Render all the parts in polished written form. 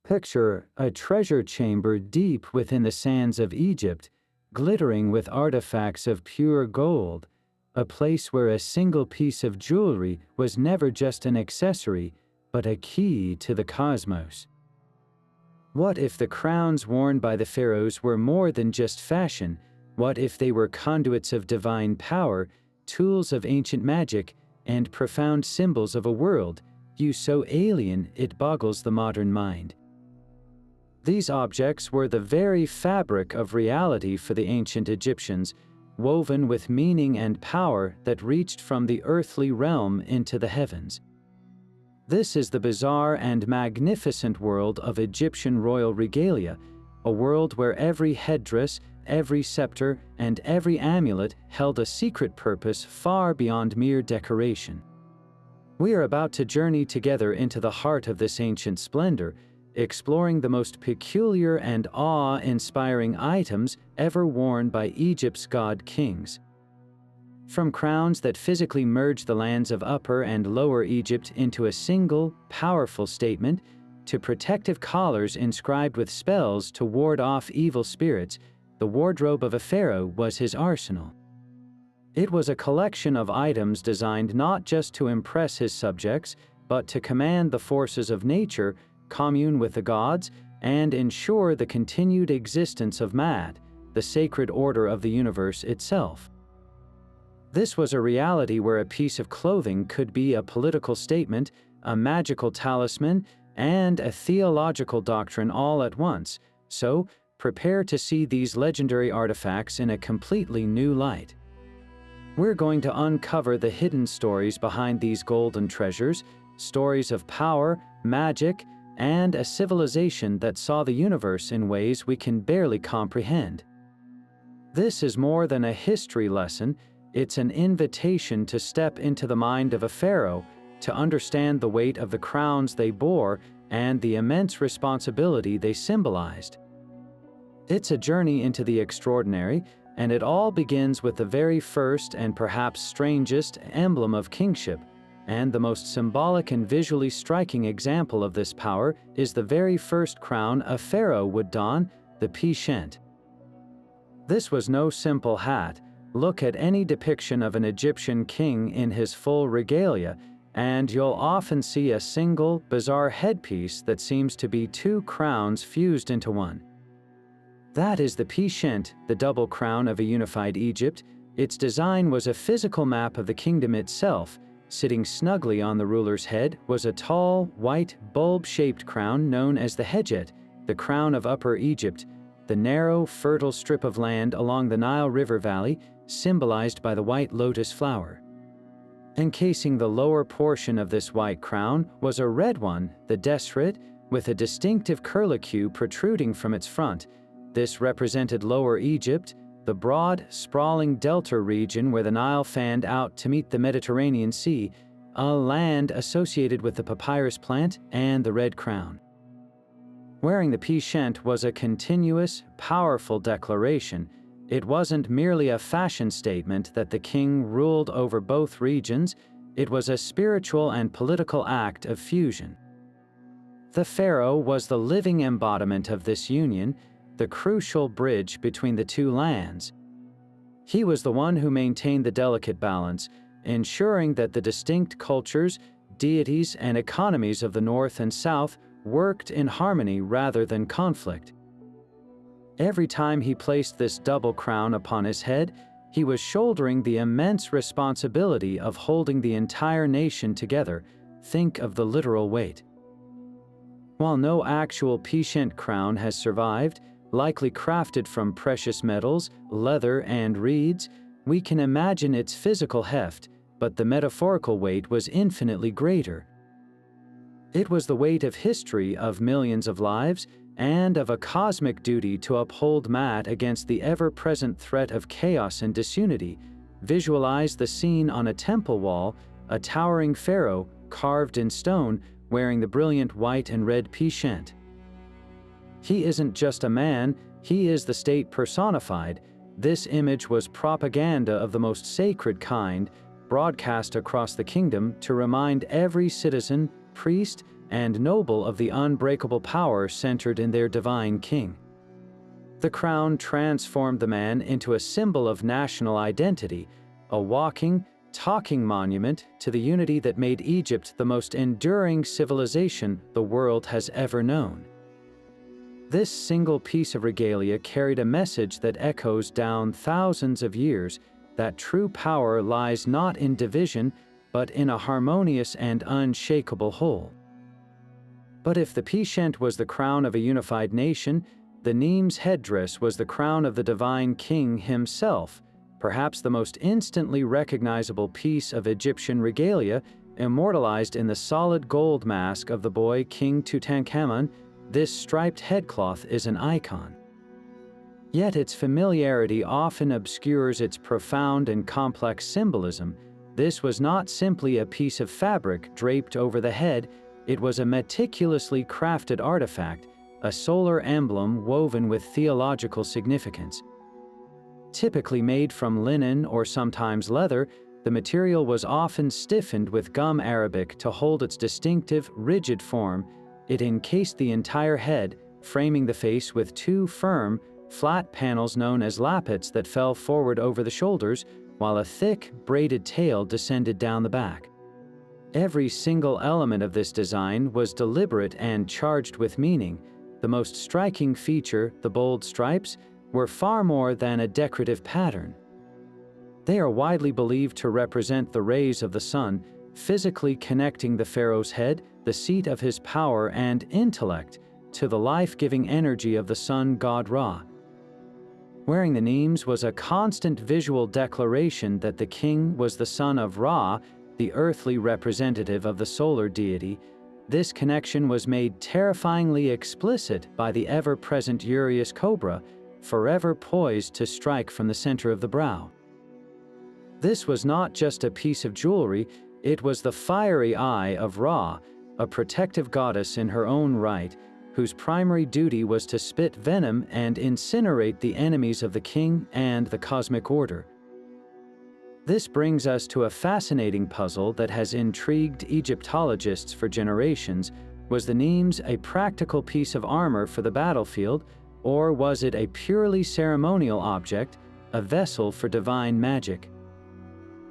Picture a treasure chamber deep within the sands of Egypt, glittering with artifacts of pure gold, a place where a single piece of jewelry was never just an accessory, but a key to the cosmos. What if the crowns worn by the pharaohs were more than just fashion? What if they were conduits of divine power, tools of ancient magic, and profound symbols of a world, so alien it boggles the modern mind? These objects were the very fabric of reality for the ancient Egyptians, woven with meaning and power that reached from the earthly realm into the heavens. This is the bizarre and magnificent world of Egyptian royal regalia, a world where every headdress, every scepter, and every amulet held a secret purpose far beyond mere decoration. We are about to journey together into the heart of this ancient splendor, exploring the most peculiar and awe-inspiring items ever worn by Egypt's god-kings. From crowns that physically merge the lands of Upper and Lower Egypt into a single, powerful statement, to protective collars inscribed with spells to ward off evil spirits, the wardrobe of a pharaoh was his arsenal. It was a collection of items designed not just to impress his subjects, but to command the forces of nature, commune with the gods, and ensure the continued existence of Maat, the sacred order of the universe itself. This was a reality where a piece of clothing could be a political statement, a magical talisman, and a theological doctrine all at once, so prepare to see these legendary artifacts in a completely new light. We're going to uncover the hidden stories behind these golden treasures, stories of power, magic, and a civilization that saw the universe in ways we can barely comprehend. This is more than a history lesson, it's an invitation to step into the mind of a pharaoh, to understand the weight of the crowns they bore and the immense responsibility they symbolized. It's a journey into the extraordinary, and it all begins with the very first and perhaps strangest emblem of kingship, and the most symbolic and visually striking example of this power is the very first crown a pharaoh would don, the Pschent. This was no simple hat. Look at any depiction of an Egyptian king in his full regalia, and you'll often see a single, bizarre headpiece that seems to be two crowns fused into one. That is the Pschent, the double crown of a unified Egypt. Its design was a physical map of the kingdom itself. Sitting snugly on the ruler's head was a tall, white, bulb-shaped crown known as the Hedjet, the crown of Upper Egypt, the narrow, fertile strip of land along the Nile River Valley, symbolized by the white lotus flower. Encasing the lower portion of this white crown was a red one, the Desret, with a distinctive curlicue protruding from its front. This represented Lower Egypt, the broad, sprawling delta region where the Nile fanned out to meet the Mediterranean Sea, a land associated with the papyrus plant and the red crown. Wearing the Pschent was a continuous, powerful declaration. It wasn't merely a fashion statement that the king ruled over both regions, it was a spiritual and political act of fusion. The pharaoh was the living embodiment of this union, the crucial bridge between the two lands. He was the one who maintained the delicate balance, ensuring that the distinct cultures, deities, and economies of the North and South worked in harmony rather than conflict. Every time he placed this double crown upon his head, he was shouldering the immense responsibility of holding the entire nation together. Think of the literal weight. While no actual Pschent crown has survived, likely crafted from precious metals, leather, and reeds, we can imagine its physical heft, but the metaphorical weight was infinitely greater. It was the weight of history, of millions of lives, and of a cosmic duty to uphold Maat against the ever-present threat of chaos and disunity. Visualize the scene on a temple wall, a towering pharaoh, carved in stone, wearing the brilliant white and red Pschent. He isn't just a man, he is the state personified. This image was propaganda of the most sacred kind, broadcast across the kingdom to remind every citizen, priest, and noble of the unbreakable power centered in their divine king. The crown transformed the man into a symbol of national identity, a walking, talking monument to the unity that made Egypt the most enduring civilization the world has ever known. This single piece of regalia carried a message that echoes down thousands of years, that true power lies not in division, but in a harmonious and unshakable whole. But if the Pschent was the crown of a unified nation, the Nemes headdress was the crown of the divine king himself, perhaps the most instantly recognizable piece of Egyptian regalia, immortalized in the solid gold mask of the boy King Tutankhamun. This striped headcloth is an icon. Yet its familiarity often obscures its profound and complex symbolism. This was not simply a piece of fabric draped over the head, it was a meticulously crafted artifact, a solar emblem woven with theological significance. Typically made from linen or sometimes leather, the material was often stiffened with gum arabic to hold its distinctive, rigid form. It encased the entire head, framing the face with two firm, flat panels known as lappets that fell forward over the shoulders, while a thick, braided tail descended down the back. Every single element of this design was deliberate and charged with meaning. The most striking feature, the bold stripes, were far more than a decorative pattern. They are widely believed to represent the rays of the sun, physically connecting the pharaoh's head, the seat of his power and intellect, to the life-giving energy of the sun god Ra. Wearing the Nemes was a constant visual declaration that the king was the son of Ra, the earthly representative of the solar deity. This connection was made terrifyingly explicit by the ever-present Uraeus cobra, forever poised to strike from the center of the brow. This was not just a piece of jewelry, it was the fiery eye of Ra, a protective goddess in her own right, whose primary duty was to spit venom and incinerate the enemies of the king and the cosmic order. This brings us to a fascinating puzzle that has intrigued Egyptologists for generations. Was the Nemes a practical piece of armor for the battlefield, or was it a purely ceremonial object, a vessel for divine magic?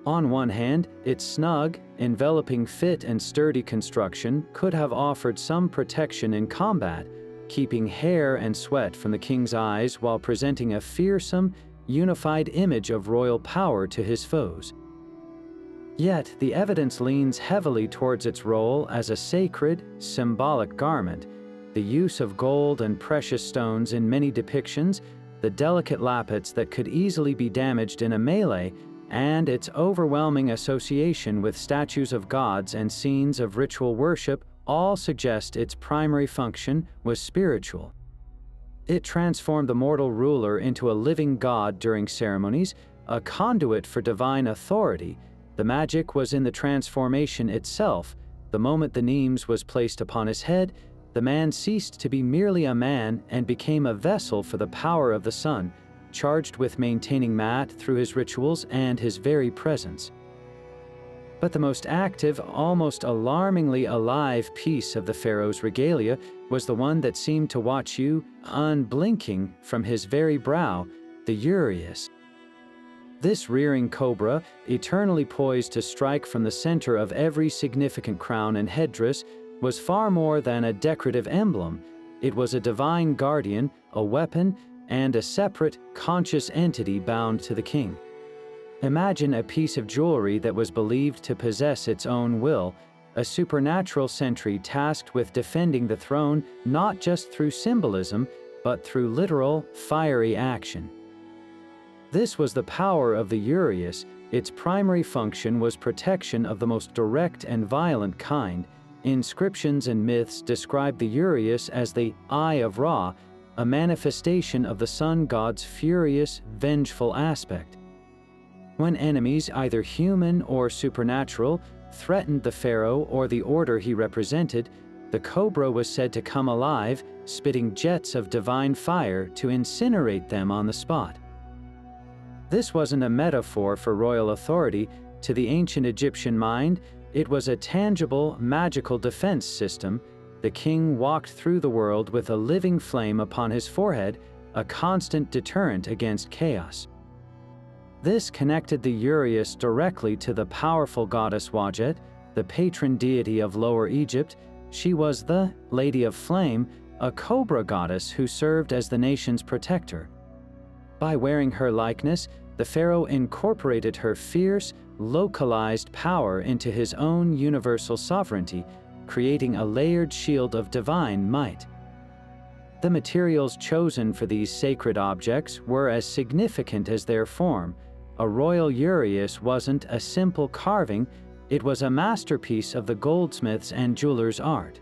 On one hand, its snug, enveloping fit and sturdy construction could have offered some protection in combat, keeping hair and sweat from the king's eyes while presenting a fearsome, unified image of royal power to his foes. Yet, the evidence leans heavily towards its role as a sacred, symbolic garment. The use of gold and precious stones in many depictions, the delicate lappets that could easily be damaged in a melee, and its overwhelming association with statues of gods and scenes of ritual worship all suggest its primary function was spiritual. It transformed the mortal ruler into a living god during ceremonies, a conduit for divine authority. The magic was in the transformation itself. The moment the Nemes was placed upon his head, the man ceased to be merely a man and became a vessel for the power of the sun, charged with maintaining Maat through his rituals and his very presence. But the most active, almost alarmingly alive piece of the pharaoh's regalia was the one that seemed to watch you, unblinking, from his very brow, the Uraeus. This rearing cobra, eternally poised to strike from the center of every significant crown and headdress, was far more than a decorative emblem. It was a divine guardian, a weapon, and a separate, conscious entity bound to the king. Imagine a piece of jewelry that was believed to possess its own will, a supernatural sentry tasked with defending the throne not just through symbolism, but through literal, fiery action. This was the power of the Uraeus. Its primary function was protection of the most direct and violent kind. Inscriptions and myths describe the Uraeus as the Eye of Ra, a manifestation of the sun god's furious, vengeful aspect. When enemies, either human or supernatural, threatened the pharaoh or the order he represented, the cobra was said to come alive, spitting jets of divine fire to incinerate them on the spot. This wasn't a metaphor for royal authority. To the ancient Egyptian mind, It was a tangible, magical defense system. The king walked through the world with a living flame upon his forehead, a constant deterrent against chaos. This connected the Uraeus directly to the powerful goddess Wadjet, the patron deity of Lower Egypt. She was the Lady of Flame, a cobra goddess who served as the nation's protector. By wearing her likeness, the pharaoh incorporated her fierce, localized power into his own universal sovereignty, creating a layered shield of divine might. The materials chosen for these sacred objects were as significant as their form. A royal Uraeus wasn't a simple carving, it was a masterpiece of the goldsmith's and jeweler's art.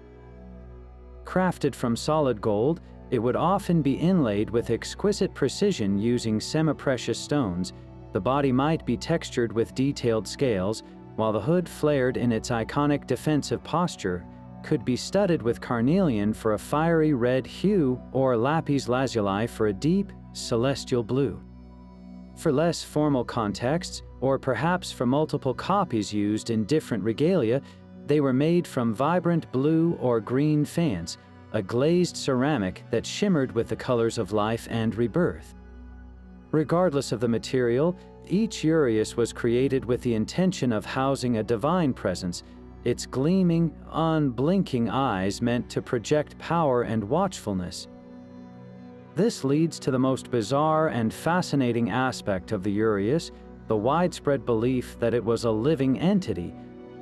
Crafted from solid gold, it would often be inlaid with exquisite precision using semi-precious stones. The body might be textured with detailed scales, while the hood, flared in its iconic defensive posture, could be studded with carnelian for a fiery red hue or lapis lazuli for a deep, celestial blue. For less formal contexts, or perhaps for multiple copies used in different regalia, they were made from vibrant blue or green faience, a glazed ceramic that shimmered with the colors of life and rebirth. Regardless of the material, each Uraeus was created with the intention of housing a divine presence, its gleaming, unblinking eyes meant to project power and watchfulness. This leads to the most bizarre and fascinating aspect of the Uraeus, the widespread belief that it was a living entity.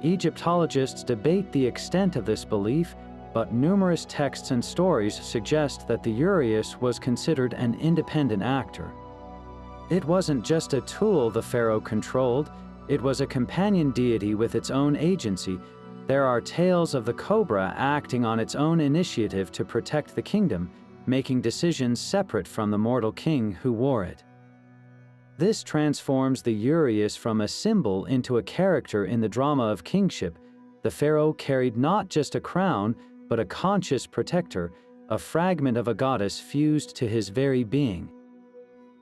Egyptologists debate the extent of this belief, but numerous texts and stories suggest that the Uraeus was considered an independent actor. It wasn't just a tool the pharaoh controlled, it was a companion deity with its own agency. There are tales of the cobra acting on its own initiative to protect the kingdom, making decisions separate from the mortal king who wore it. This transforms the Uraeus from a symbol into a character in the drama of kingship. The pharaoh carried not just a crown, but a conscious protector, a fragment of a goddess fused to his very being.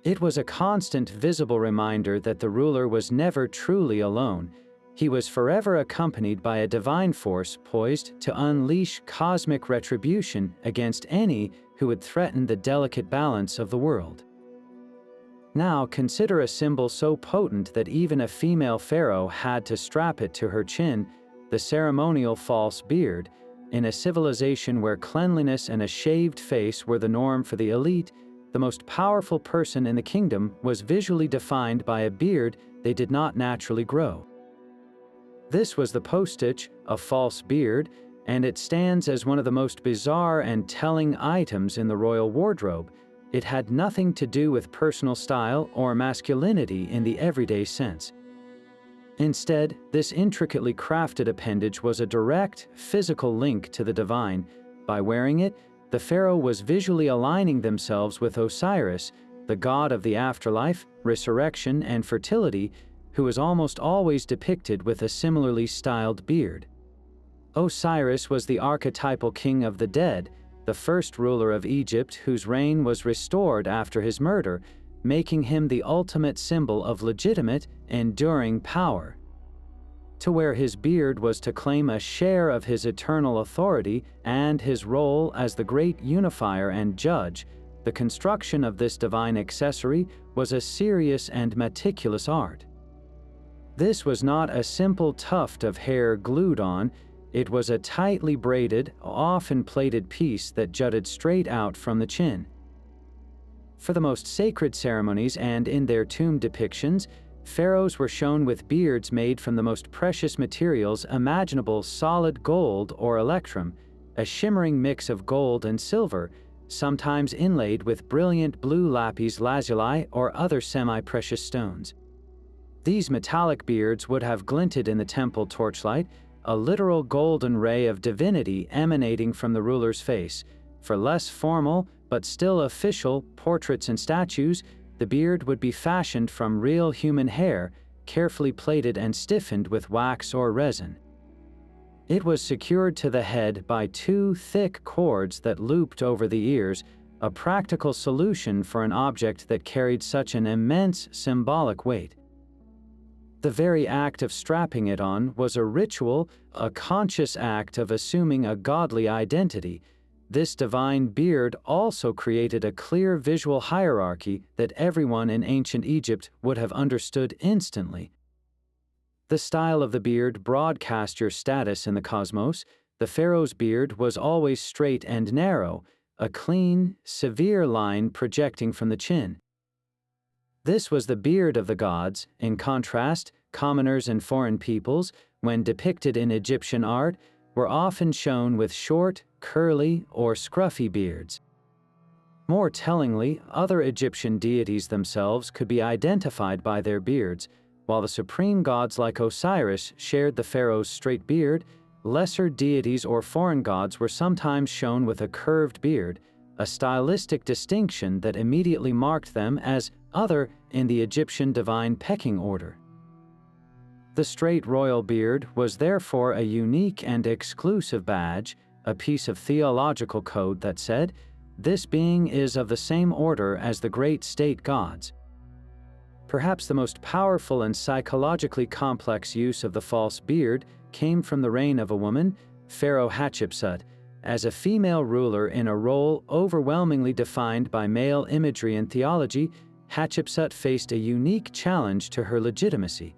It was a constant visible reminder that the ruler was never truly alone. He was forever accompanied by a divine force poised to unleash cosmic retribution against any who would threaten the delicate balance of the world. Now consider a symbol so potent that even a female pharaoh had to strap it to her chin, the ceremonial false beard. In a civilization where cleanliness and a shaved face were the norm for the elite, the most powerful person in the kingdom was visually defined by a beard they did not naturally grow. This was the postage, a false beard, and it stands as one of the most bizarre and telling items in the royal wardrobe. It had nothing to do with personal style or masculinity in the everyday sense. Instead, this intricately crafted appendage was a direct, physical link to the divine. By wearing it, the pharaoh was visually aligning themselves with Osiris, the god of the afterlife, resurrection, and fertility, who is almost always depicted with a similarly styled beard. Osiris was the archetypal king of the dead, the first ruler of Egypt whose reign was restored after his murder, making him the ultimate symbol of legitimate, enduring power. To wear his beard was to claim a share of his eternal authority and his role as the great unifier and judge. The construction of this divine accessory was a serious and meticulous art. This was not a simple tuft of hair glued on, it was a tightly braided, often plaited piece that jutted straight out from the chin. For the most sacred ceremonies and in their tomb depictions, pharaohs were shown with beards made from the most precious materials imaginable: solid gold or electrum, a shimmering mix of gold and silver, sometimes inlaid with brilliant blue lapis lazuli or other semi-precious stones. These metallic beards would have glinted in the temple torchlight, a literal golden ray of divinity emanating from the ruler's face. For less formal, but still official, portraits and statues, the beard would be fashioned from real human hair, carefully plaited and stiffened with wax or resin. It was secured to the head by two thick cords that looped over the ears, a practical solution for an object that carried such an immense symbolic weight. The very act of strapping it on was a ritual, a conscious act of assuming a godly identity. This divine beard also created a clear visual hierarchy that everyone in ancient Egypt would have understood instantly. The style of the beard broadcast your status in the cosmos. The pharaoh's beard was always straight and narrow, a clean, severe line projecting from the chin. This was the beard of the gods. In contrast, commoners and foreign peoples, when depicted in Egyptian art, were often shown with short, curly, or scruffy beards. More tellingly, other Egyptian deities themselves could be identified by their beards. While the supreme gods like Osiris shared the pharaoh's straight beard, lesser deities or foreign gods were sometimes shown with a curved beard, a stylistic distinction that immediately marked them as other in the Egyptian divine pecking order. The straight royal beard was therefore a unique and exclusive badge, a piece of theological code that said, "This being is of the same order as the great state gods." Perhaps the most powerful and psychologically complex use of the false beard came from the reign of a woman, Pharaoh Hatshepsut. As a female ruler in a role overwhelmingly defined by male imagery and theology, Hatshepsut faced a unique challenge to her legitimacy.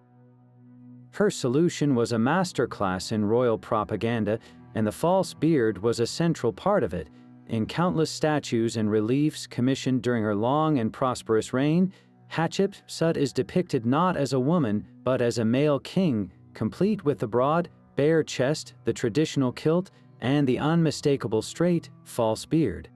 Her solution was a masterclass in royal propaganda, and the false beard was a central part of it. In countless statues and reliefs commissioned during her long and prosperous reign, Hatshepsut is depicted not as a woman, but as a male king, complete with the broad, bare chest, the traditional kilt, and the unmistakable straight, false beard.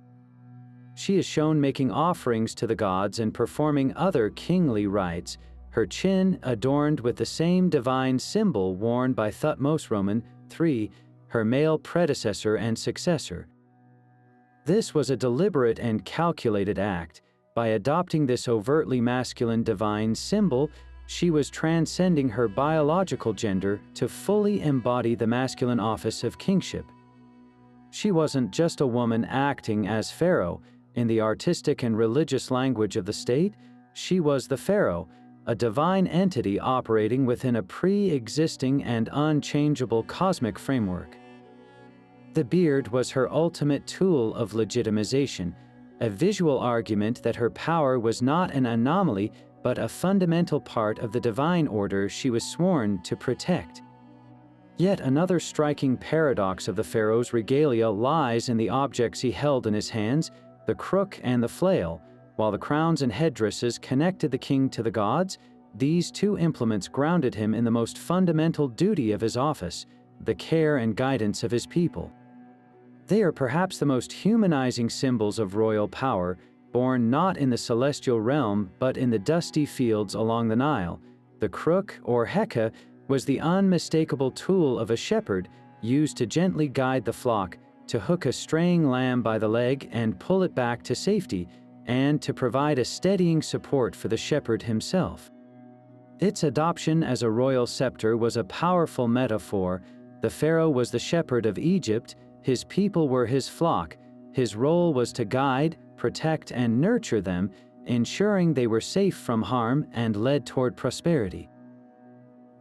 She is shown making offerings to the gods and performing other kingly rites, her chin adorned with the same divine symbol worn by Thutmose III, her male predecessor and successor. This was a deliberate and calculated act. By adopting this overtly masculine divine symbol, she was transcending her biological gender to fully embody the masculine office of kingship. She wasn't just a woman acting as pharaoh. In the artistic and religious language of the state, she was the pharaoh, a divine entity operating within a pre-existing and unchangeable cosmic framework. The beard was her ultimate tool of legitimization, a visual argument that her power was not an anomaly but a fundamental part of the divine order she was sworn to protect. Yet another striking paradox of the pharaoh's regalia lies in the objects he held in his hands, the crook and the flail. While the crowns and headdresses connected the king to the gods, these two implements grounded him in the most fundamental duty of his office, the care and guidance of his people. They are perhaps the most humanizing symbols of royal power, born not in the celestial realm but in the dusty fields along the Nile. The crook, or heka, was the unmistakable tool of a shepherd, used to gently guide the flock, to hook a straying lamb by the leg and pull it back to safety, and to provide a steadying support for the shepherd himself. Its adoption as a royal scepter was a powerful metaphor. The pharaoh was the shepherd of Egypt, his people were his flock. His role was to guide, protect, and nurture them, ensuring they were safe from harm and led toward prosperity.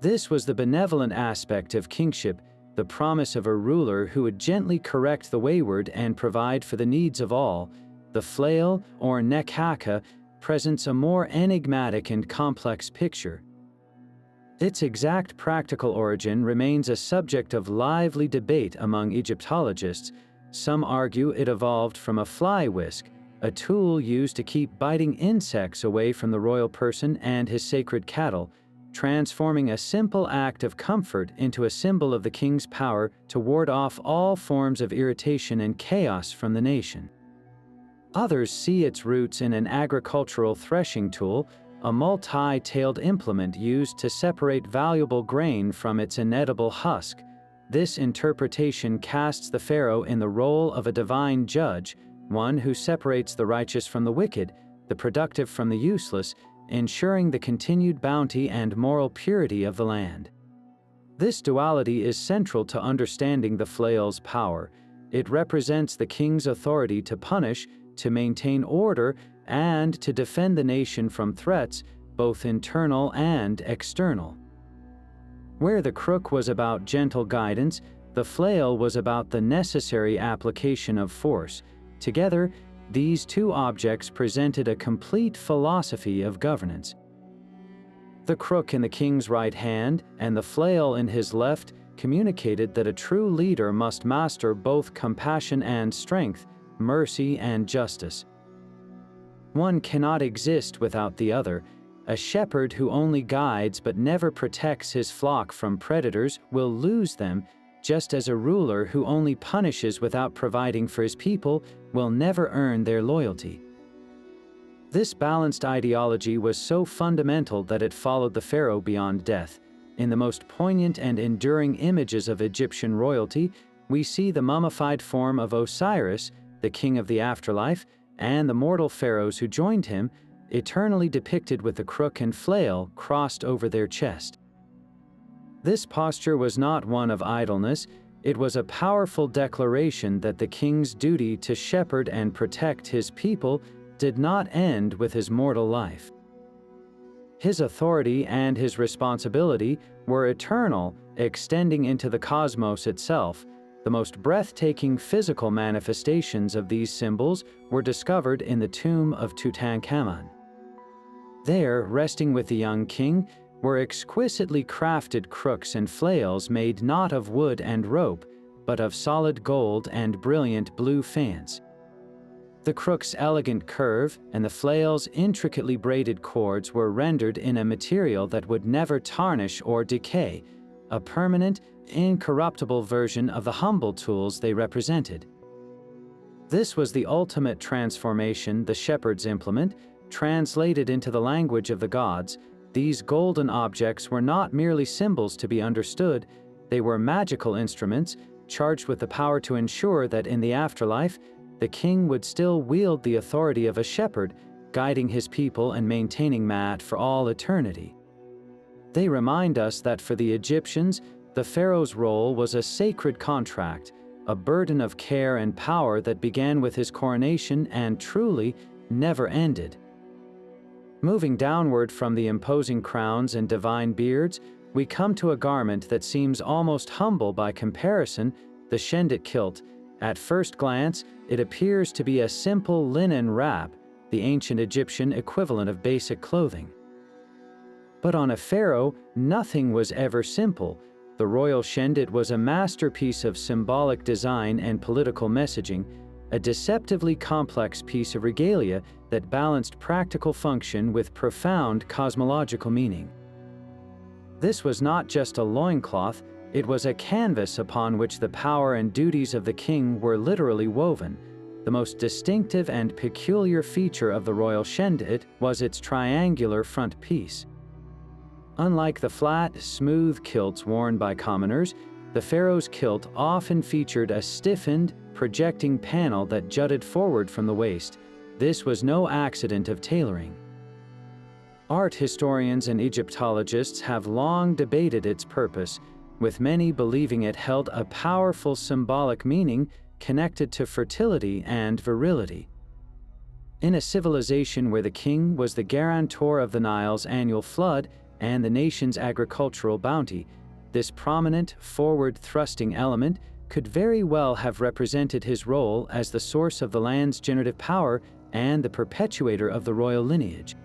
This was the benevolent aspect of kingship, the promise of a ruler who would gently correct the wayward and provide for the needs of all. The flail, or nekhaka, presents a more enigmatic and complex picture. Its exact practical origin remains a subject of lively debate among Egyptologists. Some argue it evolved from a fly whisk, a tool used to keep biting insects away from the royal person and his sacred cattle, transforming a simple act of comfort into a symbol of the king's power to ward off all forms of irritation and chaos from the nation. Others see its roots in an agricultural threshing tool, a multi-tailed implement used to separate valuable grain from its inedible husk. This interpretation casts the pharaoh in the role of a divine judge, one who separates the righteous from the wicked, the productive from the useless, ensuring the continued bounty and moral purity of the land. This duality is central to understanding the flail's power. It represents the king's authority to punish, to maintain order, and to defend the nation from threats, both internal and external. Where the crook was about gentle guidance, the flail was about the necessary application of force. Together, these two objects presented a complete philosophy of governance. The crook in the king's right hand and the flail in his left communicated that a true leader must master both compassion and strength, mercy and justice. One cannot exist without the other. A shepherd who only guides but never protects his flock from predators will lose them, just as a ruler who only punishes without providing for his people will never earn their loyalty. This balanced ideology was so fundamental that it followed the pharaoh beyond death. In the most poignant and enduring images of Egyptian royalty, we see the mummified form of Osiris, the king of the afterlife, and the mortal pharaohs who joined him, eternally depicted with the crook and flail crossed over their chest. This posture was not one of idleness, it was a powerful declaration that the king's duty to shepherd and protect his people did not end with his mortal life. His authority and his responsibility were eternal, extending into the cosmos itself. The most breathtaking physical manifestations of these symbols were discovered in the tomb of Tutankhamun. There, resting with the young king, were exquisitely crafted crooks and flails made not of wood and rope, but of solid gold and brilliant blue faience. The crook's elegant curve and the flail's intricately braided cords were rendered in a material that would never tarnish or decay, a permanent, incorruptible version of the humble tools they represented. This was the ultimate transformation, the shepherd's implement, translated into the language of the gods. These golden objects were not merely symbols to be understood, they were magical instruments, charged with the power to ensure that in the afterlife, the king would still wield the authority of a shepherd, guiding his people and maintaining Ma'at for all eternity. They remind us that for the Egyptians, the pharaoh's role was a sacred contract, a burden of care and power that began with his coronation and truly never ended. Moving downward from the imposing crowns and divine beards, we come to a garment that seems almost humble by comparison, the Shendyt kilt. At first glance, it appears to be a simple linen wrap, the ancient Egyptian equivalent of basic clothing. But on a pharaoh, nothing was ever simple. The royal Shendyt was a masterpiece of symbolic design and political messaging, a deceptively complex piece of regalia that balanced practical function with profound cosmological meaning. This was not just a loincloth, it was a canvas upon which the power and duties of the king were literally woven. The most distinctive and peculiar feature of the royal Shendyt was its triangular front piece. Unlike the flat, smooth kilts worn by commoners, the pharaoh's kilt often featured a stiffened, projecting panel that jutted forward from the waist. This was no accident of tailoring. Art historians and Egyptologists have long debated its purpose, with many believing it held a powerful symbolic meaning connected to fertility and virility. In a civilization where the king was the guarantor of the Nile's annual flood and the nation's agricultural bounty, this prominent, forward-thrusting element could very well have represented his role as the source of the land's generative power and the perpetuator of the royal lineage.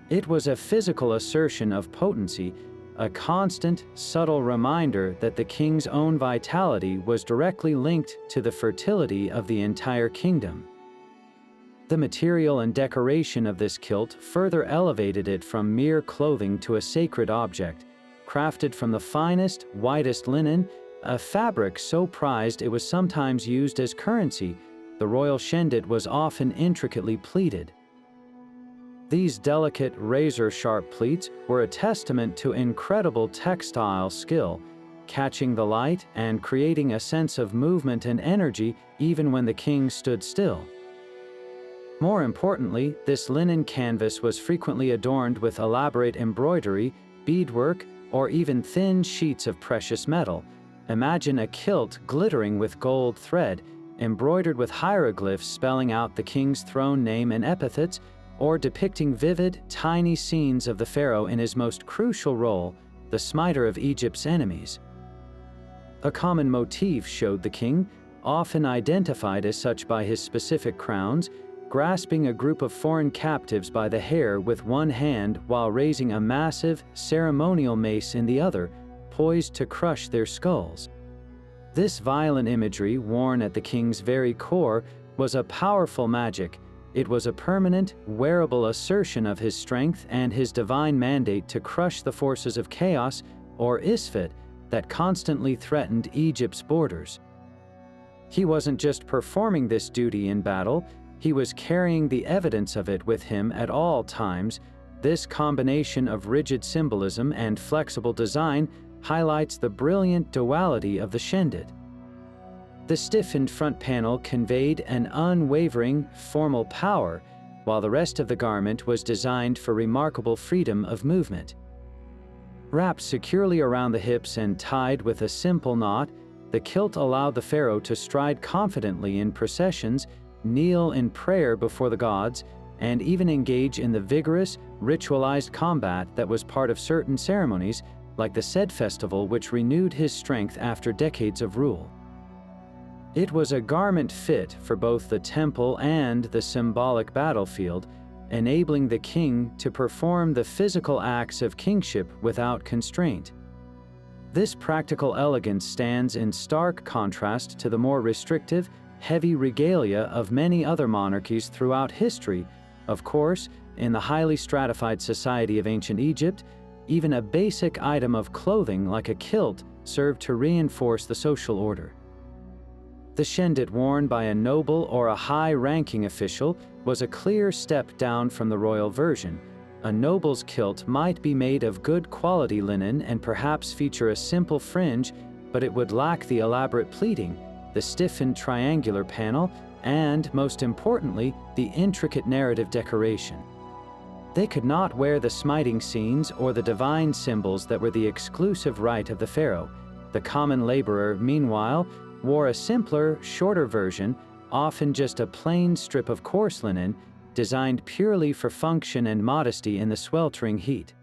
It was a physical assertion of potency, a constant, subtle reminder that the king's own vitality was directly linked to the fertility of the entire kingdom. The material and decoration of this kilt further elevated it from mere clothing to a sacred object, crafted from the finest, whitest linen, a fabric so prized it was sometimes used as currency. The royal Shendyt was often intricately pleated. These delicate, razor-sharp pleats were a testament to incredible textile skill, catching the light and creating a sense of movement and energy even when the king stood still. More importantly, this linen canvas was frequently adorned with elaborate embroidery, beadwork, or even thin sheets of precious metal. Imagine a kilt glittering with gold thread, embroidered with hieroglyphs spelling out the king's throne name and epithets, or depicting vivid, tiny scenes of the pharaoh in his most crucial role, the smiter of Egypt's enemies. A common motif showed the king, often identified as such by his specific crowns, grasping a group of foreign captives by the hair with one hand while raising a massive, ceremonial mace in the other, poised to crush their skulls. This violent imagery, worn at the king's very core, was a powerful magic. It was a permanent, wearable assertion of his strength and his divine mandate to crush the forces of chaos, or Isfet, that constantly threatened Egypt's borders. He wasn't just performing this duty in battle, he was carrying the evidence of it with him at all times. This combination of rigid symbolism and flexible design highlights the brilliant duality of the Shendyt. The stiffened front panel conveyed an unwavering, formal power, while the rest of the garment was designed for remarkable freedom of movement. Wrapped securely around the hips and tied with a simple knot, the kilt allowed the pharaoh to stride confidently in processions, kneel in prayer before the gods, and even engage in the vigorous, ritualized combat that was part of certain ceremonies, like the Sed festival, which renewed his strength after decades of rule. It was a garment fit for both the temple and the symbolic battlefield, enabling the king to perform the physical acts of kingship without constraint. This practical elegance stands in stark contrast to the more restrictive, heavy regalia of many other monarchies throughout history. Of course, in the highly stratified society of ancient Egypt, even a basic item of clothing like a kilt served to reinforce the social order. The Shendyt worn by a noble or a high-ranking official was a clear step down from the royal version. A noble's kilt might be made of good quality linen and perhaps feature a simple fringe, but it would lack the elaborate pleating, the stiffened triangular panel, and, most importantly, the intricate narrative decoration. They could not wear the smiting scenes or the divine symbols that were the exclusive right of the pharaoh. The common laborer, meanwhile, wore a simpler, shorter version, often just a plain strip of coarse linen, designed purely for function and modesty in the sweltering heat.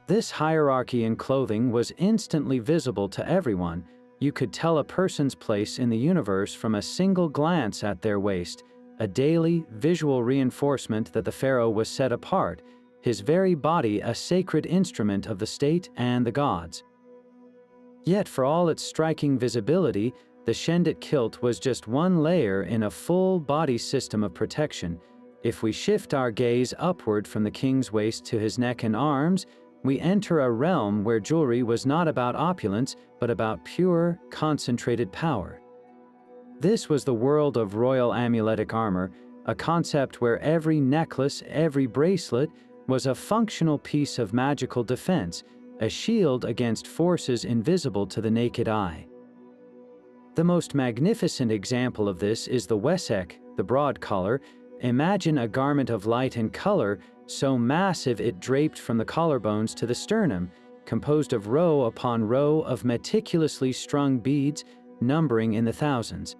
This hierarchy in clothing was instantly visible to everyone. You could tell a person's place in the universe from a single glance at their waist, a daily, visual reinforcement that the pharaoh was set apart, his very body a sacred instrument of the state and the gods. Yet for all its striking visibility, the Shendyt kilt was just one layer in a full body system of protection. If we shift our gaze upward from the king's waist to his neck and arms, we enter a realm where jewelry was not about opulence, but about pure, concentrated power. This was the world of royal amuletic armor, a concept where every necklace, every bracelet, was a functional piece of magical defense, a shield against forces invisible to the naked eye. The most magnificent example of this is the wesek, the broad collar. Imagine a garment of light and color, so massive it draped from the collarbones to the sternum, composed of row upon row of meticulously strung beads, numbering in the thousands.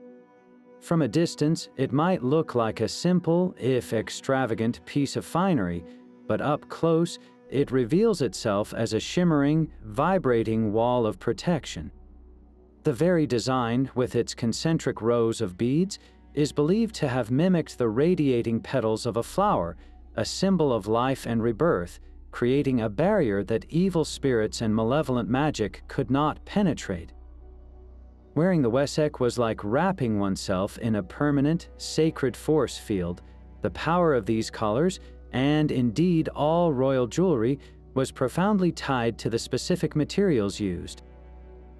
From a distance, it might look like a simple, if extravagant, piece of finery, but up close, it reveals itself as a shimmering, vibrating wall of protection. The very design, with its concentric rows of beads, is believed to have mimicked the radiating petals of a flower, a symbol of life and rebirth, creating a barrier that evil spirits and malevolent magic could not penetrate. Wearing the wesek was like wrapping oneself in a permanent, sacred force field. The power of these collars, and indeed all royal jewelry, was profoundly tied to the specific materials used.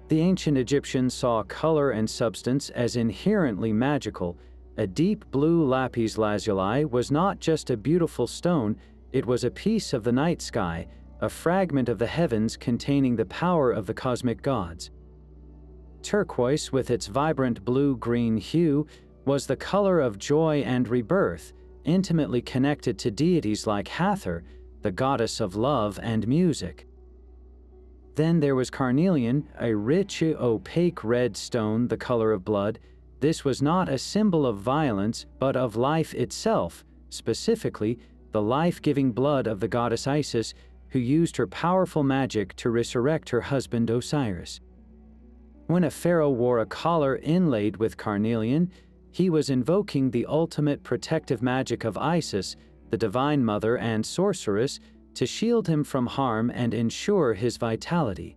The ancient Egyptians saw color and substance as inherently magical. A deep blue lapis lazuli was not just a beautiful stone, it was a piece of the night sky, a fragment of the heavens containing the power of the cosmic gods. Turquoise, with its vibrant blue-green hue, was the color of joy and rebirth, intimately connected to deities like Hathor, the goddess of love and music. Then there was carnelian, a rich, opaque red stone the color of blood. This was not a symbol of violence, but of life itself, specifically the life-giving blood of the goddess Isis, who used her powerful magic to resurrect her husband Osiris. When a pharaoh wore a collar inlaid with carnelian, he was invoking the ultimate protective magic of Isis, the divine mother and sorceress, to shield him from harm and ensure his vitality.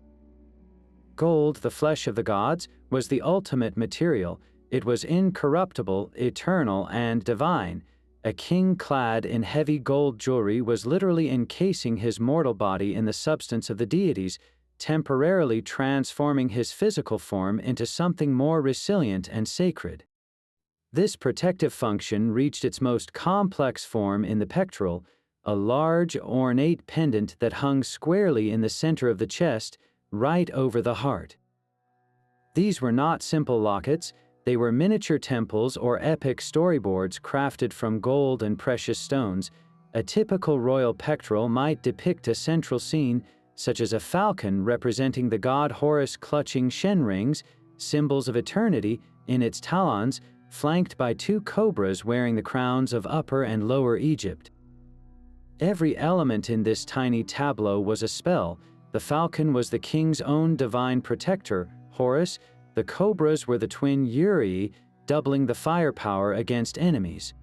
Gold, the flesh of the gods, was the ultimate material. It was incorruptible, eternal, and divine. A king clad in heavy gold jewelry was literally encasing his mortal body in the substance of the deities, temporarily transforming his physical form into something more resilient and sacred. This protective function reached its most complex form in the pectoral, a large, ornate pendant that hung squarely in the center of the chest, right over the heart. These were not simple lockets, they were miniature temples or epic storyboards crafted from gold and precious stones. A typical royal pectoral might depict a central scene, such as a falcon representing the god Horus clutching shenrings, symbols of eternity, in its talons, flanked by two cobras wearing the crowns of Upper and Lower Egypt. Every element in this tiny tableau was a spell. The falcon was the king's own divine protector, Horus. The cobras were the twin Uraeus, doubling the firepower against enemies.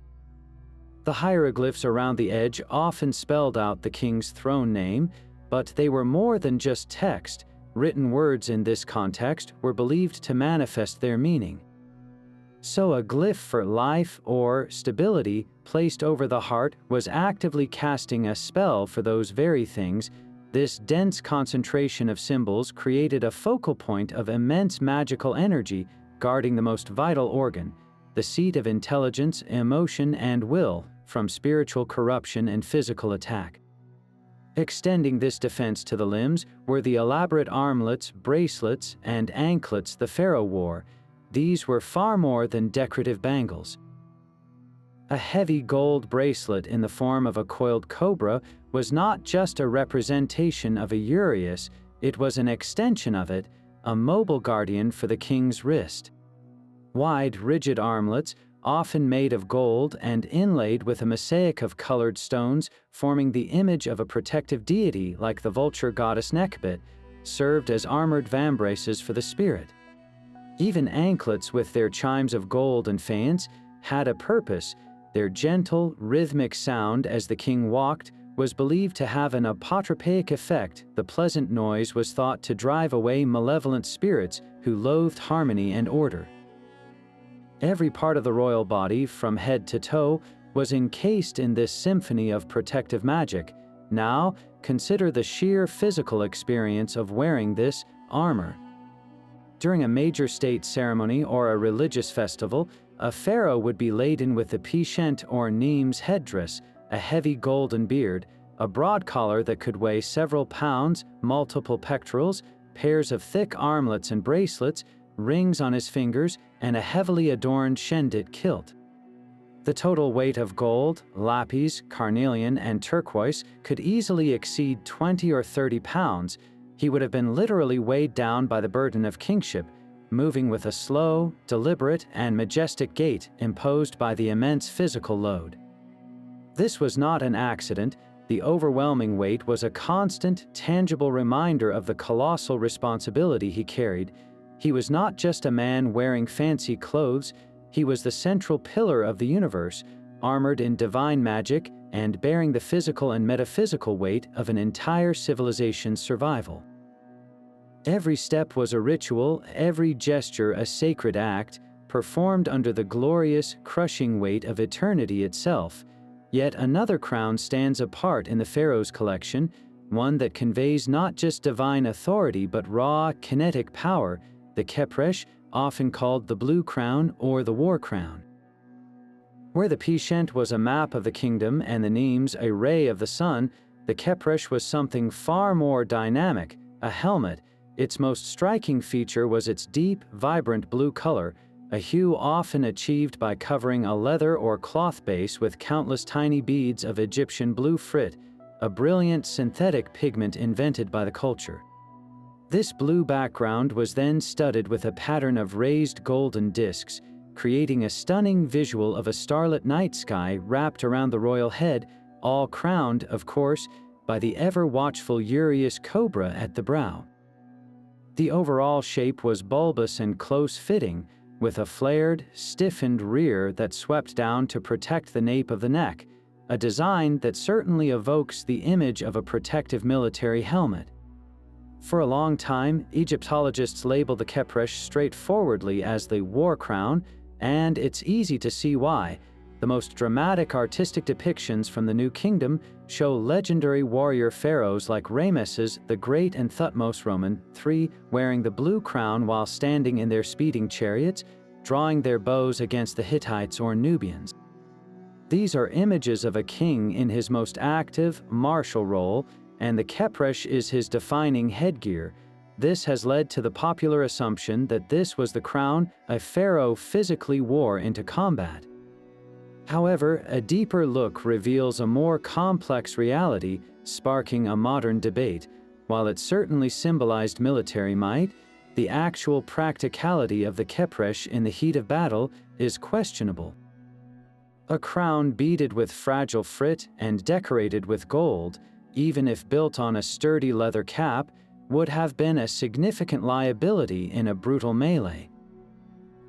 The hieroglyphs around the edge often spelled out the king's throne name, but they were more than just text. Written words in this context were believed to manifest their meaning. So a glyph for life or stability placed over the heart was actively casting a spell for those very things. This dense concentration of symbols created a focal point of immense magical energy guarding the most vital organ, the seat of intelligence, emotion, and will, from spiritual corruption and physical attack. Extending this defense to the limbs were the elaborate armlets, bracelets, and anklets the pharaoh wore. These were far more than decorative bangles. A heavy gold bracelet in the form of a coiled cobra was not just a representation of a Uraeus, it was an extension of it, a mobile guardian for the king's wrist. Wide, rigid armlets, often made of gold and inlaid with a mosaic of colored stones forming the image of a protective deity like the vulture goddess Nekhbit, served as armored vambraces for the spirit. Even anklets with their chimes of gold and faience had a purpose. Their gentle, rhythmic sound as the king walked was believed to have an apotropaic effect. The pleasant noise was thought to drive away malevolent spirits who loathed harmony and order. Every part of the royal body, from head to toe, was encased in this symphony of protective magic. Now, consider the sheer physical experience of wearing this armor. During a major state ceremony or a religious festival, a pharaoh would be laden with the Pschent or Nemes headdress, a heavy golden beard, a broad collar that could weigh several pounds, multiple pectorals, pairs of thick armlets and bracelets, rings on his fingers, and a heavily adorned Shendyt kilt. The total weight of gold, lapis, carnelian, and turquoise could easily exceed 20 or 30 pounds. He would have been literally weighed down by the burden of kingship, moving with a slow, deliberate, and majestic gait imposed by the immense physical load. This was not an accident. The overwhelming weight was a constant, tangible reminder of the colossal responsibility he carried. He was not just a man wearing fancy clothes, he was the central pillar of the universe, armored in divine magic and bearing the physical and metaphysical weight of an entire civilization's survival. Every step was a ritual, every gesture a sacred act, performed under the glorious, crushing weight of eternity itself. Yet another crown stands apart in the pharaoh's collection, one that conveys not just divine authority but raw, kinetic power, the Khepresh, often called the blue crown or the war crown. Where the Pschent was a map of the kingdom and the Nemes a ray of the sun, the Khepresh was something far more dynamic, a helmet. Its most striking feature was its deep, vibrant blue color, a hue often achieved by covering a leather or cloth base with countless tiny beads of Egyptian blue frit, a brilliant synthetic pigment invented by the culture. This blue background was then studded with a pattern of raised golden discs, creating a stunning visual of a starlit night sky wrapped around the royal head, all crowned, of course, by the ever-watchful Uraeus cobra at the brow. The overall shape was bulbous and close-fitting, with a flared, stiffened rear that swept down to protect the nape of the neck, a design that certainly evokes the image of a protective military helmet. For a long time, Egyptologists labeled the Khepresh straightforwardly as the war crown, and it's easy to see why. The most dramatic artistic depictions from the New Kingdom show legendary warrior pharaohs like Ramesses the Great and Thutmose Roman III wearing the blue crown while standing in their speeding chariots, drawing their bows against the Hittites or Nubians. These are images of a king in his most active, martial role, and the Khepresh is his defining headgear. This has led to the popular assumption that this was the crown a pharaoh physically wore into combat. However, a deeper look reveals a more complex reality, sparking a modern debate. While it certainly symbolized military might, the actual practicality of the Khepresh in the heat of battle is questionable. A crown beaded with fragile frit and decorated with gold, even if built on a sturdy leather cap, would have been a significant liability in a brutal melee.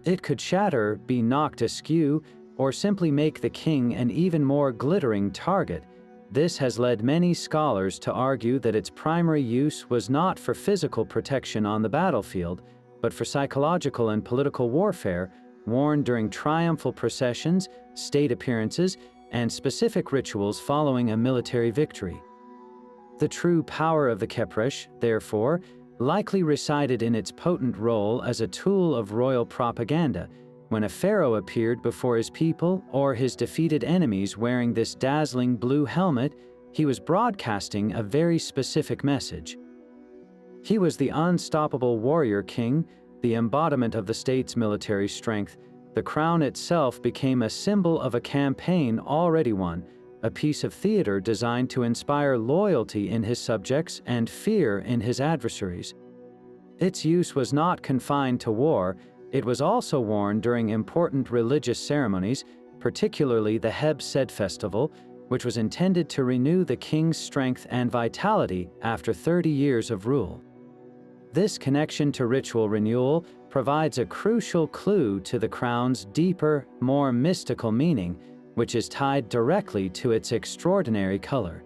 It could shatter, be knocked askew, or simply make the king an even more glittering target. This has led many scholars to argue that its primary use was not for physical protection on the battlefield, but for psychological and political warfare, worn during triumphal processions, state appearances, and specific rituals following a military victory. The true power of the Khepresh, therefore, likely resided in its potent role as a tool of royal propaganda. When a pharaoh appeared before his people or his defeated enemies wearing this dazzling blue helmet, he was broadcasting a very specific message. He was the unstoppable warrior king, the embodiment of the state's military strength. The crown itself became a symbol of a campaign already won, a piece of theater designed to inspire loyalty in his subjects and fear in his adversaries. Its use was not confined to war. It was also worn during important religious ceremonies, particularly the Hemhem festival, which was intended to renew the king's strength and vitality after 30 years of rule. This connection to ritual renewal provides a crucial clue to the crown's deeper, more mystical meaning, which is tied directly to its extraordinary color.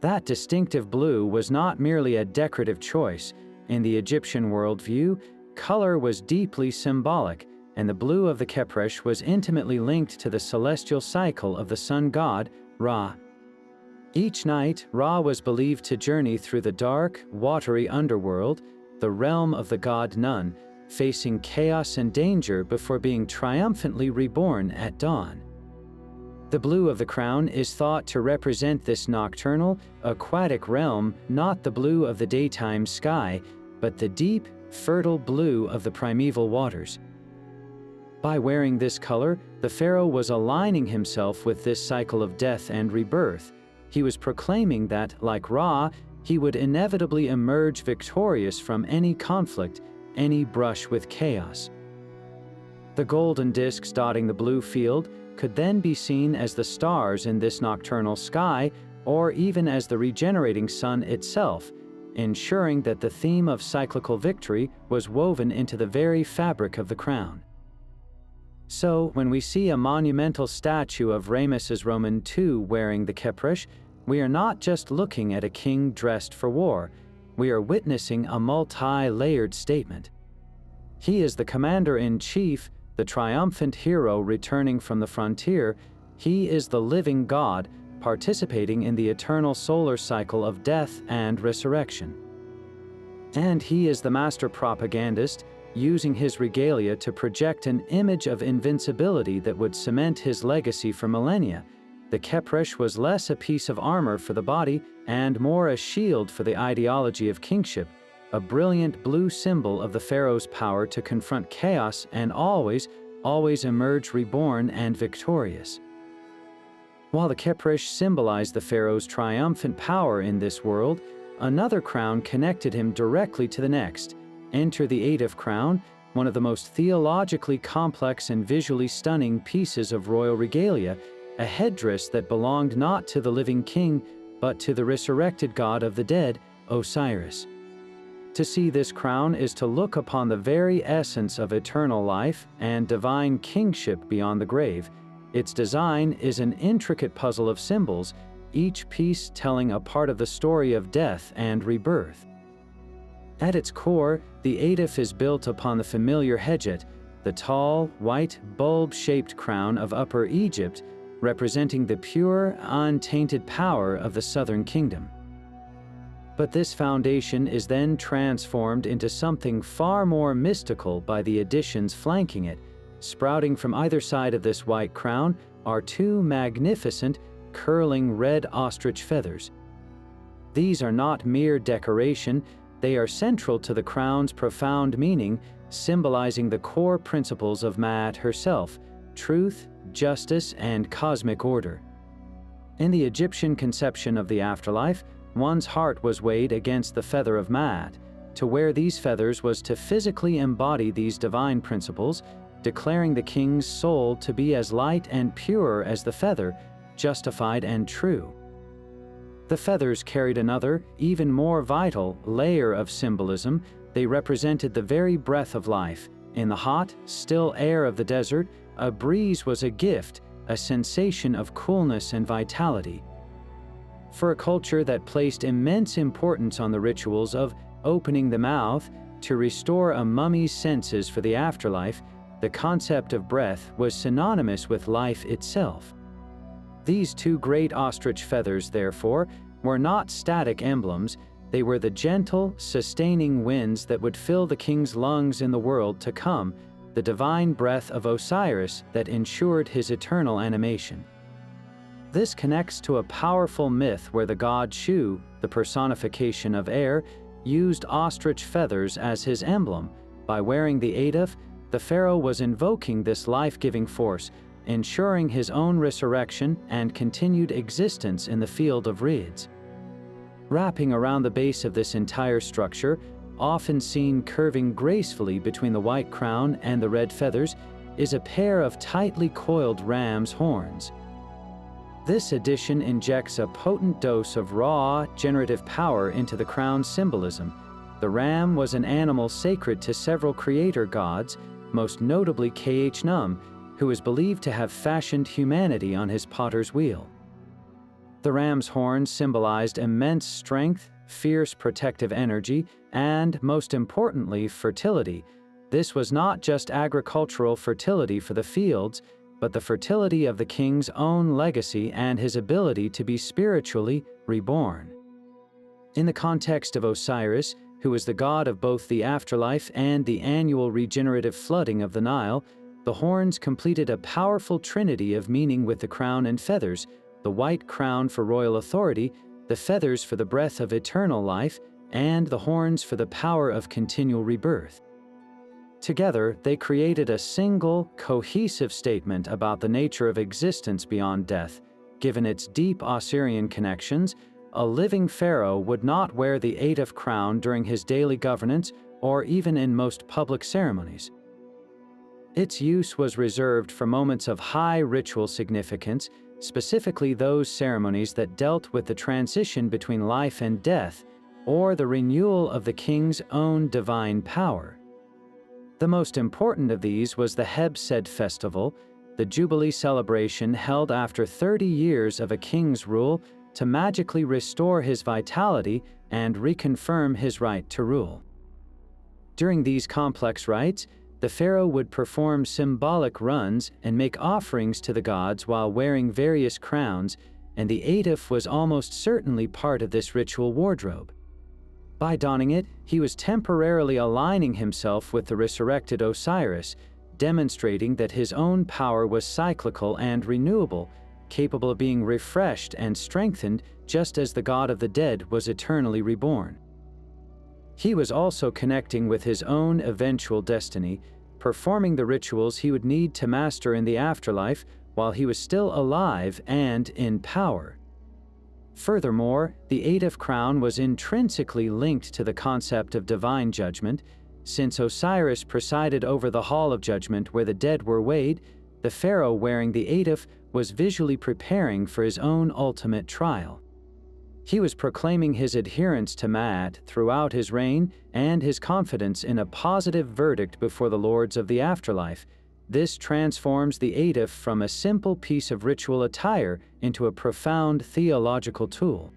That distinctive blue was not merely a decorative choice. In the Egyptian worldview, color was deeply symbolic, and the blue of the Khepresh was intimately linked to the celestial cycle of the sun god, Ra. Each night, Ra was believed to journey through the dark, watery underworld, the realm of the god Nun, facing chaos and danger before being triumphantly reborn at dawn. The blue of the crown is thought to represent this nocturnal, aquatic realm, not the blue of the daytime sky, but the deep, fertile blue of the primeval waters. By wearing this color, the pharaoh was aligning himself with this cycle of death and rebirth. He was proclaiming that, like Ra, he would inevitably emerge victorious from any conflict, any brush with chaos. The golden discs dotting the blue field could then be seen as the stars in this nocturnal sky, or even as the regenerating sun itself, ensuring that the theme of cyclical victory was woven into the very fabric of the crown. So, when we see a monumental statue of Ramesses Roman II wearing the Khepresh, we are not just looking at a king dressed for war. We are witnessing a multi-layered statement. He is the commander-in-chief, the triumphant hero returning from the frontier. He is the living god, participating in the eternal solar cycle of death and resurrection. And he is the master propagandist, using his regalia to project an image of invincibility that would cement his legacy for millennia. The Khepresh was less a piece of armor for the body and more a shield for the ideology of kingship, a brilliant blue symbol of the pharaoh's power to confront chaos and always emerge reborn and victorious. While the Khepresh symbolized the pharaoh's triumphant power in this world, another crown connected him directly to the next. Enter the Eighth crown, one of the most theologically complex and visually stunning pieces of royal regalia, a headdress that belonged not to the living king, but to the resurrected god of the dead, Osiris. To see this crown is to look upon the very essence of eternal life and divine kingship beyond the grave. Its design is an intricate puzzle of symbols, each piece telling a part of the story of death and rebirth. At its core, the Adif is built upon the familiar headdress, the tall, white, bulb-shaped crown of Upper Egypt, representing the pure, untainted power of the southern kingdom. But this foundation is then transformed into something far more mystical by the additions flanking it. Sprouting from either side of this white crown are two magnificent, curling red ostrich feathers. These are not mere decoration, they are central to the crown's profound meaning, symbolizing the core principles of Maat herself: truth, justice, and cosmic order. In the Egyptian conception of the afterlife, one's heart was weighed against the feather of Maat. To wear these feathers was to physically embody these divine principles, declaring the king's soul to be as light and pure as the feather, justified and true. The feathers carried another, even more vital, layer of symbolism. They represented the very breath of life. In the hot, still air of the desert, a breeze was a gift, a sensation of coolness and vitality. For a culture that placed immense importance on the rituals of opening the mouth to restore a mummy's senses for the afterlife, the concept of breath was synonymous with life itself. These two great ostrich feathers, therefore, were not static emblems. They were the gentle, sustaining winds that would fill the king's lungs in the world to come, the divine breath of Osiris that ensured his eternal animation. This connects to a powerful myth where the god Shu, the personification of air, used ostrich feathers as his emblem. By wearing the Adif, the pharaoh was invoking this life-giving force, ensuring his own resurrection and continued existence in the field of reeds. Wrapping around the base of this entire structure, often seen curving gracefully between the white crown and the red feathers, is a pair of tightly coiled ram's horns. This addition injects a potent dose of raw, generative power into the crown's symbolism. The ram was an animal sacred to several creator gods, most notably Khepresh, who is believed to have fashioned humanity on his potter's wheel. The ram's horns symbolized immense strength, fierce protective energy, and, most importantly, fertility. This was not just agricultural fertility for the fields, but the fertility of the king's own legacy and his ability to be spiritually reborn. In the context of Osiris, who is the god of both the afterlife and the annual regenerative flooding of the Nile, the horns completed a powerful trinity of meaning with the crown and feathers, the white crown for royal authority, the feathers for the breath of eternal life, and the horns for the power of continual rebirth. Together, they created a single, cohesive statement about the nature of existence beyond death. Given its deep Osirian connections, a living pharaoh would not wear the Adif crown during his daily governance or even in most public ceremonies. Its use was reserved for moments of high ritual significance, specifically those ceremonies that dealt with the transition between life and death, or the renewal of the king's own divine power. The most important of these was the Hemhem festival, the Jubilee celebration held after 30 years of a king's rule to magically restore his vitality and reconfirm his right to rule. During these complex rites, the pharaoh would perform symbolic runs and make offerings to the gods while wearing various crowns, and the Adif was almost certainly part of this ritual wardrobe. By donning it, he was temporarily aligning himself with the resurrected Osiris, demonstrating that his own power was cyclical and renewable, capable of being refreshed and strengthened just as the god of the dead was eternally reborn. He was also connecting with his own eventual destiny, performing the rituals he would need to master in the afterlife while he was still alive and in power. Furthermore, the Adif crown was intrinsically linked to the concept of divine judgment. Since Osiris presided over the Hall of Judgment where the dead were weighed, the pharaoh wearing the Adif was visually preparing for his own ultimate trial. He was proclaiming his adherence to Ma'at throughout his reign and his confidence in a positive verdict before the lords of the afterlife. This transforms the Adif from a simple piece of ritual attire into a profound theological tool.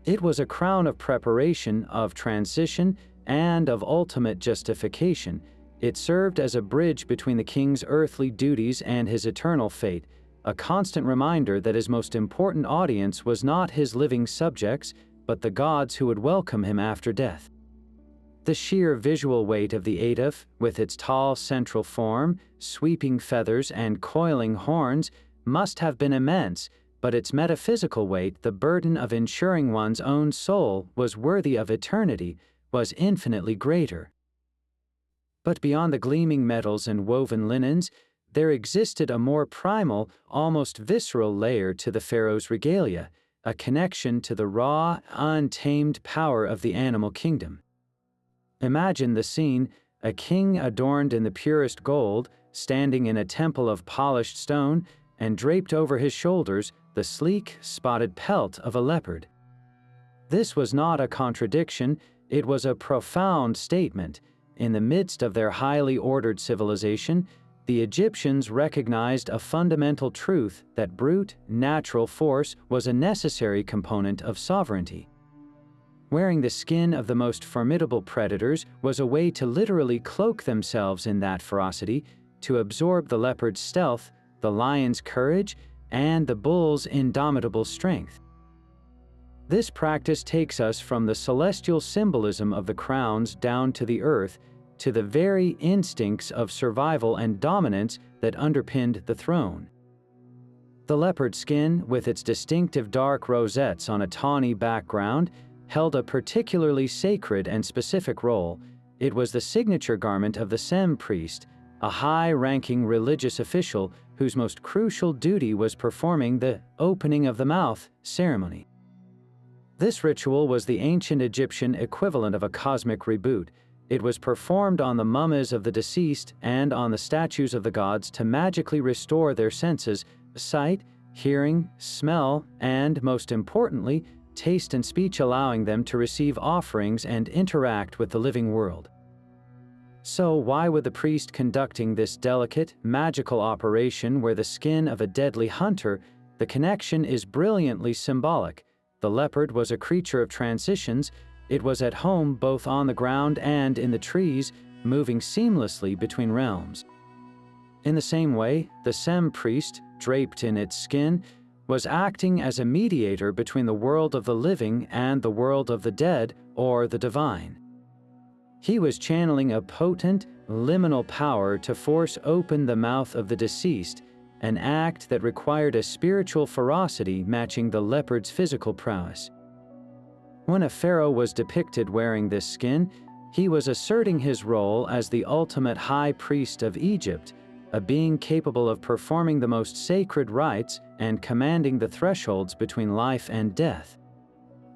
It was a crown of preparation, of transition, and of ultimate justification. It served as a bridge between the king's earthly duties and his eternal fate, a constant reminder that his most important audience was not his living subjects, but the gods who would welcome him after death. The sheer visual weight of the Adif, with its tall central form, sweeping feathers, and coiling horns, must have been immense, but its metaphysical weight, the burden of ensuring one's own soul was worthy of eternity, was infinitely greater. But beyond the gleaming metals and woven linens, there existed a more primal, almost visceral layer to the pharaoh's regalia, a connection to the raw, untamed power of the animal kingdom. Imagine the scene: a king adorned in the purest gold, standing in a temple of polished stone, and draped over his shoulders the sleek, spotted pelt of a leopard. This was not a contradiction, it was a profound statement. In the midst of their highly ordered civilization, the Egyptians recognized a fundamental truth that brute, natural force was a necessary component of sovereignty. Wearing the skin of the most formidable predators was a way to literally cloak themselves in that ferocity, to absorb the leopard's stealth, the lion's courage, and the bull's indomitable strength. This practice takes us from the celestial symbolism of the crowns down to the earth, to the very instincts of survival and dominance that underpinned the throne. The leopard skin, with its distinctive dark rosettes on a tawny background, held a particularly sacred and specific role. It was the signature garment of the Sem priest, a high-ranking religious official whose most crucial duty was performing the opening of the mouth ceremony. This ritual was the ancient Egyptian equivalent of a cosmic reboot. It was performed on the mummies of the deceased and on the statues of the gods to magically restore their senses: sight, hearing, smell, and, most importantly, taste and speech, allowing them to receive offerings and interact with the living world. So why would the priest conducting this delicate, magical operation wear the skin of a deadly hunter? The connection is brilliantly symbolic. The leopard was a creature of transitions. It was at home both on the ground and in the trees, moving seamlessly between realms. In the same way, the Sem priest, draped in its skin, was acting as a mediator between the world of the living and the world of the dead, or the divine. He was channeling a potent, liminal power to force open the mouth of the deceased, an act that required a spiritual ferocity matching the leopard's physical prowess. When a pharaoh was depicted wearing this skin, he was asserting his role as the ultimate high priest of Egypt, a being capable of performing the most sacred rites and commanding the thresholds between life and death.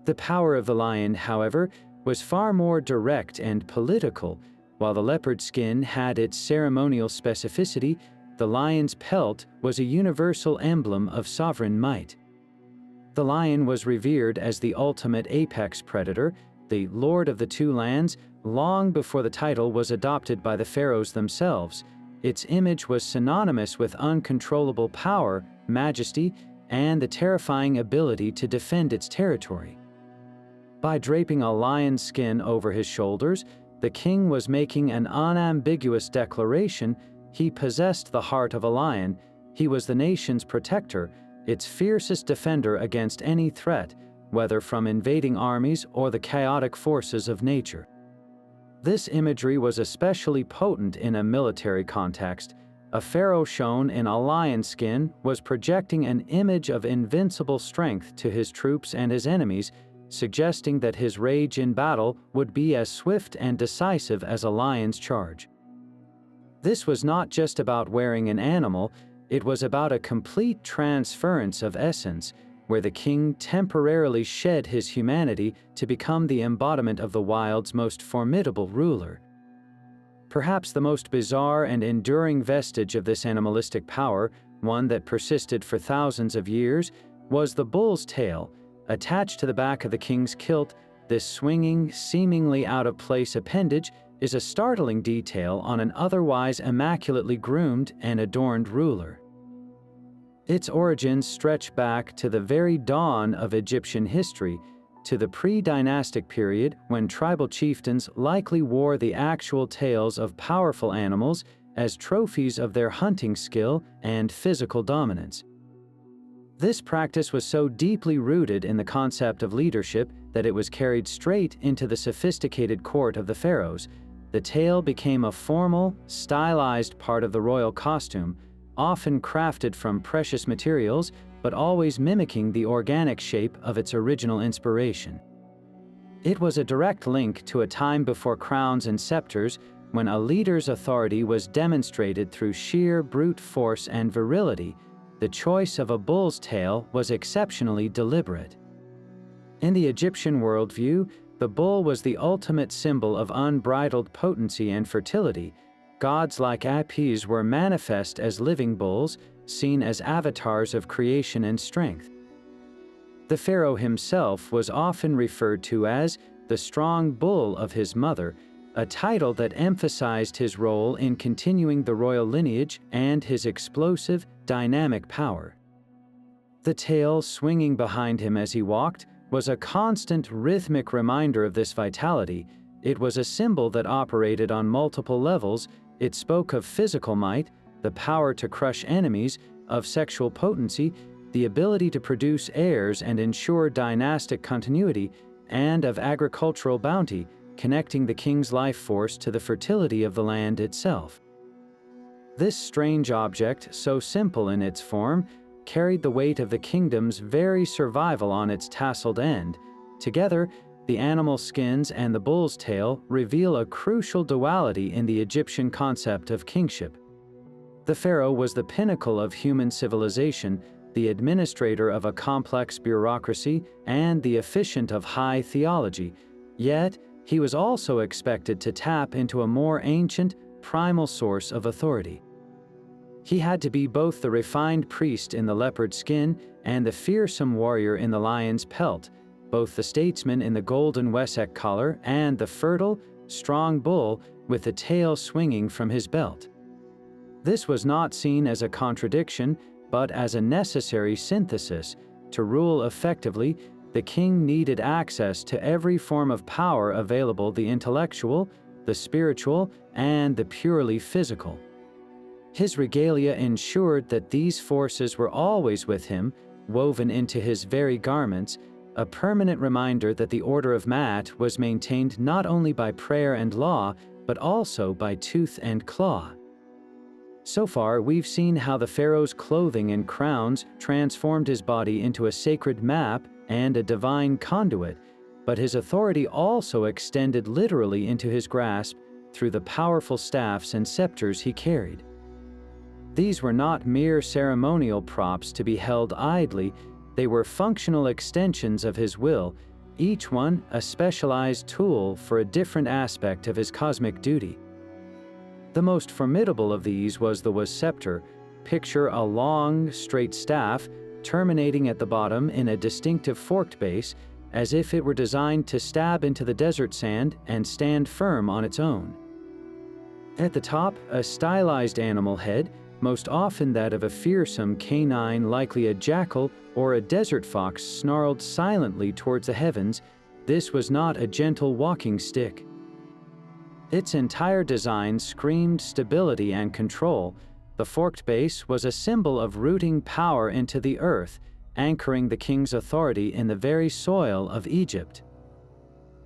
The power of the lion, however, was far more direct and political. While the leopard skin had its ceremonial specificity, the lion's pelt was a universal emblem of sovereign might. The lion was revered as the ultimate apex predator, the lord of the two lands, long before the title was adopted by the pharaohs themselves. Its image was synonymous with uncontrollable power, majesty, and the terrifying ability to defend its territory. By draping a lion's skin over his shoulders, the king was making an unambiguous declaration: he possessed the heart of a lion, he was the nation's protector, its fiercest defender against any threat, whether from invading armies or the chaotic forces of nature. This imagery was especially potent in a military context. A pharaoh shown in a lion skin was projecting an image of invincible strength to his troops and his enemies, suggesting that his rage in battle would be as swift and decisive as a lion's charge. This was not just about wearing an animal, it was about a complete transference of essence, where the king temporarily shed his humanity to become the embodiment of the wild's most formidable ruler. Perhaps the most bizarre and enduring vestige of this animalistic power, one that persisted for thousands of years, was the bull's tail, Attached to the back of the king's kilt, this swinging, seemingly out-of-place appendage is a startling detail on an otherwise immaculately groomed and adorned ruler. Its origins stretch back to the very dawn of Egyptian history, to the pre-dynastic period when tribal chieftains likely wore the actual tails of powerful animals as trophies of their hunting skill and physical dominance. This practice was so deeply rooted in the concept of leadership that it was carried straight into the sophisticated court of the pharaohs. The tail became a formal, stylized part of the royal costume, often crafted from precious materials, but always mimicking the organic shape of its original inspiration. It was a direct link to a time before crowns and scepters, when a leader's authority was demonstrated through sheer brute force and virility. The choice of a bull's tail was exceptionally deliberate. In the Egyptian worldview, the bull was the ultimate symbol of unbridled potency and fertility. Gods like Apis were manifest as living bulls, seen as avatars of creation and strength. The pharaoh himself was often referred to as the strong bull of his mother, a title that emphasized his role in continuing the royal lineage and his explosive, dynamic power. The tail swinging behind him as he walked was a constant rhythmic reminder of this vitality. It was a symbol that operated on multiple levels. It spoke of physical might, the power to crush enemies, of sexual potency, the ability to produce heirs and ensure dynastic continuity, and of agricultural bounty, connecting the king's life force to the fertility of the land itself. This strange object, so simple in its form, carried the weight of the kingdom's very survival on its tasseled end. Together, the animal skins and the bull's tail reveal a crucial duality in the Egyptian concept of kingship. The pharaoh was the pinnacle of human civilization, the administrator of a complex bureaucracy, and the officiant of high theology. Yet, he was also expected to tap into a more ancient, primal source of authority. He had to be both the refined priest in the leopard skin and the fearsome warrior in the lion's pelt, both the statesman in the golden wesek collar and the fertile, strong bull with the tail swinging from his belt. This was not seen as a contradiction, but as a necessary synthesis. To rule effectively, the king needed access to every form of power available: the intellectual, the spiritual, and the purely physical. His regalia ensured that these forces were always with him, woven into his very garments, a permanent reminder that the order of Mat was maintained not only by prayer and law, but also by tooth and claw. So far, we've seen how the pharaoh's clothing and crowns transformed his body into a sacred map and a divine conduit, but his authority also extended literally into his grasp through the powerful staffs and scepters he carried. These were not mere ceremonial props to be held idly. They were functional extensions of his will, each one a specialized tool for a different aspect of his cosmic duty. The most formidable of these was the scepter. Picture a long, straight staff terminating at the bottom in a distinctive forked base, as if it were designed to stab into the desert sand and stand firm on its own. At the top, a stylized animal head, most often that of a fearsome canine, likely a jackal or a desert fox, snarled silently towards the heavens. This was not a gentle walking stick. Its entire design screamed stability and control. The forked base was a symbol of rooting power into the earth, anchoring the king's authority in the very soil of Egypt.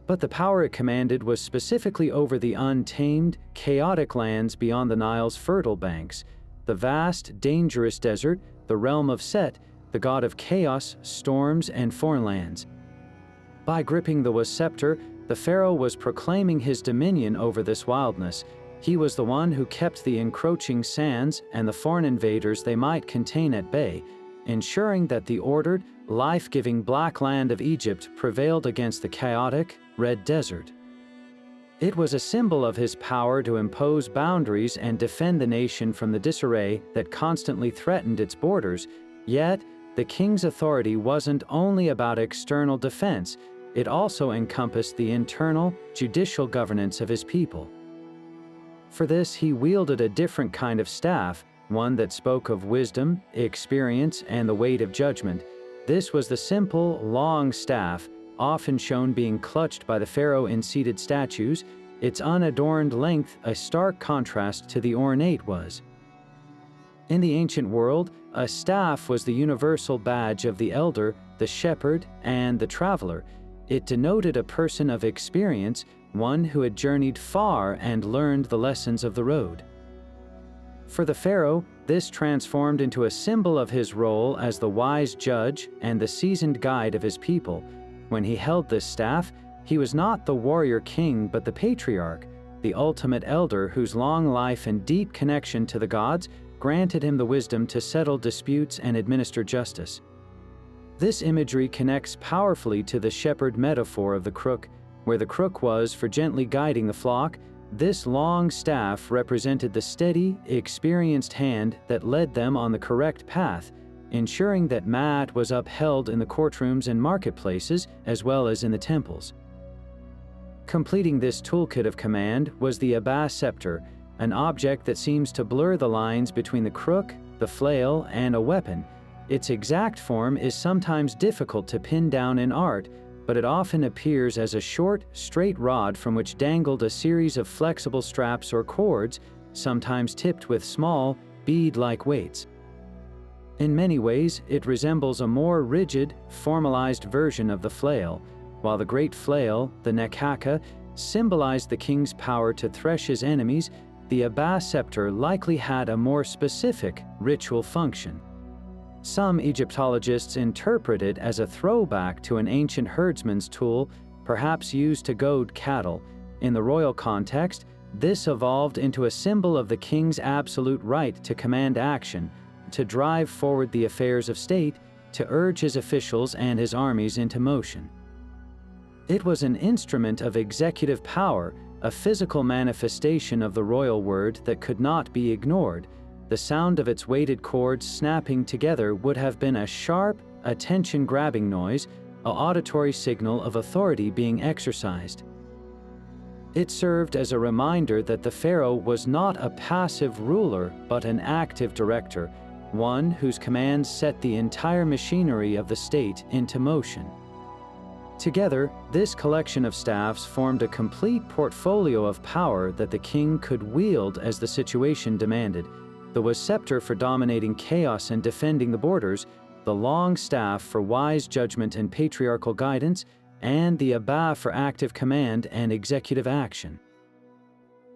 But the power it commanded was specifically over the untamed, chaotic lands beyond the Nile's fertile banks, the vast, dangerous desert, the realm of Set, the god of chaos, storms, and foreign lands. By gripping the scepter, the pharaoh was proclaiming his dominion over this wildness. He was the one who kept the encroaching sands and the foreign invaders they might contain at bay, ensuring that the ordered, life-giving black land of Egypt prevailed against the chaotic, red desert. It was a symbol of his power to impose boundaries and defend the nation from the disarray that constantly threatened its borders, yet the king's authority wasn't only about external defense, it also encompassed the internal, judicial governance of his people. For this, he wielded a different kind of staff, one that spoke of wisdom, experience, and the weight of judgment. This was the simple, long staff, often shown being clutched by the pharaoh in seated statues, its unadorned length a stark contrast to the ornate was. In the ancient world, a staff was the universal badge of the elder, the shepherd, and the traveler. It denoted a person of experience, one who had journeyed far and learned the lessons of the road. For the pharaoh, this transformed into a symbol of his role as the wise judge and the seasoned guide of his people. When he held this staff, he was not the warrior king but the patriarch, the ultimate elder whose long life and deep connection to the gods granted him the wisdom to settle disputes and administer justice. This imagery connects powerfully to the shepherd metaphor of the crook, where the crook was for gently guiding the flock. This long staff represented the steady, experienced hand that led them on the correct path, ensuring that Maat was upheld in the courtrooms and marketplaces as well as in the temples. Completing this toolkit of command was the Abba scepter, an object that seems to blur the lines between the crook, the flail, and a weapon. Its exact form is sometimes difficult to pin down in art, but it often appears as a short, straight rod from which dangled a series of flexible straps or cords, sometimes tipped with small, bead-like weights. In many ways, it resembles a more rigid, formalized version of the flail, while the great flail, the nekaka, symbolized the king's power to thresh his enemies. The Abba scepter likely had a more specific ritual function. Some Egyptologists interpret it as a throwback to an ancient herdsman's tool, perhaps used to goad cattle. In the royal context, this evolved into a symbol of the king's absolute right to command action, to drive forward the affairs of state, to urge his officials and his armies into motion. It was an instrument of executive power, a physical manifestation of the royal word that could not be ignored. The sound of its weighted cords snapping together would have been a sharp, attention-grabbing noise, an auditory signal of authority being exercised. It served as a reminder that the pharaoh was not a passive ruler but an active director, one whose commands set the entire machinery of the state into motion. Together, this collection of staffs formed a complete portfolio of power that the king could wield as the situation demanded. There was scepter for dominating chaos and defending the borders, the long staff for wise judgment and patriarchal guidance, and the Abba for active command and executive action.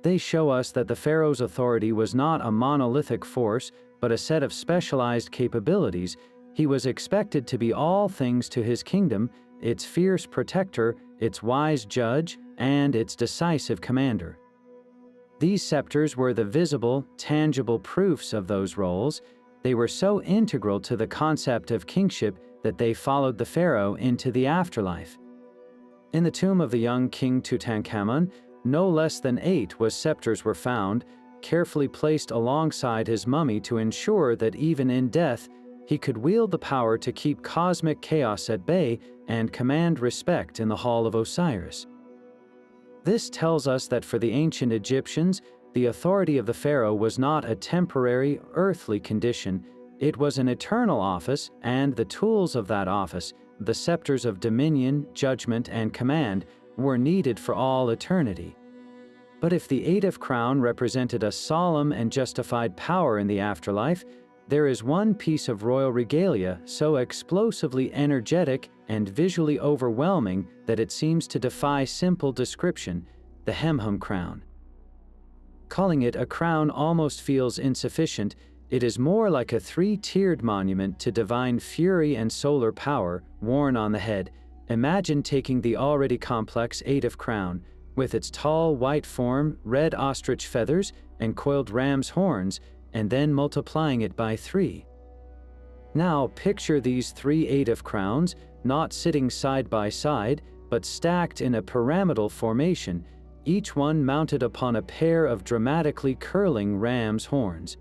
They show us that the pharaoh's authority was not a monolithic force, but a set of specialized capabilities. He was expected to be all things to his kingdom, its fierce protector, its wise judge, and its decisive commander. These scepters were the visible, tangible proofs of those roles. They were so integral to the concept of kingship that they followed the pharaoh into the afterlife. In the tomb of the young King Tutankhamun, no less than 8 scepters were found, carefully placed alongside his mummy to ensure that even in death, he could wield the power to keep cosmic chaos at bay and command respect in the Hall of Osiris. This tells us that for the ancient Egyptians, the authority of the pharaoh was not a temporary, earthly condition. It was an eternal office, and the tools of that office, the scepters of dominion, judgment, and command, were needed for all eternity. But if the Eighth crown represented a solemn and justified power in the afterlife, there is one piece of royal regalia so explosively energetic and visually overwhelming that it seems to defy simple description: the Hemhem crown. Calling it a crown almost feels insufficient. It is more like a 3-tiered monument to divine fury and solar power worn on the head. Imagine taking the already complex Eighth crown, with its tall white form, red ostrich feathers, and coiled ram's horns, and then multiplying it by 3. Now picture these 3 Eighth crowns, not sitting side by side, but stacked in a pyramidal formation, each one mounted upon a pair of dramatically curling ram's horns.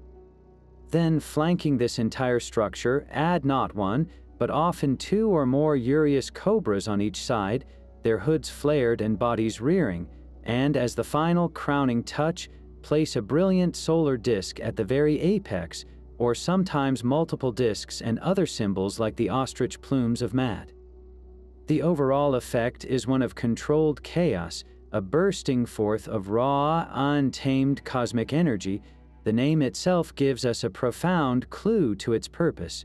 Then, flanking this entire structure, add not one, but often two or more Uraeus cobras on each side, their hoods flared and bodies rearing, and as the final crowning touch, place a brilliant solar disk at the very apex, or sometimes multiple disks and other symbols like the ostrich plumes of Mat. The overall effect is one of controlled chaos, a bursting forth of raw, untamed cosmic energy. The name itself gives us a profound clue to its purpose.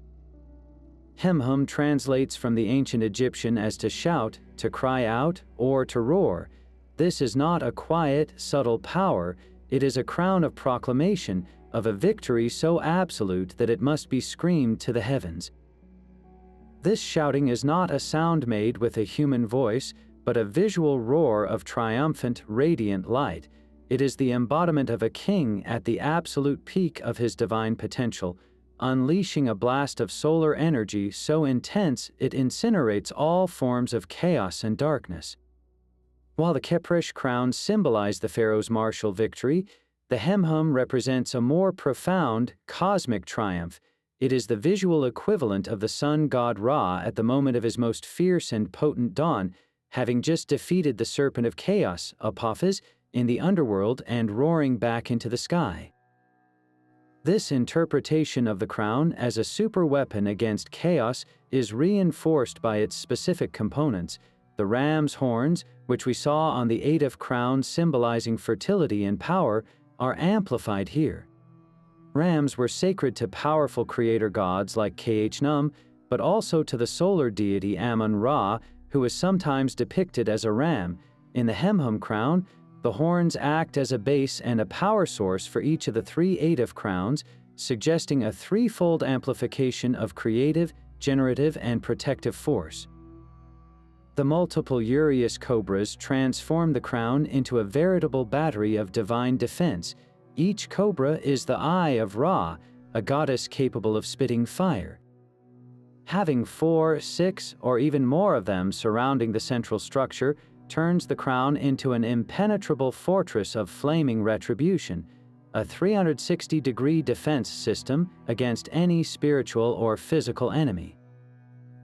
Hemhem translates from the ancient Egyptian as to shout, to cry out, or to roar. This is not a quiet, subtle power, it is a crown of proclamation, of a victory so absolute that it must be screamed to the heavens. This shouting is not a sound made with a human voice, but a visual roar of triumphant, radiant light. It is the embodiment of a king at the absolute peak of his divine potential, unleashing a blast of solar energy so intense it incinerates all forms of chaos and darkness. While the Khepresh crown symbolized the pharaoh's martial victory, the Hemhem represents a more profound, cosmic triumph. It is the visual equivalent of the sun god Ra at the moment of his most fierce and potent dawn, having just defeated the serpent of chaos, Apophis, in the underworld and roaring back into the sky. This interpretation of the crown as a superweapon against chaos is reinforced by its specific components. The ram's horns, which we saw on the Adolf crown symbolizing fertility and power, are amplified here. Rams were sacred to powerful creator gods like Khepresh, but also to the solar deity Amun-Ra, who is sometimes depicted as a ram. In the Hemhem crown, the horns act as a base and a power source for each of the three Adolf crowns, suggesting a threefold amplification of creative, generative, and protective force. The multiple Uraeus cobras transform the crown into a veritable battery of divine defense. Each cobra is the eye of Ra, a goddess capable of spitting fire. Having 4, 6, or even more of them surrounding the central structure turns the crown into an impenetrable fortress of flaming retribution, a 360-degree defense system against any spiritual or physical enemy.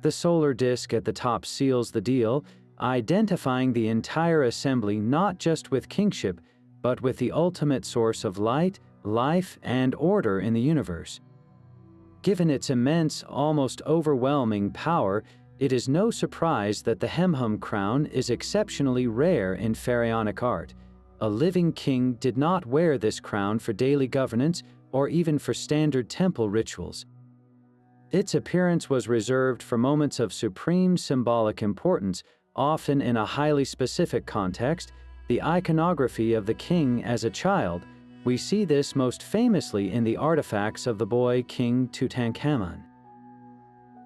The solar disk at the top seals the deal, identifying the entire assembly not just with kingship, but with the ultimate source of light, life, and order in the universe. Given its immense, almost overwhelming power, it is no surprise that the Hemhem crown is exceptionally rare in pharaonic art. A living king did not wear this crown for daily governance or even for standard temple rituals. Its appearance was reserved for moments of supreme symbolic importance, often in a highly specific context, the iconography of the king as a child. We see this most famously in the artifacts of the boy King Tutankhamun.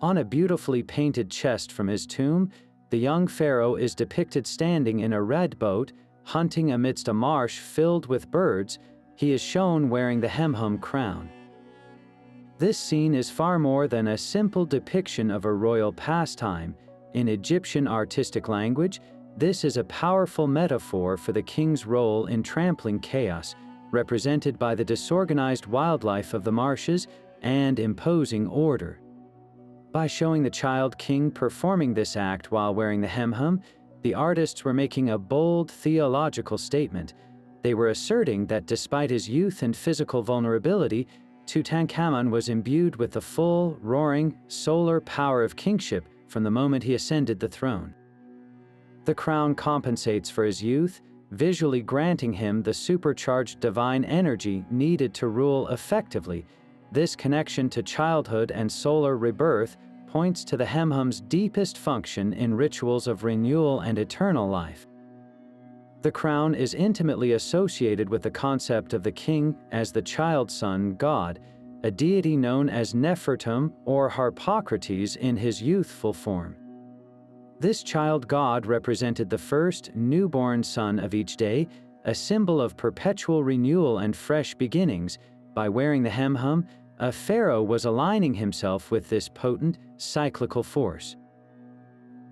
On a beautifully painted chest from his tomb, the young pharaoh is depicted standing in a red boat, hunting amidst a marsh filled with birds. He is shown wearing the Hemhem crown. This scene is far more than a simple depiction of a royal pastime. In Egyptian artistic language, this is a powerful metaphor for the king's role in trampling chaos, represented by the disorganized wildlife of the marshes and imposing order. By showing the child king performing this act while wearing the Hemhem, the artists were making a bold theological statement. They were asserting that despite his youth and physical vulnerability, Tutankhamun was imbued with the full, roaring, solar power of kingship from the moment he ascended the throne. The crown compensates for his youth, visually granting him the supercharged divine energy needed to rule effectively. This connection to childhood and solar rebirth points to the Hemhem's deepest function in rituals of renewal and eternal life. The crown is intimately associated with the concept of the king as the child son god, a deity known as Nefertum or Harpocrates in his youthful form. This child god represented the first newborn son of each day, a symbol of perpetual renewal and fresh beginnings. By wearing the Hemhem, a pharaoh was aligning himself with this potent, cyclical force.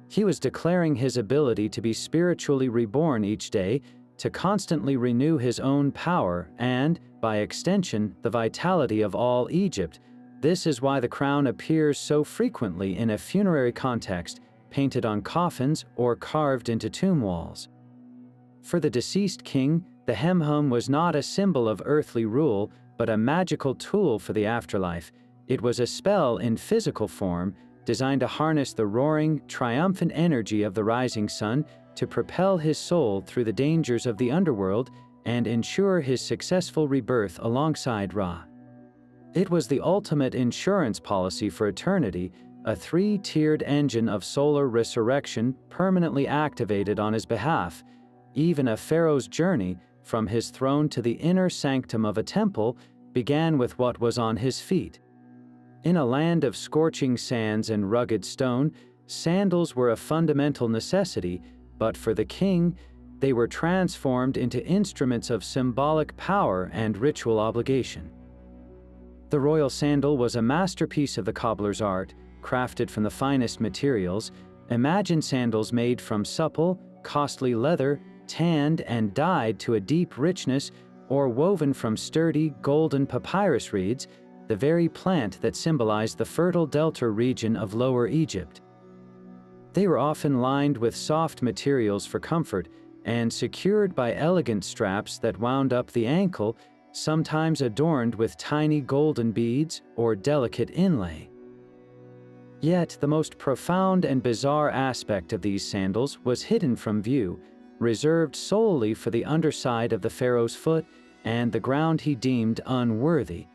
He was declaring his ability to be spiritually reborn each day, to constantly renew his own power and, by extension, the vitality of all Egypt. This is why the crown appears so frequently in a funerary context, painted on coffins or carved into tomb walls. For the deceased king, the Hemhem was not a symbol of earthly rule, but a magical tool for the afterlife. It was a spell in physical form, designed to harness the roaring, triumphant energy of the rising sun to propel his soul through the dangers of the underworld and ensure his successful rebirth alongside Ra. It was the ultimate insurance policy for eternity, a three-tiered engine of solar resurrection permanently activated on his behalf. Even a pharaoh's journey, from his throne to the inner sanctum of a temple, began with what was on his feet. In a land of scorching sands and rugged stone, sandals were a fundamental necessity, but for the king, they were transformed into instruments of symbolic power and ritual obligation. The royal sandal was a masterpiece of the cobbler's art, crafted from the finest materials. Imagine sandals made from supple, costly leather, tanned and dyed to a deep richness, or woven from sturdy, golden papyrus reeds, the very plant that symbolized the fertile delta region of Lower Egypt. They were often lined with soft materials for comfort and secured by elegant straps that wound up the ankle, sometimes adorned with tiny golden beads or delicate inlay. Yet the most profound and bizarre aspect of these sandals was hidden from view, reserved solely for the underside of the pharaoh's foot and the ground he deemed unworthy.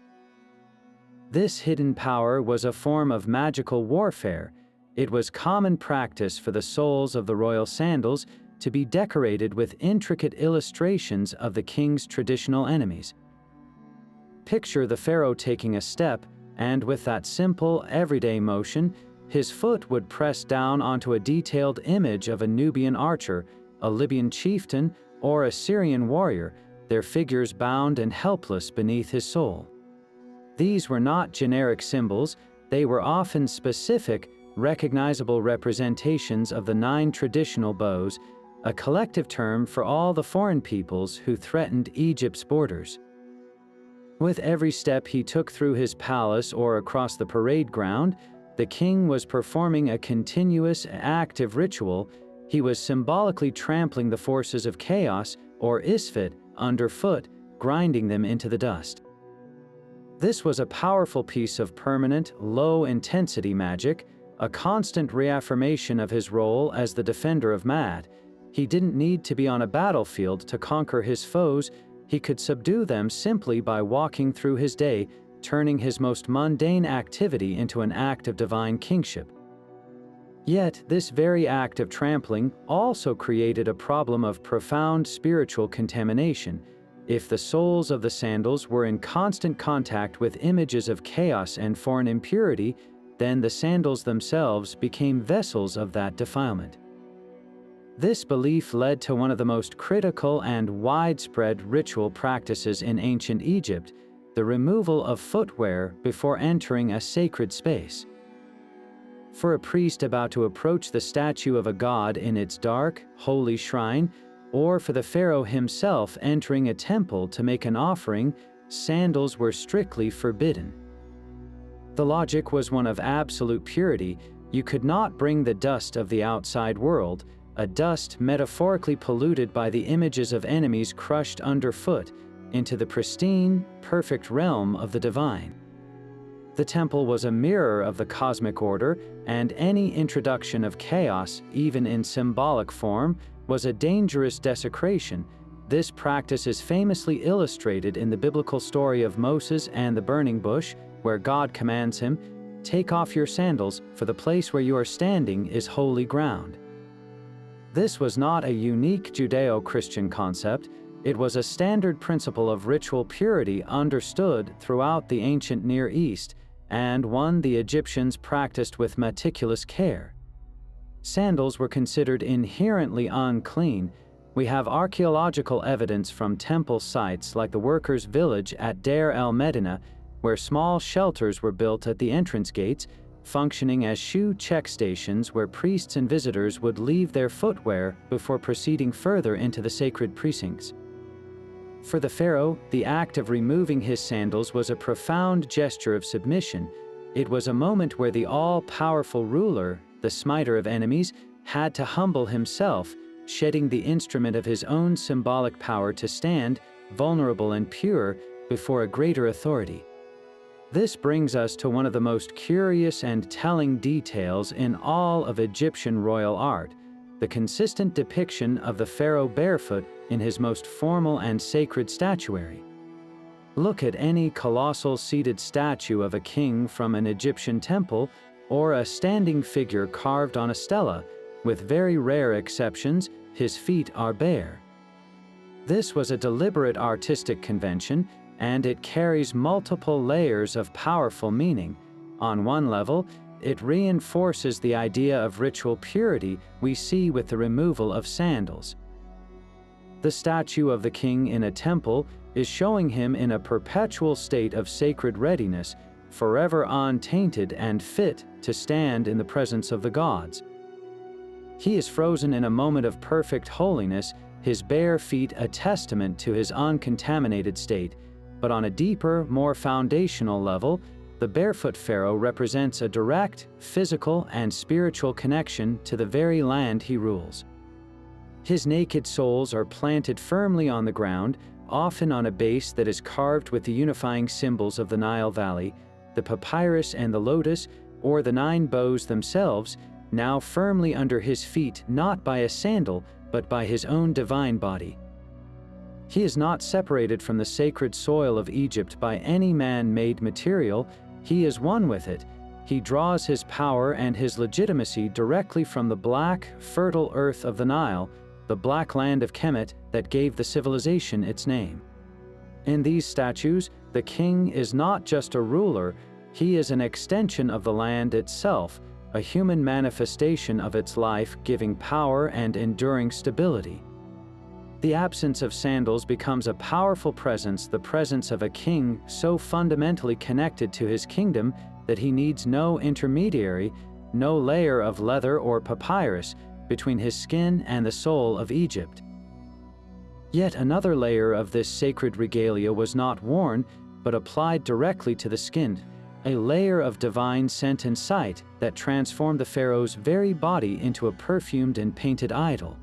This hidden power was a form of magical warfare. It was common practice for the soles of the royal sandals to be decorated with intricate illustrations of the king's traditional enemies. Picture the pharaoh taking a step, and with that simple, everyday motion, his foot would press down onto a detailed image of a Nubian archer, a Libyan chieftain, or a Syrian warrior, their figures bound and helpless beneath his sole. These were not generic symbols, they were often specific, recognizable representations of the 9 traditional bows, a collective term for all the foreign peoples who threatened Egypt's borders. With every step he took through his palace or across the parade ground, the king was performing a continuous, active ritual. He was symbolically trampling the forces of chaos, or Isfet, underfoot, grinding them into the dust. This was a powerful piece of permanent, low-intensity magic, a constant reaffirmation of his role as the defender of Mad. He didn't need to be on a battlefield to conquer his foes. He could subdue them simply by walking through his day, turning his most mundane activity into an act of divine kingship. Yet, this very act of trampling also created a problem of profound spiritual contamination. If the soles of the sandals were in constant contact with images of chaos and foreign impurity, then the sandals themselves became vessels of that defilement. This belief led to one of the most critical and widespread ritual practices in ancient Egypt, the removal of footwear before entering a sacred space. For a priest about to approach the statue of a god in its dark, holy shrine, or for the pharaoh himself entering a temple to make an offering, sandals were strictly forbidden. The logic was one of absolute purity. You could not bring the dust of the outside world, a dust metaphorically polluted by the images of enemies crushed underfoot, into the pristine, perfect realm of the divine. The temple was a mirror of the cosmic order, and any introduction of chaos, even in symbolic form, was a dangerous desecration. This practice is famously illustrated in the biblical story of Moses and the burning bush, where God commands him, "Take off your sandals, for the place where you are standing is holy ground." This was not a unique Judeo-Christian concept. It was a standard principle of ritual purity understood throughout the ancient Near East, and one the Egyptians practiced with meticulous care. Sandals were considered inherently unclean. We have archaeological evidence from temple sites like the workers' village at Deir el-Medina, where small shelters were built at the entrance gates, functioning as shoe check stations where priests and visitors would leave their footwear before proceeding further into the sacred precincts. For the pharaoh, the act of removing his sandals was a profound gesture of submission. It was a moment where the all-powerful ruler, the smiter of enemies, had to humble himself, shedding the instrument of his own symbolic power to stand, vulnerable and pure, before a greater authority. This brings us to one of the most curious and telling details in all of Egyptian royal art, the consistent depiction of the pharaoh barefoot in his most formal and sacred statuary. Look at any colossal seated statue of a king from an Egyptian temple, or a standing figure carved on a stela. With very rare exceptions, his feet are bare. This was a deliberate artistic convention, and it carries multiple layers of powerful meaning. On one level, it reinforces the idea of ritual purity we see with the removal of sandals. The statue of the king in a temple is showing him in a perpetual state of sacred readiness, forever untainted and fit to stand in the presence of the gods. He is frozen in a moment of perfect holiness, his bare feet a testament to his uncontaminated state. But on a deeper, more foundational level, the barefoot pharaoh represents a direct, physical, and spiritual connection to the very land he rules. His naked soles are planted firmly on the ground, often on a base that is carved with the unifying symbols of the Nile Valley, the papyrus and the lotus, or the 9 bows themselves, now firmly under his feet not by a sandal, but by his own divine body. He is not separated from the sacred soil of Egypt by any man-made material. He is one with it. He draws his power and his legitimacy directly from the black, fertile earth of the Nile, the black land of Kemet that gave the civilization its name. In these statues, the king is not just a ruler, he is an extension of the land itself, a human manifestation of its life, giving power and enduring stability. The absence of sandals becomes a powerful presence, the presence of a king so fundamentally connected to his kingdom that he needs no intermediary, no layer of leather or papyrus between his skin and the soul of Egypt. Yet another layer of this sacred regalia was not worn, but applied directly to the skin, a layer of divine scent and sight that transformed the pharaoh's very body into a perfumed and painted idol.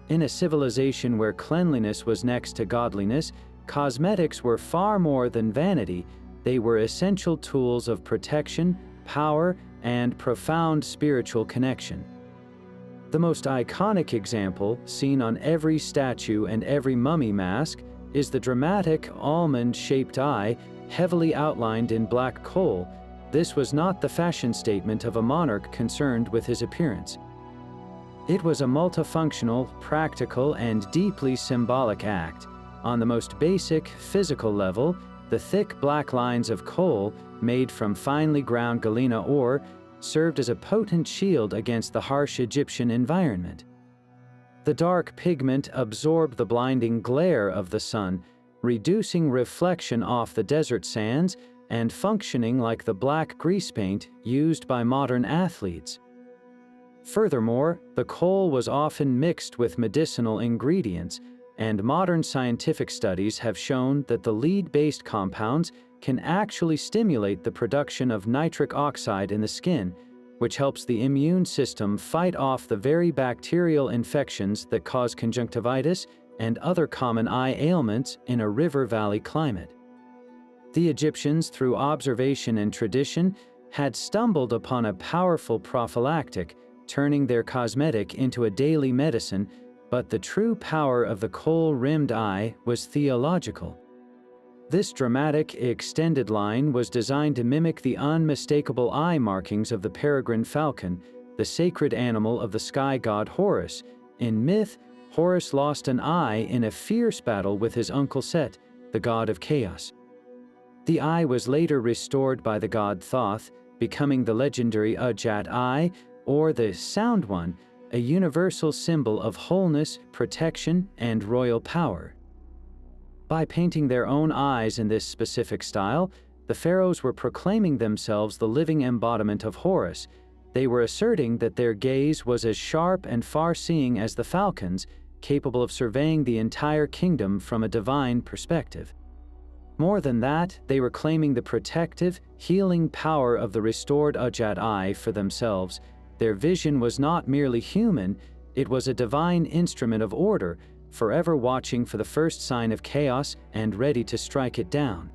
In a civilization where cleanliness was next to godliness, cosmetics were far more than vanity. They were essential tools of protection, power, and profound spiritual connection. The most iconic example, seen on every statue and every mummy mask, is the dramatic almond-shaped eye, heavily outlined in black coal. This was not the fashion statement of a monarch concerned with his appearance. It was a multifunctional, practical, and deeply symbolic act. On the most basic, physical level, the thick black lines of coal, made from finely ground galena ore, served as a potent shield against the harsh Egyptian environment. The dark pigment absorbed the blinding glare of the sun, reducing reflection off the desert sands and functioning like the black grease paint used by modern athletes. Furthermore, the coal was often mixed with medicinal ingredients, and modern scientific studies have shown that the lead-based compounds can actually stimulate the production of nitric oxide in the skin, which helps the immune system fight off the very bacterial infections that cause conjunctivitis and other common eye ailments in a river valley climate. The Egyptians, through observation and tradition, had stumbled upon a powerful prophylactic, turning their cosmetic into a daily medicine, but the true power of the coal-rimmed eye was theological. This dramatic, extended line was designed to mimic the unmistakable eye markings of the peregrine falcon, the sacred animal of the sky god Horus. In myth, Horus lost an eye in a fierce battle with his uncle Set, the god of chaos. The eye was later restored by the god Thoth, becoming the legendary Udjat eye, or the Sound One, a universal symbol of wholeness, protection, and royal power. By painting their own eyes in this specific style, the pharaohs were proclaiming themselves the living embodiment of Horus. They were asserting that their gaze was as sharp and far-seeing as the falcon's, capable of surveying the entire kingdom from a divine perspective. More than that, they were claiming the protective, healing power of the restored Ujat-I for themselves. Their vision was not merely human, it was a divine instrument of order, forever watching for the first sign of chaos and ready to strike it down.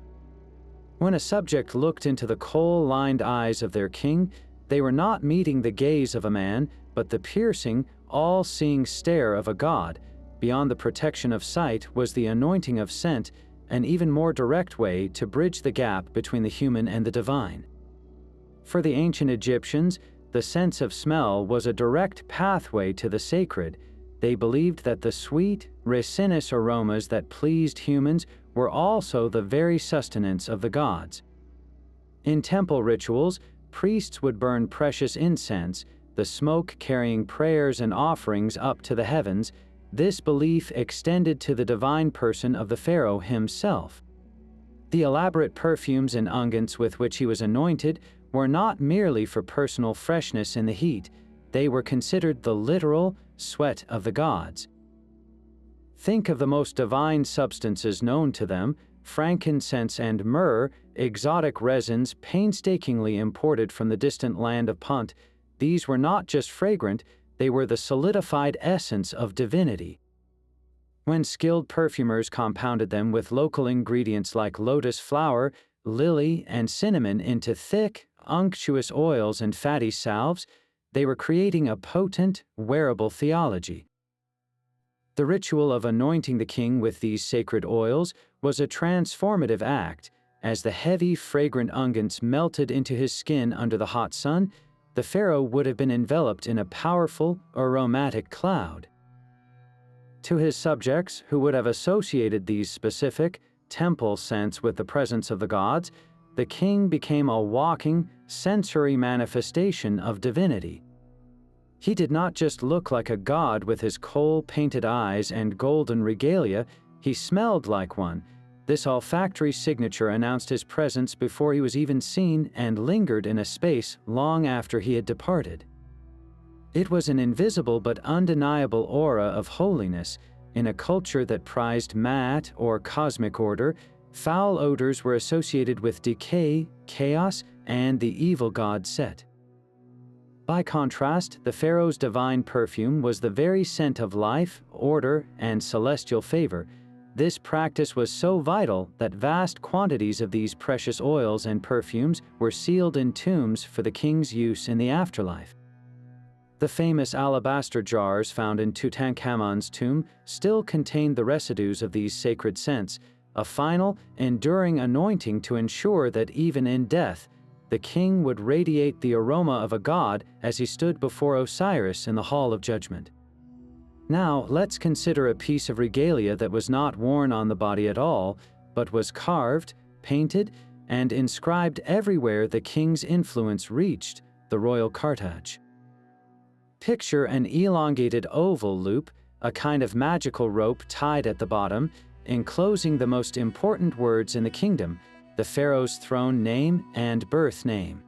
When a subject looked into the coal-lined eyes of their king, they were not meeting the gaze of a man, but the piercing, all-seeing stare of a god. Beyond the protection of sight was the anointing of scent, an even more direct way to bridge the gap between the human and the divine. For the ancient Egyptians, the sense of smell was a direct pathway to the sacred. They believed that the sweet, resinous aromas that pleased humans were also the very sustenance of the gods. In temple rituals, priests would burn precious incense, the smoke carrying prayers and offerings up to the heavens. This belief extended to the divine person of the pharaoh himself. The elaborate perfumes and unguents with which he was anointed were not merely for personal freshness in the heat, they were considered the literal sweat of the gods. Think of the most divine substances known to them: frankincense and myrrh, exotic resins painstakingly imported from the distant land of Punt. These were not just fragrant, they were the solidified essence of divinity. When skilled perfumers compounded them with local ingredients like lotus flower, lily, and cinnamon into thick, unctuous oils and fatty salves, they were creating a potent, wearable theology. The ritual of anointing the king with these sacred oils was a transformative act. As the heavy, fragrant unguents melted into his skin under the hot sun, the pharaoh would have been enveloped in a powerful, aromatic cloud. To his subjects, who would have associated these specific, temple scents with the presence of the gods, the king became a walking, sensory manifestation of divinity. He did not just look like a god with his coal-painted eyes and golden regalia, he smelled like one. This olfactory signature announced his presence before he was even seen and lingered in a space long after he had departed. It was an invisible but undeniable aura of holiness. In a culture that prized Ma'at or cosmic order, foul odors were associated with decay, chaos, and the evil god Set. By contrast, the pharaoh's divine perfume was the very scent of life, order, and celestial favor. This practice was so vital that vast quantities of these precious oils and perfumes were sealed in tombs for the king's use in the afterlife. The famous alabaster jars found in Tutankhamun's tomb still contained the residues of these sacred scents, a final, enduring anointing to ensure that even in death, the king would radiate the aroma of a god as he stood before Osiris in the Hall of Judgment. Now, let's consider a piece of regalia that was not worn on the body at all, but was carved, painted, and inscribed everywhere the king's influence reached: the royal cartage. Picture an elongated oval loop, a kind of magical rope tied at the bottom, enclosing the most important words in the kingdom: the pharaoh's throne name and birth name.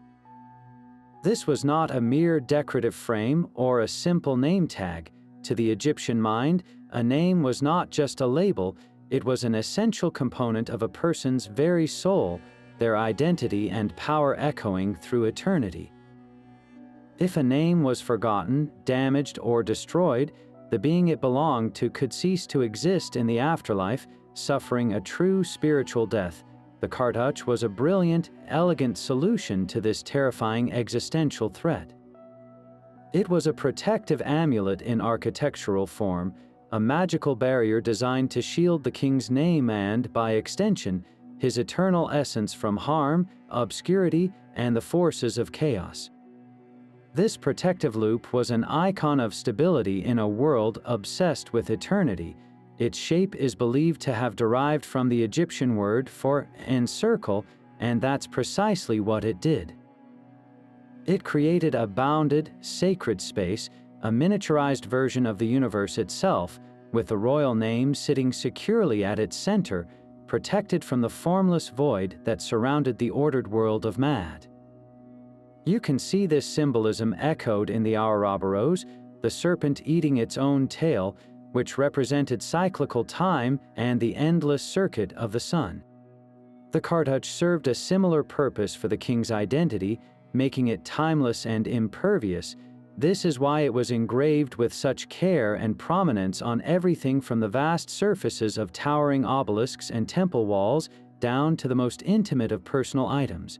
This was not a mere decorative frame or a simple name tag. To the Egyptian mind, a name was not just a label, it was an essential component of a person's very soul, their identity and power echoing through eternity. If a name was forgotten, damaged, or destroyed, the being it belonged to could cease to exist in the afterlife, suffering a true spiritual death. The cartage was a brilliant, elegant solution to this terrifying existential threat. It was a protective amulet in architectural form, a magical barrier designed to shield the king's name and, by extension, his eternal essence from harm, obscurity, and the forces of chaos. This protective loop was an icon of stability in a world obsessed with eternity. Its shape is believed to have derived from the Egyptian word for encircle, and that's precisely what it did. It created a bounded, sacred space, a miniaturized version of the universe itself, with the royal name sitting securely at its center, protected from the formless void that surrounded the ordered world of Ma'at. You can see this symbolism echoed in the Ouroboros, the serpent eating its own tail, which represented cyclical time and the endless circuit of the sun. The cartouche served a similar purpose for the king's identity, making it timeless and impervious. This is why it was engraved with such care and prominence on everything from the vast surfaces of towering obelisks and temple walls down to the most intimate of personal items.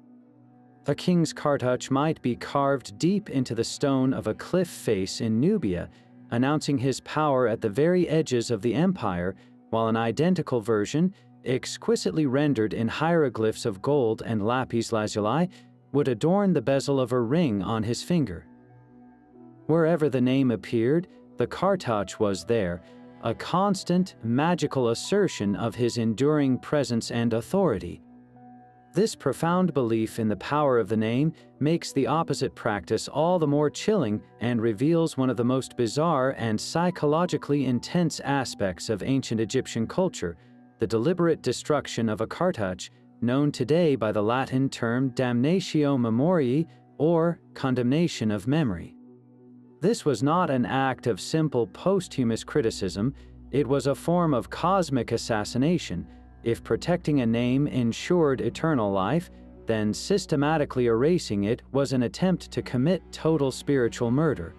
A king's cartouche might be carved deep into the stone of a cliff face in Nubia, announcing his power at the very edges of the empire, while an identical version, exquisitely rendered in hieroglyphs of gold and lapis lazuli, would adorn the bezel of a ring on his finger. Wherever the name appeared, the cartouche was there, a constant, magical assertion of his enduring presence and authority. This profound belief in the power of the name makes the opposite practice all the more chilling and reveals one of the most bizarre and psychologically intense aspects of ancient Egyptian culture, the deliberate destruction of a cartouche, known today by the Latin term damnatio memoriae, or condemnation of memory. This was not an act of simple posthumous criticism, it was a form of cosmic assassination. If protecting a name ensured eternal life, then systematically erasing it was an attempt to commit total spiritual murder.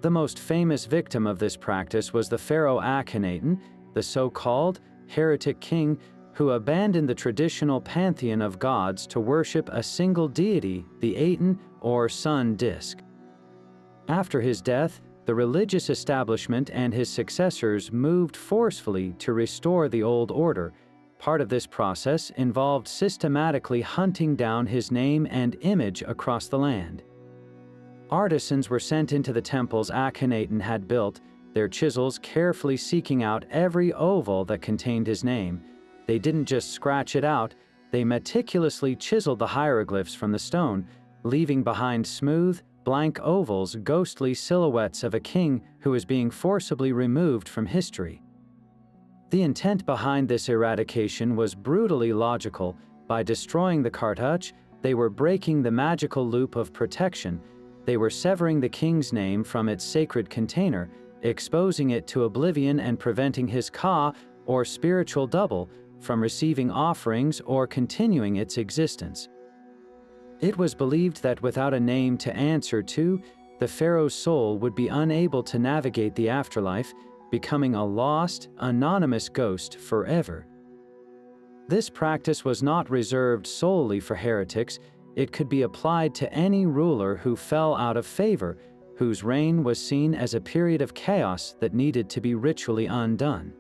The most famous victim of this practice was the pharaoh Akhenaten, the so-called heretic king who abandoned the traditional pantheon of gods to worship a single deity, the Aten or sun disk. After his death, the religious establishment and his successors moved forcefully to restore the old order. Part of this process involved systematically hunting down his name and image across the land. Artisans were sent into the temples Akhenaten had built, their chisels carefully seeking out every oval that contained his name. They didn't just scratch it out, they meticulously chiseled the hieroglyphs from the stone, leaving behind smooth, blank ovals, ghostly silhouettes of a king who was being forcibly removed from history. The intent behind this eradication was brutally logical. By destroying the cartouche, they were breaking the magical loop of protection. They were severing the king's name from its sacred container, exposing it to oblivion and preventing his ka, or spiritual double, from receiving offerings or continuing its existence. It was believed that without a name to answer to, the pharaoh's soul would be unable to navigate the afterlife, becoming a lost, anonymous ghost forever. This practice was not reserved solely for heretics. It could be applied to any ruler who fell out of favor, whose reign was seen as a period of chaos that needed to be ritually undone.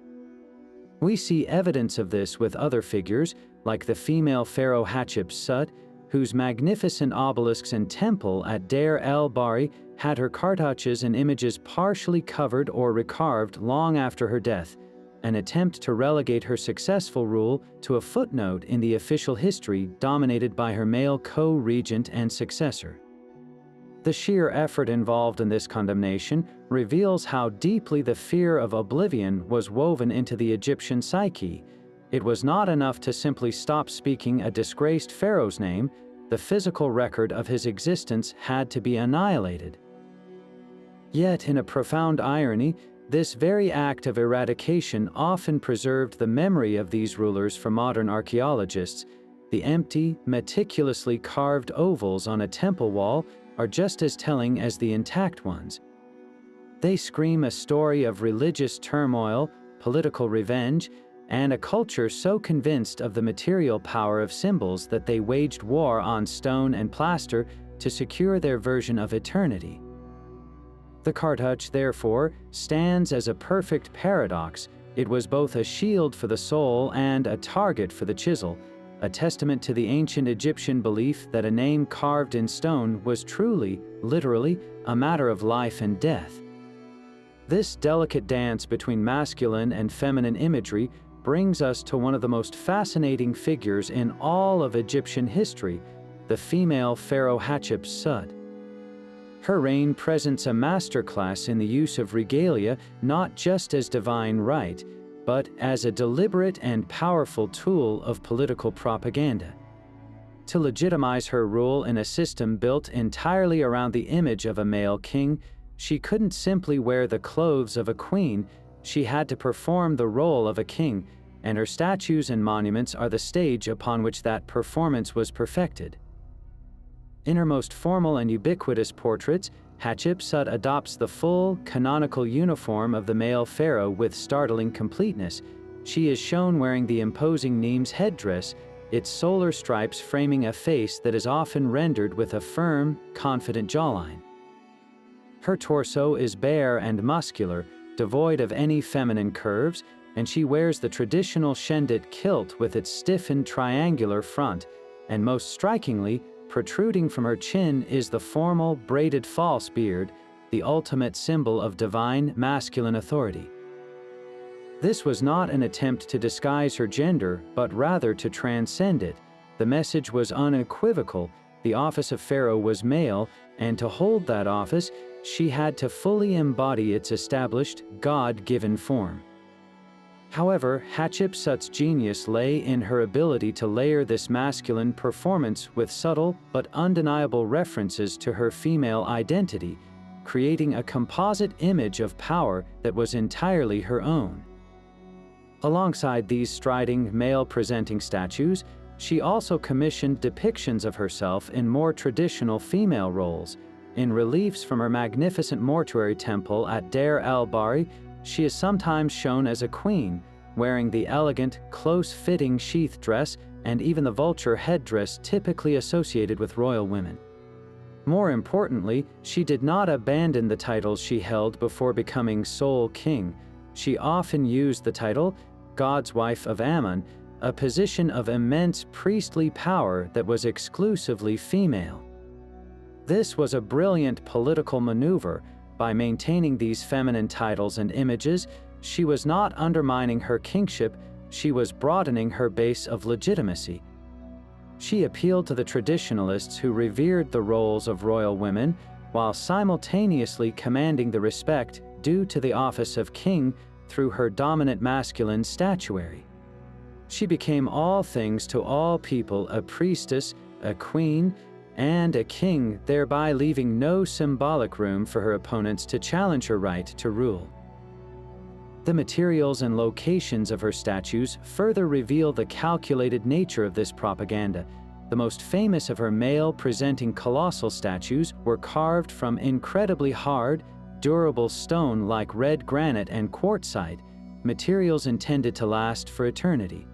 We see evidence of this with other figures, like the female pharaoh Hatshepsut, whose magnificent obelisks and temple at Deir el-Bahri had her cartouches and images partially covered or recarved long after her death, an attempt to relegate her successful rule to a footnote in the official history dominated by her male co-regent and successor. The sheer effort involved in this condemnation reveals how deeply the fear of oblivion was woven into the Egyptian psyche. It was not enough to simply stop speaking a disgraced pharaoh's name. The physical record of his existence had to be annihilated. Yet, in a profound irony, this very act of eradication often preserved the memory of these rulers for modern archaeologists. The empty, meticulously carved ovals on a temple wall are just as telling as the intact ones. They scream a story of religious turmoil, political revenge, and a culture so convinced of the material power of symbols that they waged war on stone and plaster to secure their version of eternity. The cartouche, therefore, stands as a perfect paradox. It was both a shield for the soul and a target for the chisel, a testament to the ancient Egyptian belief that a name carved in stone was truly, literally, a matter of life and death. This delicate dance between masculine and feminine imagery brings us to one of the most fascinating figures in all of Egyptian history, the female pharaoh Hatshepsut. Her reign presents a masterclass in the use of regalia not just as divine right, but as a deliberate and powerful tool of political propaganda. To legitimize her rule in a system built entirely around the image of a male king, She couldn't simply wear the clothes of a queen, she had to perform the role of a king, and her statues and monuments are the stage upon which that performance was perfected. In her most formal and ubiquitous portraits, Hatshepsut adopts the full, canonical uniform of the male pharaoh with startling completeness. She is shown wearing the imposing Nemes headdress, its solar stripes framing a face that is often rendered with a firm, confident jawline. Her torso is bare and muscular, devoid of any feminine curves, and she wears the traditional Shendyt kilt with its stiffened triangular front, and most strikingly, protruding from her chin is the formal, braided false beard, the ultimate symbol of divine masculine authority. This was not an attempt to disguise her gender, but rather to transcend it. The message was unequivocal: the office of pharaoh was male, and to hold that office, she had to fully embody its established, God-given form. However, Hatshepsut's genius lay in her ability to layer this masculine performance with subtle but undeniable references to her female identity, creating a composite image of power that was entirely her own. Alongside these striding, male-presenting statues, she also commissioned depictions of herself in more traditional female roles. In reliefs from her magnificent mortuary temple at Deir el-Bahri, she is sometimes shown as a queen, wearing the elegant, close-fitting sheath dress and even the vulture headdress typically associated with royal women. More importantly, she did not abandon the titles she held before becoming sole king. She often used the title, God's wife of Ammon, a position of immense priestly power that was exclusively female. This was a brilliant political maneuver. By maintaining these feminine titles and images, she was not undermining her kingship, she was broadening her base of legitimacy. She appealed to the traditionalists who revered the roles of royal women, while simultaneously commanding the respect due to the office of king through her dominant masculine statuary. She became all things to all people, a priestess, a queen, and a king, thereby leaving no symbolic room for her opponents to challenge her right to rule. The materials and locations of her statues further reveal the calculated nature of this propaganda. The most famous of her male-presenting colossal statues were carved from incredibly hard, durable stone like red granite and quartzite, materials intended to last for eternity.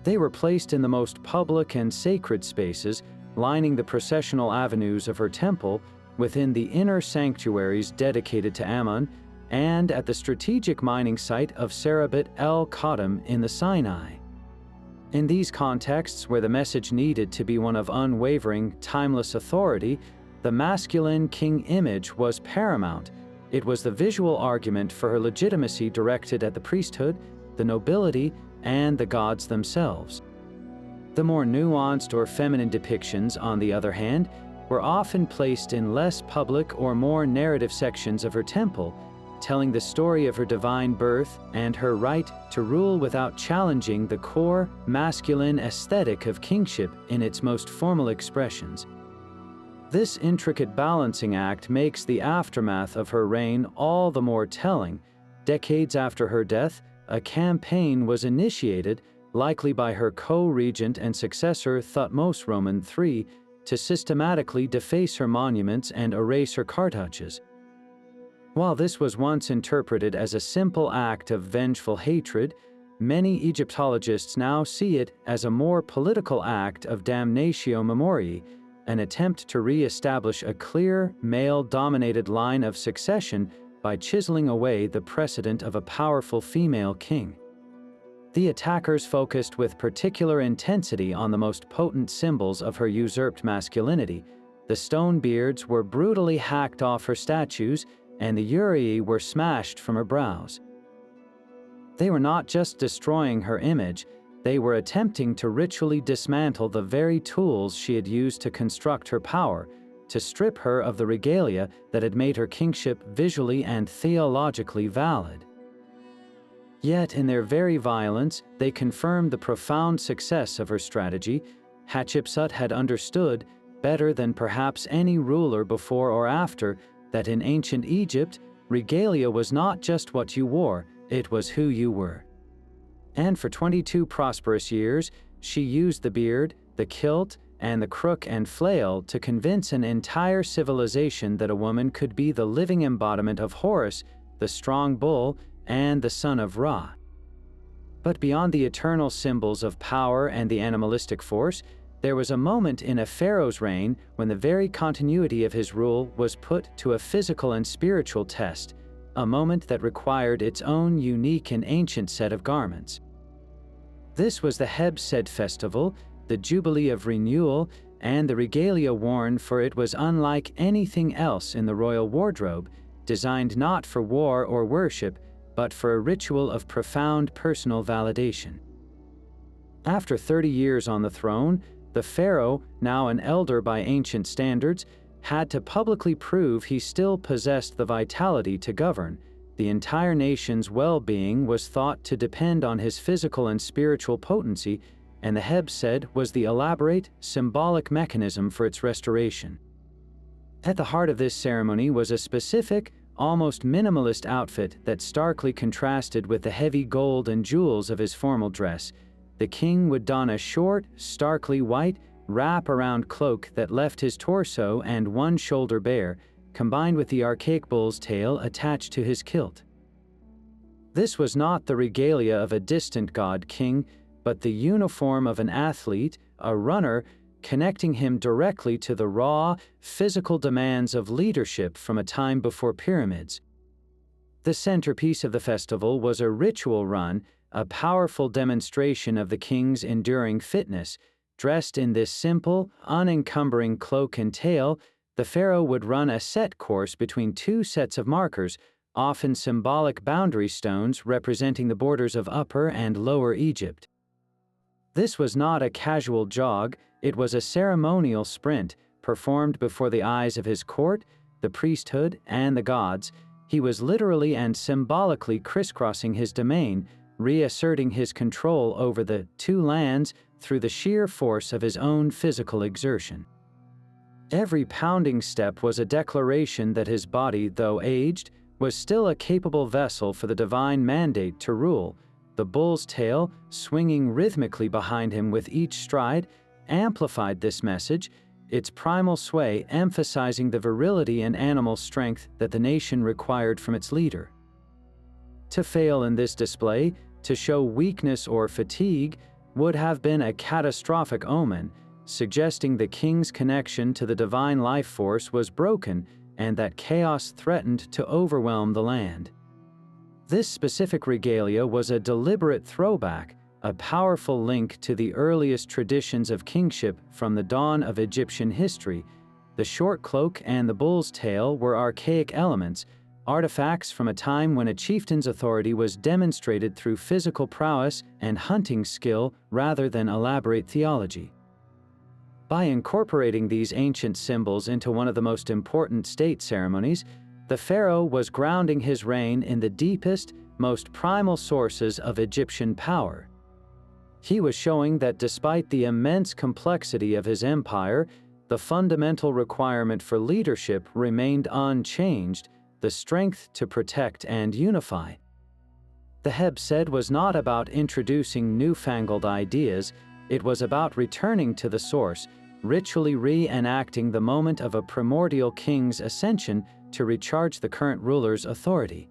They were placed in the most public and sacred spaces, lining the processional avenues of her temple, within the inner sanctuaries dedicated to Ammon, and at the strategic mining site of Serabat el-Khadim in the Sinai. In these contexts, where the message needed to be one of unwavering, timeless authority, the masculine king image was paramount. It was the visual argument for her legitimacy directed at the priesthood, the nobility, and the gods themselves. The more nuanced or feminine depictions, on the other hand, were often placed in less public or more narrative sections of her temple, telling the story of her divine birth and her right to rule without challenging the core, masculine aesthetic of kingship in its most formal expressions. This intricate balancing act makes the aftermath of her reign all the more telling. Decades after her death, a campaign was initiated, likely by her co-regent and successor Thutmose Roman III, to systematically deface her monuments and erase her cartouches. While this was once interpreted as a simple act of vengeful hatred, many Egyptologists now see it as a more political act of damnatio memoriae, an attempt to re-establish a clear, male-dominated line of succession by chiseling away the precedent of a powerful female king. The attackers focused with particular intensity on the most potent symbols of her usurped masculinity. The stone beards were brutally hacked off her statues, and the uraei were smashed from her brows. They were not just destroying her image, they were attempting to ritually dismantle the very tools she had used to construct her power, to strip her of the regalia that had made her kingship visually and theologically valid. Yet in their very violence, they confirmed the profound success of her strategy. Hatshepsut had understood, better than perhaps any ruler before or after, that in ancient Egypt, regalia was not just what you wore, it was who you were. And for 22 prosperous years, she used the beard, the kilt, and the crook and flail to convince an entire civilization that a woman could be the living embodiment of Horus, the strong bull, and the son of Ra. But beyond the eternal symbols of power and the animalistic force, there was a moment in a pharaoh's reign when the very continuity of his rule was put to a physical and spiritual test, a moment that required its own unique and ancient set of garments. This was the Khepresh festival, the Jubilee of Renewal, and the regalia worn, for it was unlike anything else in the royal wardrobe, designed not for war or worship, but for a ritual of profound personal validation. After 30 years on the throne, the pharaoh, now an elder by ancient standards, had to publicly prove he still possessed the vitality to govern. The entire nation's well-being was thought to depend on his physical and spiritual potency, and the Khepresh was the elaborate, symbolic mechanism for its restoration. At the heart of this ceremony was a specific, almost minimalist outfit that starkly contrasted with the heavy gold and jewels of his formal dress. The king would don a short, starkly white, wrap-around cloak that left his torso and one shoulder bare, combined with the archaic bull's tail attached to his kilt. This was not the regalia of a distant god-king, but the uniform of an athlete, a runner, connecting him directly to the raw, physical demands of leadership from a time before pyramids. The centerpiece of the festival was a ritual run, a powerful demonstration of the king's enduring fitness. Dressed in this simple, unencumbering cloak and tail, the pharaoh would run a set course between two sets of markers, often symbolic boundary stones representing the borders of Upper and Lower Egypt. This was not a casual jog, it was a ceremonial sprint, performed before the eyes of his court, the priesthood, and the gods. He was literally and symbolically crisscrossing his domain, reasserting his control over the two lands through the sheer force of his own physical exertion. Every pounding step was a declaration that his body, though aged, was still a capable vessel for the divine mandate to rule. The bull's tail, swinging rhythmically behind him with each stride, amplified this message, its primal sway emphasizing the virility and animal strength that the nation required from its leader. To fail in this display, to show weakness or fatigue, would have been a catastrophic omen, suggesting the king's connection to the divine life force was broken and that chaos threatened to overwhelm the land. This specific regalia was a deliberate throwback, a powerful link to the earliest traditions of kingship from the dawn of Egyptian history. The short cloak and the bull's tail were archaic elements, artifacts from a time when a chieftain's authority was demonstrated through physical prowess and hunting skill rather than elaborate theology. By incorporating these ancient symbols into one of the most important state ceremonies, the pharaoh was grounding his reign in the deepest, most primal sources of Egyptian power. He was showing that despite the immense complexity of his empire, the fundamental requirement for leadership remained unchanged: the strength to protect and unify. The Khepresh was not about introducing newfangled ideas, it was about returning to the source, ritually reenacting the moment of a primordial king's ascension to recharge the current ruler's authority.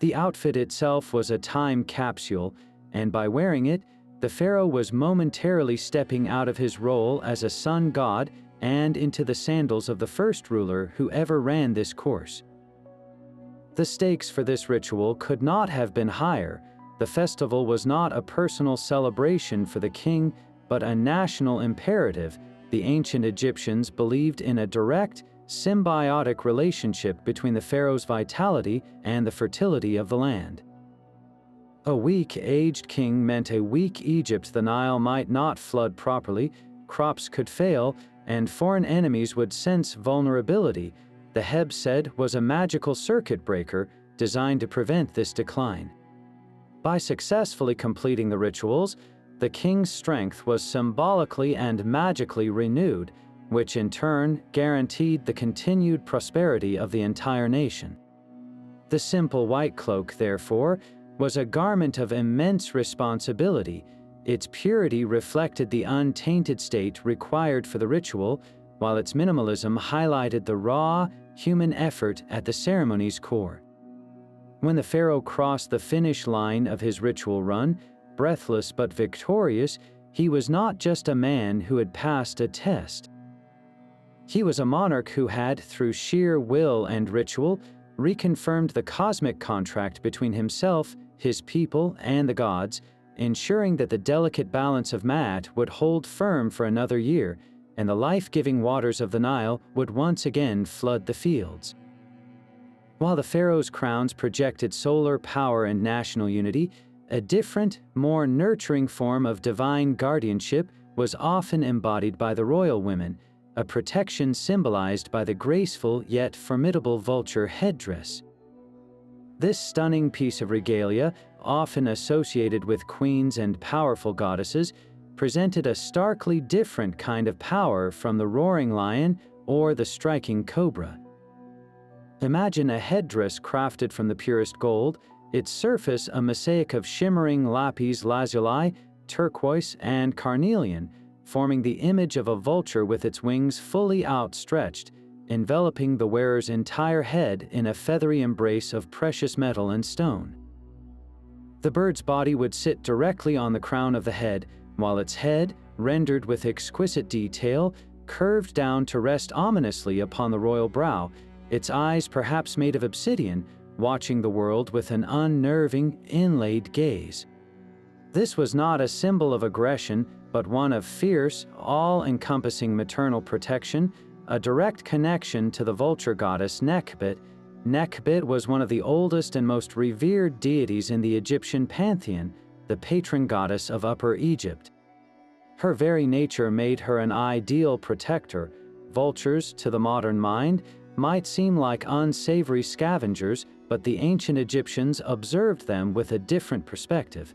The outfit itself was a time capsule, and by wearing it, the pharaoh was momentarily stepping out of his role as a sun god and into the sandals of the first ruler who ever ran this course. The stakes for this ritual could not have been higher. The festival was not a personal celebration for the king, but a national imperative. The ancient Egyptians believed in a direct, symbiotic relationship between the pharaoh's vitality and the fertility of the land. A weak, aged king meant a weak Egypt. The Nile might not flood properly, crops could fail, and foreign enemies would sense vulnerability. The Khepresh was a magical circuit breaker designed to prevent this decline. By successfully completing the rituals, the king's strength was symbolically and magically renewed. which in turn guaranteed the continued prosperity of the entire nation. The simple white cloak, therefore, was a garment of immense responsibility. Its purity reflected the untainted state required for the ritual, while its minimalism highlighted the raw, human effort at the ceremony's core. When the pharaoh crossed the finish line of his ritual run, breathless but victorious, he was not just a man who had passed a test. He was a monarch who had, through sheer will and ritual, reconfirmed the cosmic contract between himself, his people, and the gods, ensuring that the delicate balance of Maat would hold firm for another year, and the life-giving waters of the Nile would once again flood the fields. While the pharaoh's crowns projected solar power and national unity, a different, more nurturing form of divine guardianship was often embodied by the royal women, a protection symbolized by the graceful yet formidable vulture headdress. This stunning piece of regalia, often associated with queens and powerful goddesses, presented a starkly different kind of power from the roaring lion or the striking cobra. Imagine a headdress crafted from the purest gold, its surface a mosaic of shimmering lapis lazuli, turquoise, and carnelian, forming the image of a vulture with its wings fully outstretched, enveloping the wearer's entire head in a feathery embrace of precious metal and stone. The bird's body would sit directly on the crown of the head, while its head, rendered with exquisite detail, curved down to rest ominously upon the royal brow, its eyes perhaps made of obsidian, watching the world with an unnerving, inlaid gaze. This was not a symbol of aggression, but one of fierce, all-encompassing maternal protection, a direct connection to the vulture goddess Nekhbit. Nekhbit was one of the oldest and most revered deities in the Egyptian pantheon, the patron goddess of Upper Egypt. Her very nature made her an ideal protector. Vultures, to the modern mind, might seem like unsavory scavengers, but the ancient Egyptians observed them with a different perspective.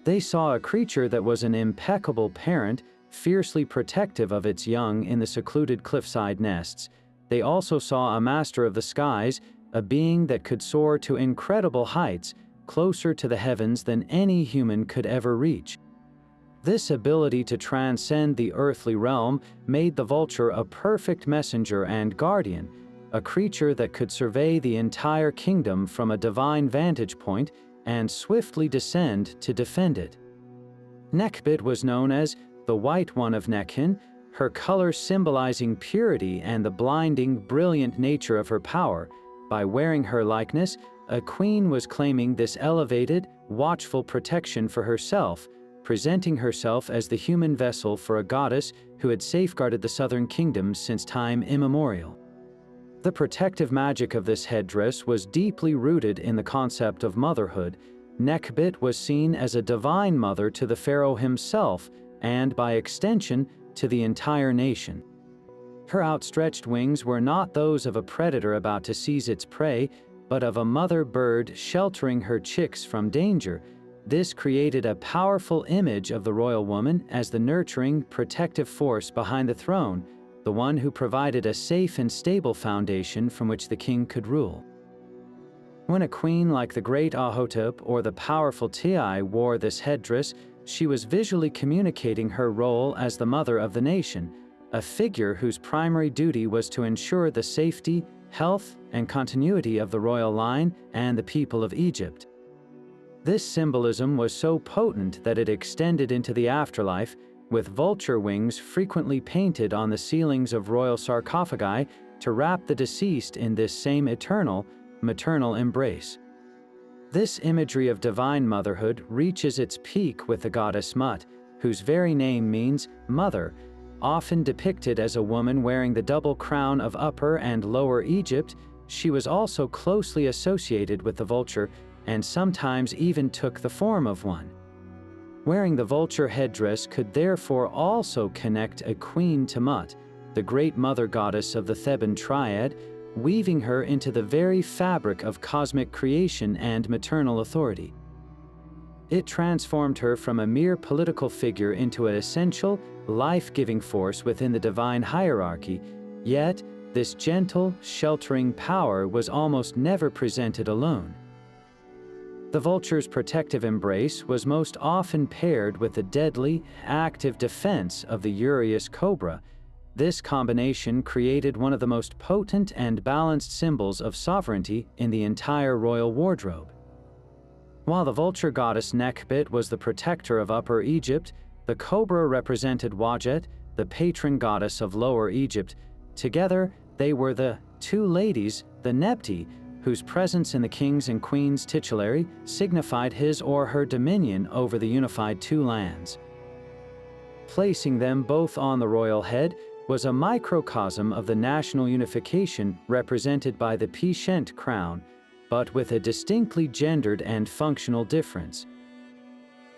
They saw a creature that was an impeccable parent, fiercely protective of its young in the secluded cliffside nests. They also saw a master of the skies, a being that could soar to incredible heights, closer to the heavens than any human could ever reach. This ability to transcend the earthly realm made the vulture a perfect messenger and guardian, a creature that could survey the entire kingdom from a divine vantage point and swiftly descend to defend it. Nekhbit was known as the White One of Nekhin, her color symbolizing purity and the blinding, brilliant nature of her power. By wearing her likeness, a queen was claiming this elevated, watchful protection for herself, presenting herself as the human vessel for a goddess who had safeguarded the southern kingdom since time immemorial. The protective magic of this headdress was deeply rooted in the concept of motherhood. Nekhbit was seen as a divine mother to the pharaoh himself and, by extension, to the entire nation. Her outstretched wings were not those of a predator about to seize its prey, but of a mother bird sheltering her chicks from danger. This created a powerful image of the royal woman as the nurturing, protective force behind the throne, the one who provided a safe and stable foundation from which the king could rule. When a queen like the great Ahotep or the powerful Ti wore this headdress, she was visually communicating her role as the mother of the nation, a figure whose primary duty was to ensure the safety, health, and continuity of the royal line and the people of Egypt. This symbolism was so potent that it extended into the afterlife, with vulture wings frequently painted on the ceilings of royal sarcophagi to wrap the deceased in this same eternal, maternal embrace. This imagery of divine motherhood reaches its peak with the goddess Mut, whose very name means mother, often depicted as a woman wearing the double crown of Upper and Lower Egypt. She was also closely associated with the vulture and sometimes even took the form of one. Wearing the vulture headdress could therefore also connect a queen to Mut, the great mother goddess of the Theban triad, weaving her into the very fabric of cosmic creation and maternal authority. It transformed her from a mere political figure into an essential, life-giving force within the divine hierarchy, yet this gentle, sheltering power was almost never presented alone. The vulture's protective embrace was most often paired with the deadly, active defense of the Uraeus cobra. This combination created one of the most potent and balanced symbols of sovereignty in the entire royal wardrobe. While the vulture goddess Nekhbit was the protector of Upper Egypt, the cobra represented Wadjet, the patron goddess of Lower Egypt. Together, they were the two ladies, the Nebti, whose presence in the king's and queen's titulary signified his or her dominion over the unified two lands. Placing them both on the royal head was a microcosm of the national unification represented by the Pschent crown, but with a distinctly gendered and functional difference.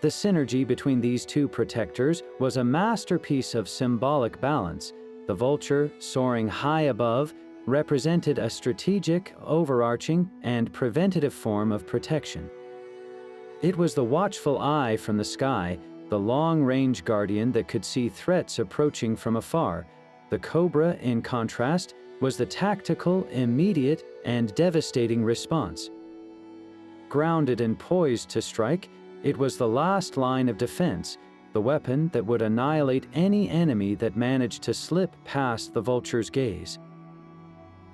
The synergy between these two protectors was a masterpiece of symbolic balance. The vulture, soaring high above, represented a strategic, overarching, and preventative form of protection. It was the watchful eye from the sky, the long-range guardian that could see threats approaching from afar. The cobra, in contrast, was the tactical, immediate, and devastating response. Grounded and poised to strike, it was the last line of defense, the weapon that would annihilate any enemy that managed to slip past the vulture's gaze.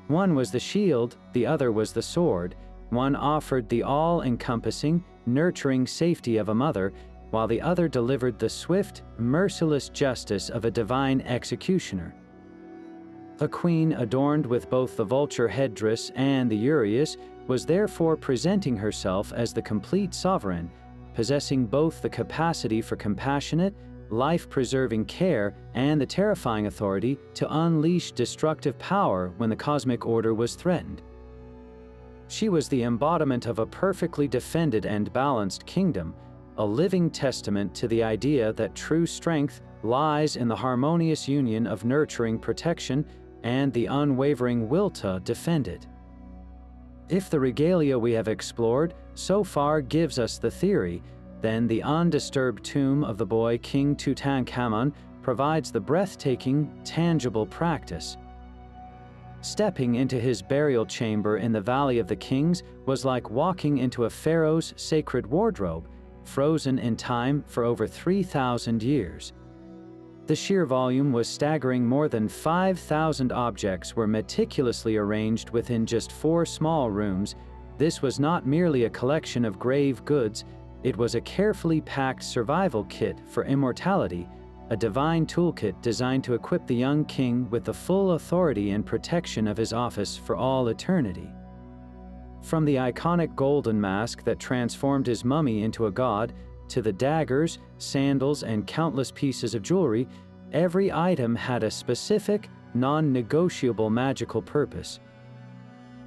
One was the shield, the other was the sword. One offered the all-encompassing, nurturing safety of a mother, while the other delivered the swift, merciless justice of a divine executioner. A queen adorned with both the vulture headdress and the Uraeus was therefore presenting herself as the complete sovereign, possessing both the capacity for compassionate, life-preserving care and the terrifying authority to unleash destructive power when the cosmic order was threatened. She was the embodiment of a perfectly defended and balanced kingdom, a living testament to the idea that true strength lies in the harmonious union of nurturing protection and the unwavering will to defend it. If the regalia we have explored so far gives us the theory, then the undisturbed tomb of the boy King Tutankhamun provides the breathtaking, tangible practice. Stepping into his burial chamber in the Valley of the Kings was like walking into a pharaoh's sacred wardrobe, frozen in time for over 3,000 years. The sheer volume was staggering. More than 5,000 objects were meticulously arranged within just 4 small rooms. This was not merely a collection of grave goods, it was a carefully packed survival kit for immortality, a divine toolkit designed to equip the young king with the full authority and protection of his office for all eternity. From the iconic golden mask that transformed his mummy into a god, to the daggers, sandals, and countless pieces of jewelry, every item had a specific, non-negotiable magical purpose.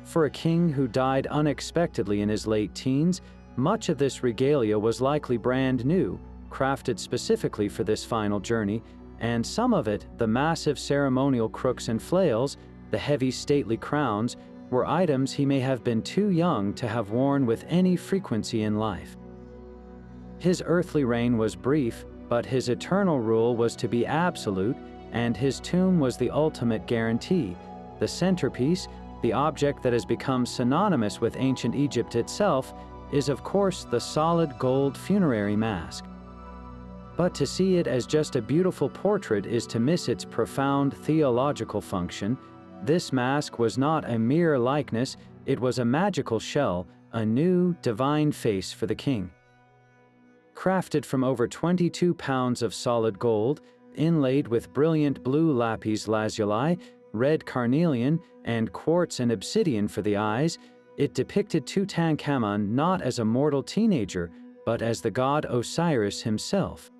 For a king who died unexpectedly in his late teens, much of this regalia was likely brand new, crafted specifically for this final journey, and some of it, the massive ceremonial crooks and flails, the heavy stately crowns, were items he may have been too young to have worn with any frequency in life. His earthly reign was brief, but his eternal rule was to be absolute, and his tomb was the ultimate guarantee. The centerpiece, the object that has become synonymous with ancient Egypt itself, is of course the solid gold funerary mask. But to see it as just a beautiful portrait is to miss its profound theological function. This mask was not a mere likeness, it was a magical shell, a new, divine face for the king. Crafted from over 22 pounds of solid gold, inlaid with brilliant blue lapis lazuli, red carnelian, and quartz and obsidian for the eyes, it depicted Tutankhamun not as a mortal teenager, but as the god Osiris himself.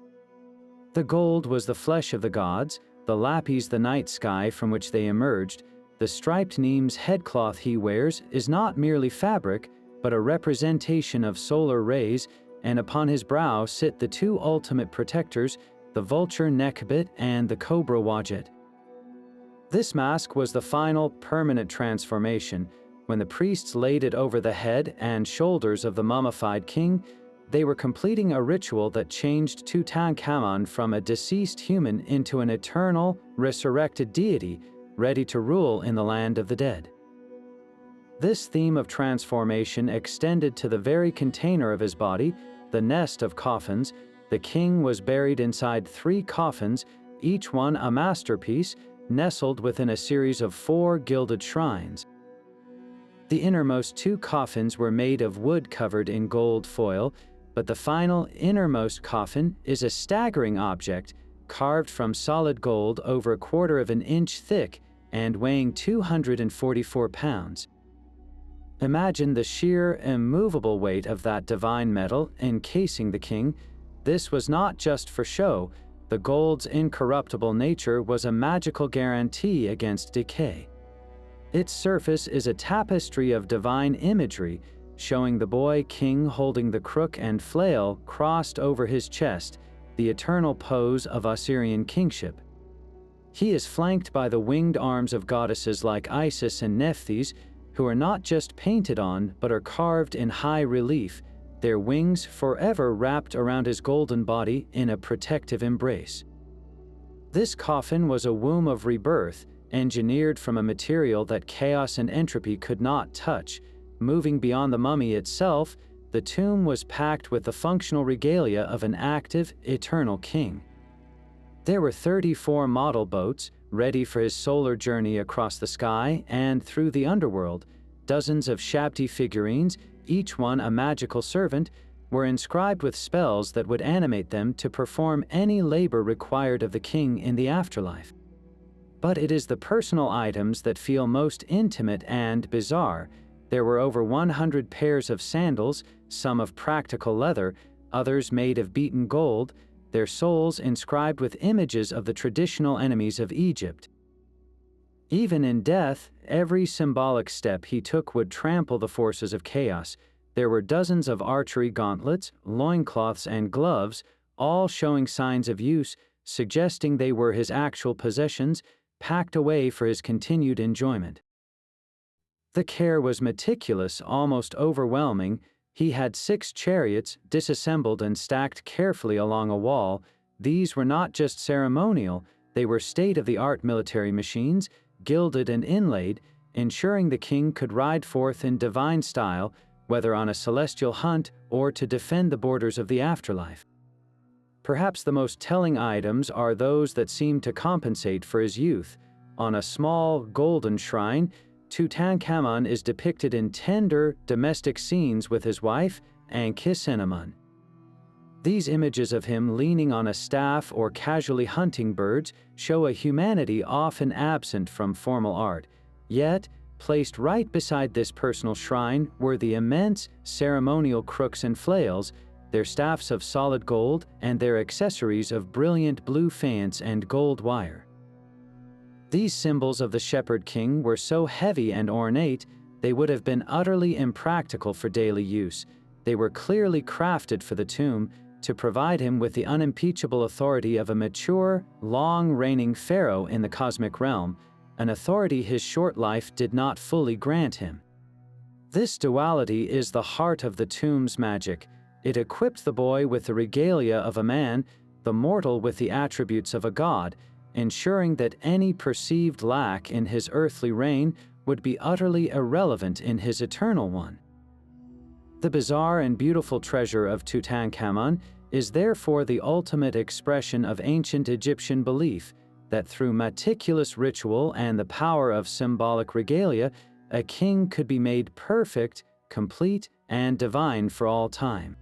The gold was the flesh of the gods, the lapis the night sky from which they emerged. The striped Nemes headcloth he wears is not merely fabric, but a representation of solar rays, and upon his brow sit the two ultimate protectors, the vulture Nekhbit and the cobra Wadjet. This mask was the final, permanent transformation. When the priests laid it over the head and shoulders of the mummified king, They were completing a ritual that changed Tutankhamun from a deceased human into an eternal, resurrected deity ready to rule in the land of the dead. This theme of transformation extended to the very container of his body, the nest of coffins. The king was buried inside 3 coffins, each one a masterpiece, nestled within a series of 4 gilded shrines. The innermost 2 coffins were made of wood covered in gold foil, but the final innermost coffin is a staggering object carved from solid gold over 1/4 of an inch thick and weighing 244 pounds. Imagine the sheer, immovable weight of that divine metal encasing the king. This was not just for show. The gold's incorruptible nature was a magical guarantee against decay. Its surface is a tapestry of divine imagery, showing the boy king holding the crook and flail crossed over his chest, the eternal pose of Assyrian kingship. He is flanked by the winged arms of goddesses like Isis and Nephthys, who are not just painted on but are carved in high relief, their wings forever wrapped around his golden body in a protective embrace. This coffin was a womb of rebirth, engineered from a material that chaos and entropy could not touch. Moving beyond the mummy itself, the tomb was packed with the functional regalia of an active, eternal king. There were 34 model boats, ready for his solar journey across the sky and through the underworld. Dozens of Shabti figurines, each one a magical servant, were inscribed with spells that would animate them to perform any labor required of the king in the afterlife. But it is the personal items that feel most intimate and bizarre. There were over 100 pairs of sandals, some of practical leather, others made of beaten gold, their soles inscribed with images of the traditional enemies of Egypt. Even in death, every symbolic step he took would trample the forces of chaos. There were dozens of archery gauntlets, loincloths, and gloves, all showing signs of use, suggesting they were his actual possessions, packed away for his continued enjoyment. The care was meticulous, almost overwhelming. He had 6 chariots, disassembled and stacked carefully along a wall. These were not just ceremonial, they were state-of-the-art military machines, gilded and inlaid, ensuring the king could ride forth in divine style, whether on a celestial hunt or to defend the borders of the afterlife. Perhaps the most telling items are those that seem to compensate for his youth. On a small, golden shrine, Tutankhamun is depicted in tender, domestic scenes with his wife, Ankhesenamun. These images of him leaning on a staff or casually hunting birds show a humanity often absent from formal art. Yet, placed right beside this personal shrine were the immense, ceremonial crooks and flails, their staffs of solid gold and their accessories of brilliant blue faience and gold wire. These symbols of the shepherd king were so heavy and ornate, they would have been utterly impractical for daily use. They were clearly crafted for the tomb, to provide him with the unimpeachable authority of a mature, long-reigning pharaoh in the cosmic realm, an authority his short life did not fully grant him. This duality is the heart of the tomb's magic. It equipped the boy with the regalia of a man, the mortal with the attributes of a god, ensuring that any perceived lack in his earthly reign would be utterly irrelevant in his eternal one. The bizarre and beautiful treasure of Tutankhamun is therefore the ultimate expression of ancient Egyptian belief that through meticulous ritual and the power of symbolic regalia, a king could be made perfect, complete, and divine for all time.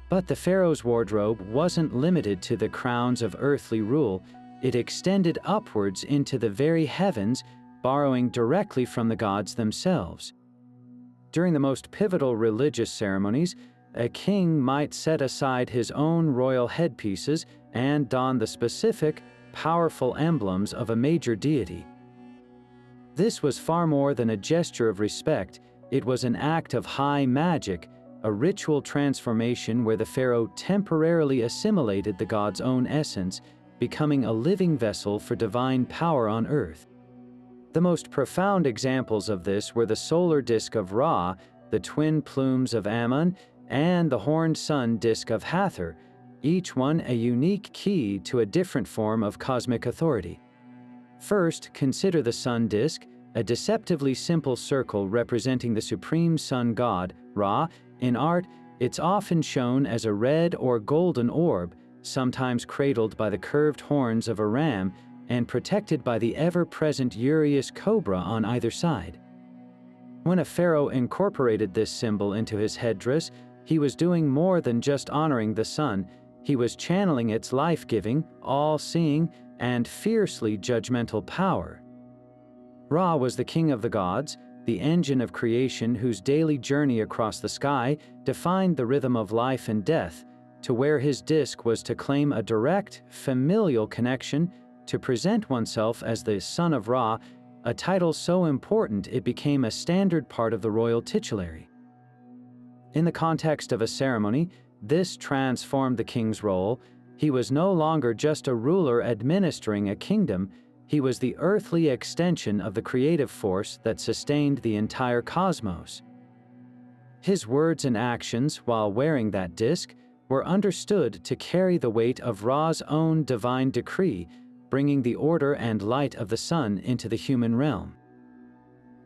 But the pharaoh's wardrobe wasn't limited to the crowns of earthly rule. It extended upwards into the very heavens, borrowing directly from the gods themselves. During the most pivotal religious ceremonies, a king might set aside his own royal headpieces and don the specific, powerful emblems of a major deity. This was far more than a gesture of respect. It was an act of high magic, a ritual transformation where the pharaoh temporarily assimilated the god's own essence, becoming a living vessel for divine power on earth. The most profound examples of this were the solar disk of Ra, the twin plumes of Ammon, and the horned sun disk of Hathor, each one a unique key to a different form of cosmic authority. First, consider the sun disk, a deceptively simple circle representing the supreme sun god, Ra. In art, it's often shown as a red or golden orb, sometimes cradled by the curved horns of a ram and protected by the ever-present Uraeus cobra on either side. When a pharaoh incorporated this symbol into his headdress, he was doing more than just honoring the sun. He was channeling its life-giving, all-seeing, and fiercely judgmental power. Ra was the king of the gods, the engine of creation whose daily journey across the sky defined the rhythm of life and death. To wear his disk was to claim a direct, familial connection, to present oneself as the son of Ra, a title so important it became a standard part of the royal titulary. In the context of a ceremony, this transformed the king's role. He was no longer just a ruler administering a kingdom. He was the earthly extension of the creative force that sustained the entire cosmos. His words and actions, while wearing that disk, were understood to carry the weight of Ra's own divine decree, bringing the order and light of the sun into the human realm.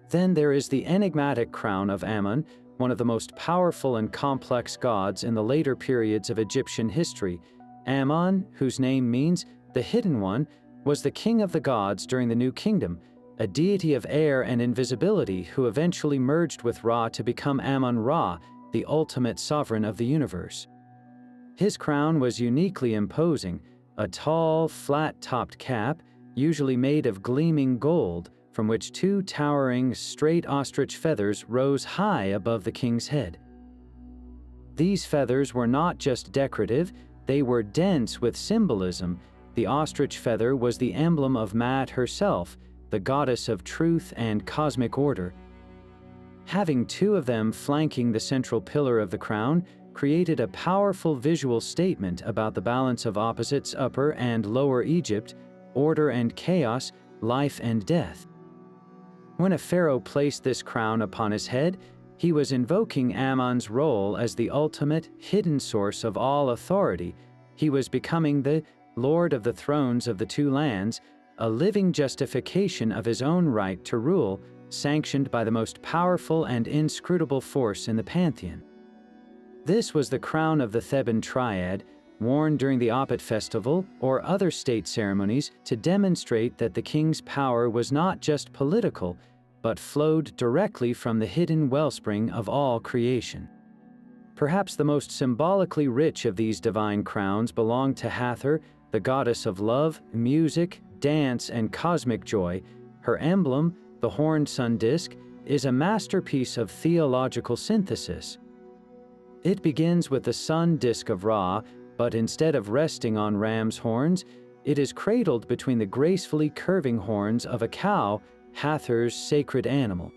Then there is the enigmatic crown of Ammon, one of the most powerful and complex gods in the later periods of Egyptian history. Ammon, whose name means the Hidden One, was the king of the gods during the New Kingdom, a deity of air and invisibility who eventually merged with Ra to become Ammon-Ra, the ultimate sovereign of the universe. His crown was uniquely imposing, a tall, flat-topped cap, usually made of gleaming gold, from which two towering, straight ostrich feathers rose high above the king's head. These feathers were not just decorative, they were dense with symbolism. The ostrich feather was the emblem of Maat herself, the goddess of truth and cosmic order. Having two of them flanking the central pillar of the crown created a powerful visual statement about the balance of opposites, Upper and Lower Egypt, order and chaos, life and death. When a pharaoh placed this crown upon his head, he was invoking Ammon's role as the ultimate, hidden source of all authority. He was becoming the Lord of the thrones of the two lands, a living justification of his own right to rule, sanctioned by the most powerful and inscrutable force in the pantheon. This was the crown of the Theban triad, worn during the Apet festival or other state ceremonies to demonstrate that the king's power was not just political, but flowed directly from the hidden wellspring of all creation. Perhaps the most symbolically rich of these divine crowns belonged to Hathor, the goddess of love, music, dance, and cosmic joy. Her emblem, the horned sun disk, is a masterpiece of theological synthesis. It begins with the sun disk of Ra, but instead of resting on ram's horns, it is cradled between the gracefully curving horns of a cow, Hathor's sacred animal.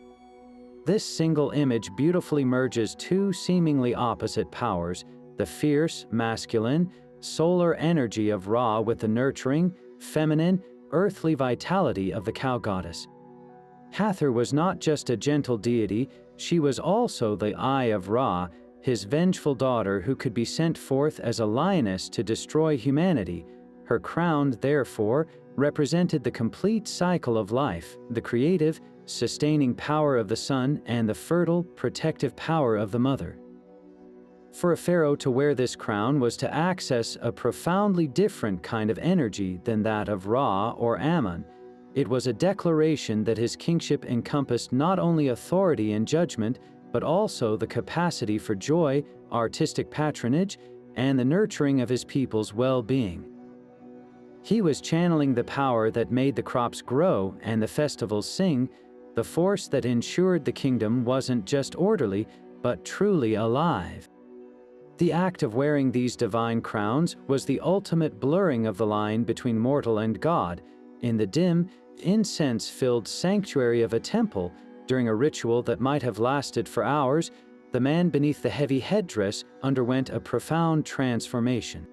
This single image beautifully merges two seemingly opposite powers, the fierce, masculine, solar energy of Ra with the nurturing, feminine, earthly vitality of the cow goddess. Hathor was not just a gentle deity, she was also the eye of Ra, his vengeful daughter who could be sent forth as a lioness to destroy humanity. Her crown, therefore, represented the complete cycle of life, the creative, sustaining power of the sun and the fertile, protective power of the mother. For a pharaoh to wear this crown was to access a profoundly different kind of energy than that of Ra or Ammon. It was a declaration that his kingship encompassed not only authority and judgment, but also the capacity for joy, artistic patronage, and the nurturing of his people's well-being. He was channeling the power that made the crops grow and the festivals sing, the force that ensured the kingdom wasn't just orderly, but truly alive. The act of wearing these divine crowns was the ultimate blurring of the line between mortal and God. In the dim, incense-filled sanctuary of a temple, during a ritual that might have lasted for hours, the man beneath the heavy headdress underwent a profound transformation.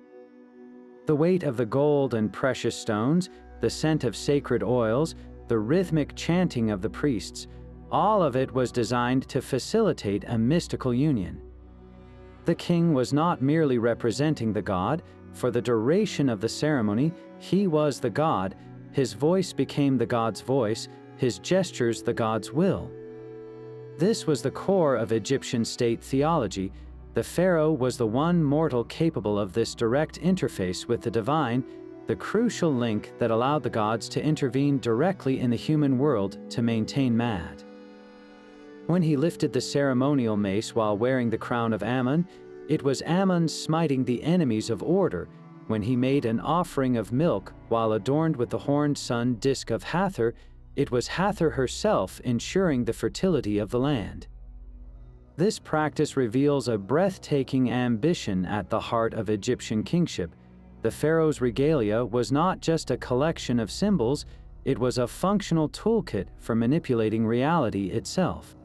The weight of the gold and precious stones, the scent of sacred oils, the rhythmic chanting of the priests, all of it was designed to facilitate a mystical union. The king was not merely representing the god. For the duration of the ceremony, he was the god. His voice became the god's voice, his gestures the god's will. This was the core of Egyptian state theology. The pharaoh was the one mortal capable of this direct interface with the divine, the crucial link that allowed the gods to intervene directly in the human world to maintain Mad. When he lifted the ceremonial mace while wearing the crown of Ammon, it was Ammon smiting the enemies of order. When he made an offering of milk while adorned with the horned sun disk of Hathor, it was Hathor herself ensuring the fertility of the land. This practice reveals a breathtaking ambition at the heart of Egyptian kingship. The pharaoh's regalia was not just a collection of symbols, it was a functional toolkit for manipulating reality itself.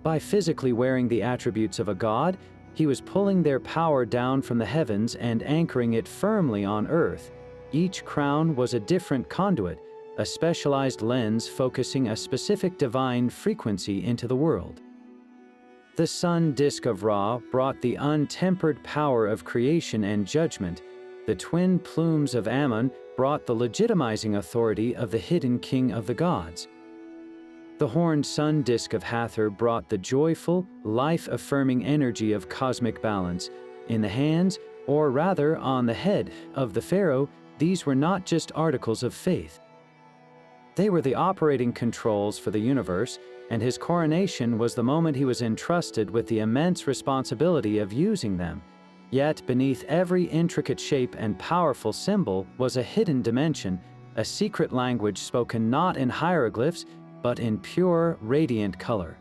By physically wearing the attributes of a god, he was pulling their power down from the heavens and anchoring it firmly on earth. Each crown was a different conduit, a specialized lens focusing a specific divine frequency into the world. The sun disk of Ra brought the untempered power of creation and judgment. The twin plumes of Ammon brought the legitimizing authority of the hidden king of the gods. The horned sun disk of Hathor brought the joyful, life-affirming energy of cosmic balance. In the hands, or rather on the head, of the pharaoh, these were not just articles of faith. They were the operating controls for the universe, and his coronation was the moment he was entrusted with the immense responsibility of using them. Yet beneath every intricate shape and powerful symbol was a hidden dimension, a secret language spoken not in hieroglyphs, but in pure, radiant color.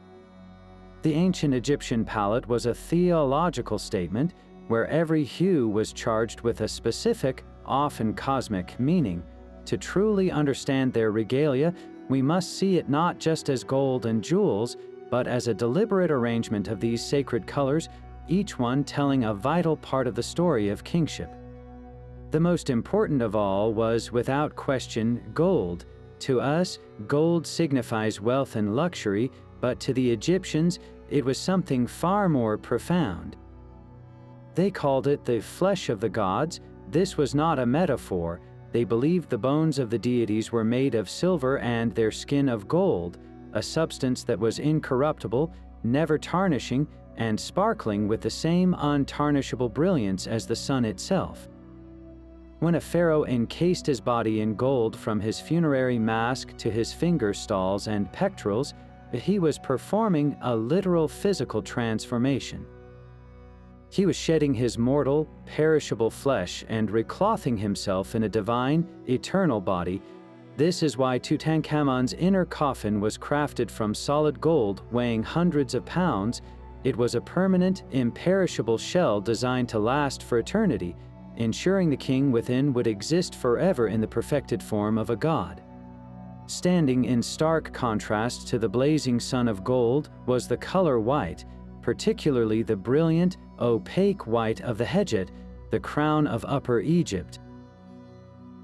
The ancient Egyptian palette was a theological statement where every hue was charged with a specific, often cosmic, meaning. To truly understand their regalia, we must see it not just as gold and jewels, but as a deliberate arrangement of these sacred colors, each one telling a vital part of the story of kingship. The most important of all was, without question, gold. To us, gold signifies wealth and luxury, but to the Egyptians, it was something far more profound. They called it the flesh of the gods. This was not a metaphor. They believed the bones of the deities were made of silver and their skin of gold, a substance that was incorruptible, never tarnishing, and sparkling with the same untarnishable brilliance as the sun itself. When a pharaoh encased his body in gold from his funerary mask to his finger stalls and pectorals, he was performing a literal physical transformation. He was shedding his mortal, perishable flesh and reclothing himself in a divine, eternal body. This is why Tutankhamun's inner coffin was crafted from solid gold weighing hundreds of pounds. It was a permanent, imperishable shell designed to last for eternity, ensuring the king within would exist forever in the perfected form of a god. Standing in stark contrast to the blazing sun of gold was the color white, particularly the brilliant, opaque white of the Hedjet, the crown of Upper Egypt.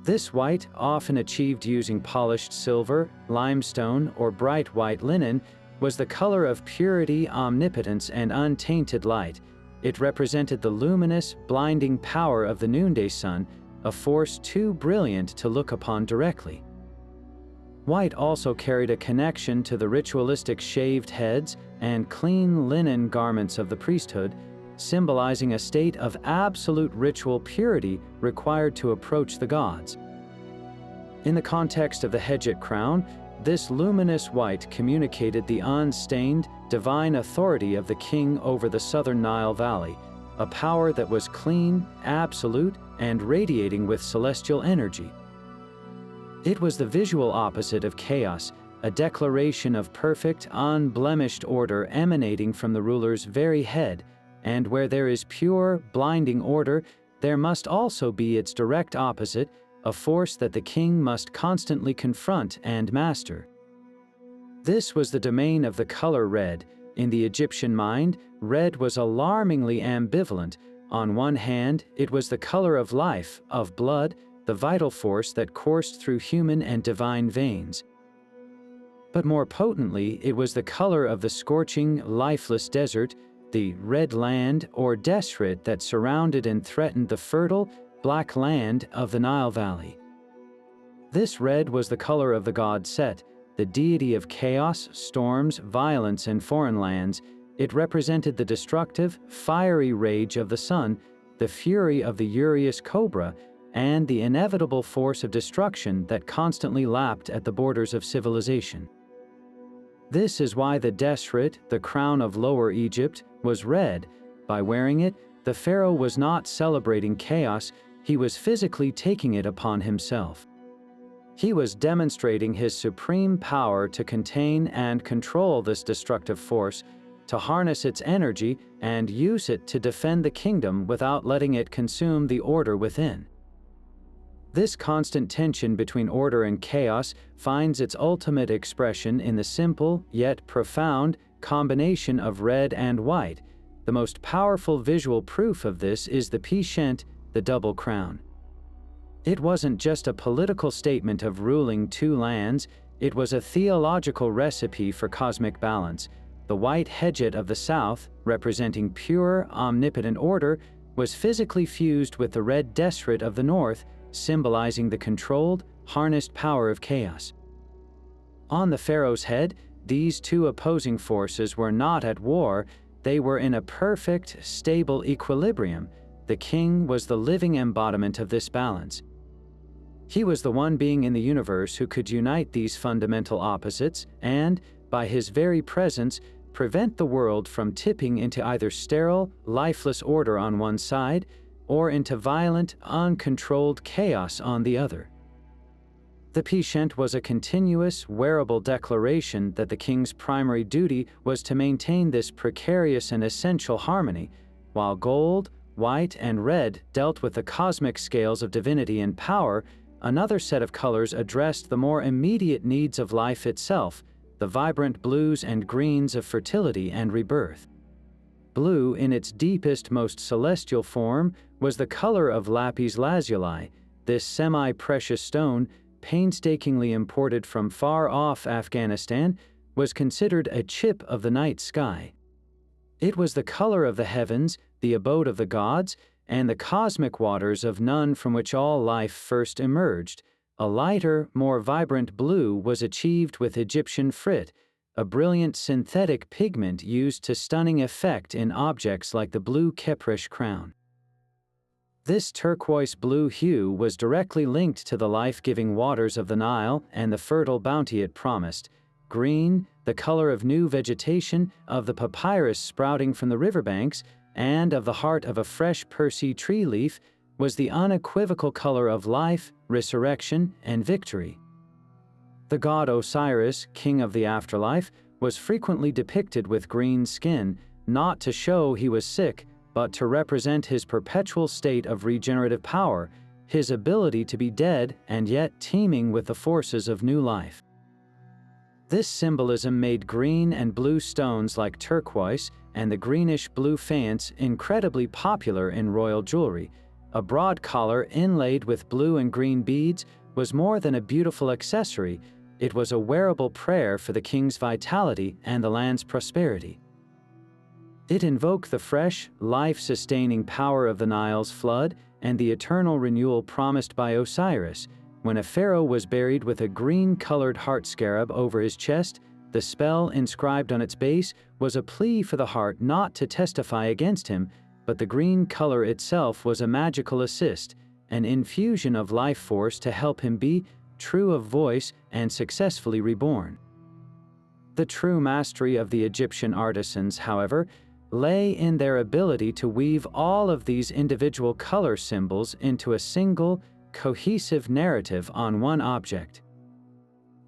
This white, often achieved using polished silver, limestone, or bright white linen, was the color of purity, omnipotence, and untainted light. It represented the luminous, blinding power of the noonday sun, a force too brilliant to look upon directly. White also carried a connection to the ritualistic shaved heads and clean linen garments of the priesthood, symbolizing a state of absolute ritual purity required to approach the gods. In the context of the Hedjet crown, this luminous white communicated the unstained, divine authority of the king over the southern Nile Valley, a power that was clean, absolute, and radiating with celestial energy. It was the visual opposite of chaos, a declaration of perfect, unblemished order emanating from the ruler's very head, and where there is pure, blinding order, there must also be its direct opposite, a force that the king must constantly confront and master. This was the domain of the color red. In the Egyptian mind, red was alarmingly ambivalent. On one hand, it was the color of life, of blood, the vital force that coursed through human and divine veins. But more potently, it was the color of the scorching, lifeless desert, the red land or desert that surrounded and threatened the fertile, black land of the Nile Valley. This red was the color of the god Set, the deity of chaos, storms, violence, and foreign lands. It represented the destructive, fiery rage of the sun, the fury of the Uraeus cobra, and the inevitable force of destruction that constantly lapped at the borders of civilization. This is why the deseret, the crown of Lower Egypt, was red. By wearing it, the pharaoh was not celebrating chaos, he was physically taking it upon himself. He was demonstrating his supreme power to contain and control this destructive force, to harness its energy and use it to defend the kingdom without letting it consume the order within. This constant tension between order and chaos finds its ultimate expression in the simple, yet profound, combination of red and white. The most powerful visual proof of this is the Pschent, the double crown. It wasn't just a political statement of ruling two lands, it was a theological recipe for cosmic balance. The white headdress of the south, representing pure, omnipotent order, was physically fused with the red deseret of the north, symbolizing the controlled, harnessed power of chaos. On the pharaoh's head, these two opposing forces were not at war, they were in a perfect, stable equilibrium. The king was the living embodiment of this balance. He was the one being in the universe who could unite these fundamental opposites and, by his very presence, prevent the world from tipping into either sterile, lifeless order on one side, or into violent, uncontrolled chaos on the other. The Pschent was a continuous, wearable declaration that the king's primary duty was to maintain this precarious and essential harmony, while gold, white, and red dealt with the cosmic scales of divinity and power. Another set of colors addressed the more immediate needs of life itself, the vibrant blues and greens of fertility and rebirth. Blue, in its deepest, most celestial form, was the color of lapis lazuli. This semi-precious stone, painstakingly imported from far-off Afghanistan, was considered a chip of the night sky. It was the color of the heavens, the abode of the gods, and the cosmic waters of none from which all life first emerged. A lighter, more vibrant blue was achieved with Egyptian frit, a brilliant synthetic pigment used to stunning effect in objects like the blue Khepresh crown. This turquoise blue hue was directly linked to the life-giving waters of the Nile and the fertile bounty it promised. Green, the color of new vegetation, of the papyrus sprouting from the riverbanks, and of the heart of a fresh Persea tree leaf, was the unequivocal color of life, resurrection, and victory. The god Osiris, king of the afterlife, was frequently depicted with green skin, not to show he was sick, but to represent his perpetual state of regenerative power, his ability to be dead and yet teeming with the forces of new life. This symbolism made green and blue stones like turquoise and the greenish-blue faience incredibly popular in royal jewelry. A broad collar inlaid with blue and green beads was more than a beautiful accessory, it was a wearable prayer for the king's vitality and the land's prosperity. It invoked the fresh, life-sustaining power of the Nile's flood and the eternal renewal promised by Osiris. When a pharaoh was buried with a green-colored heart scarab over his chest, the spell inscribed on its base was a plea for the heart not to testify against him, but the green color itself was a magical assist, an infusion of life force to help him be true of voice and successfully reborn. The true mastery of the Egyptian artisans, however, lay in their ability to weave all of these individual color symbols into a single, cohesive narrative on one object.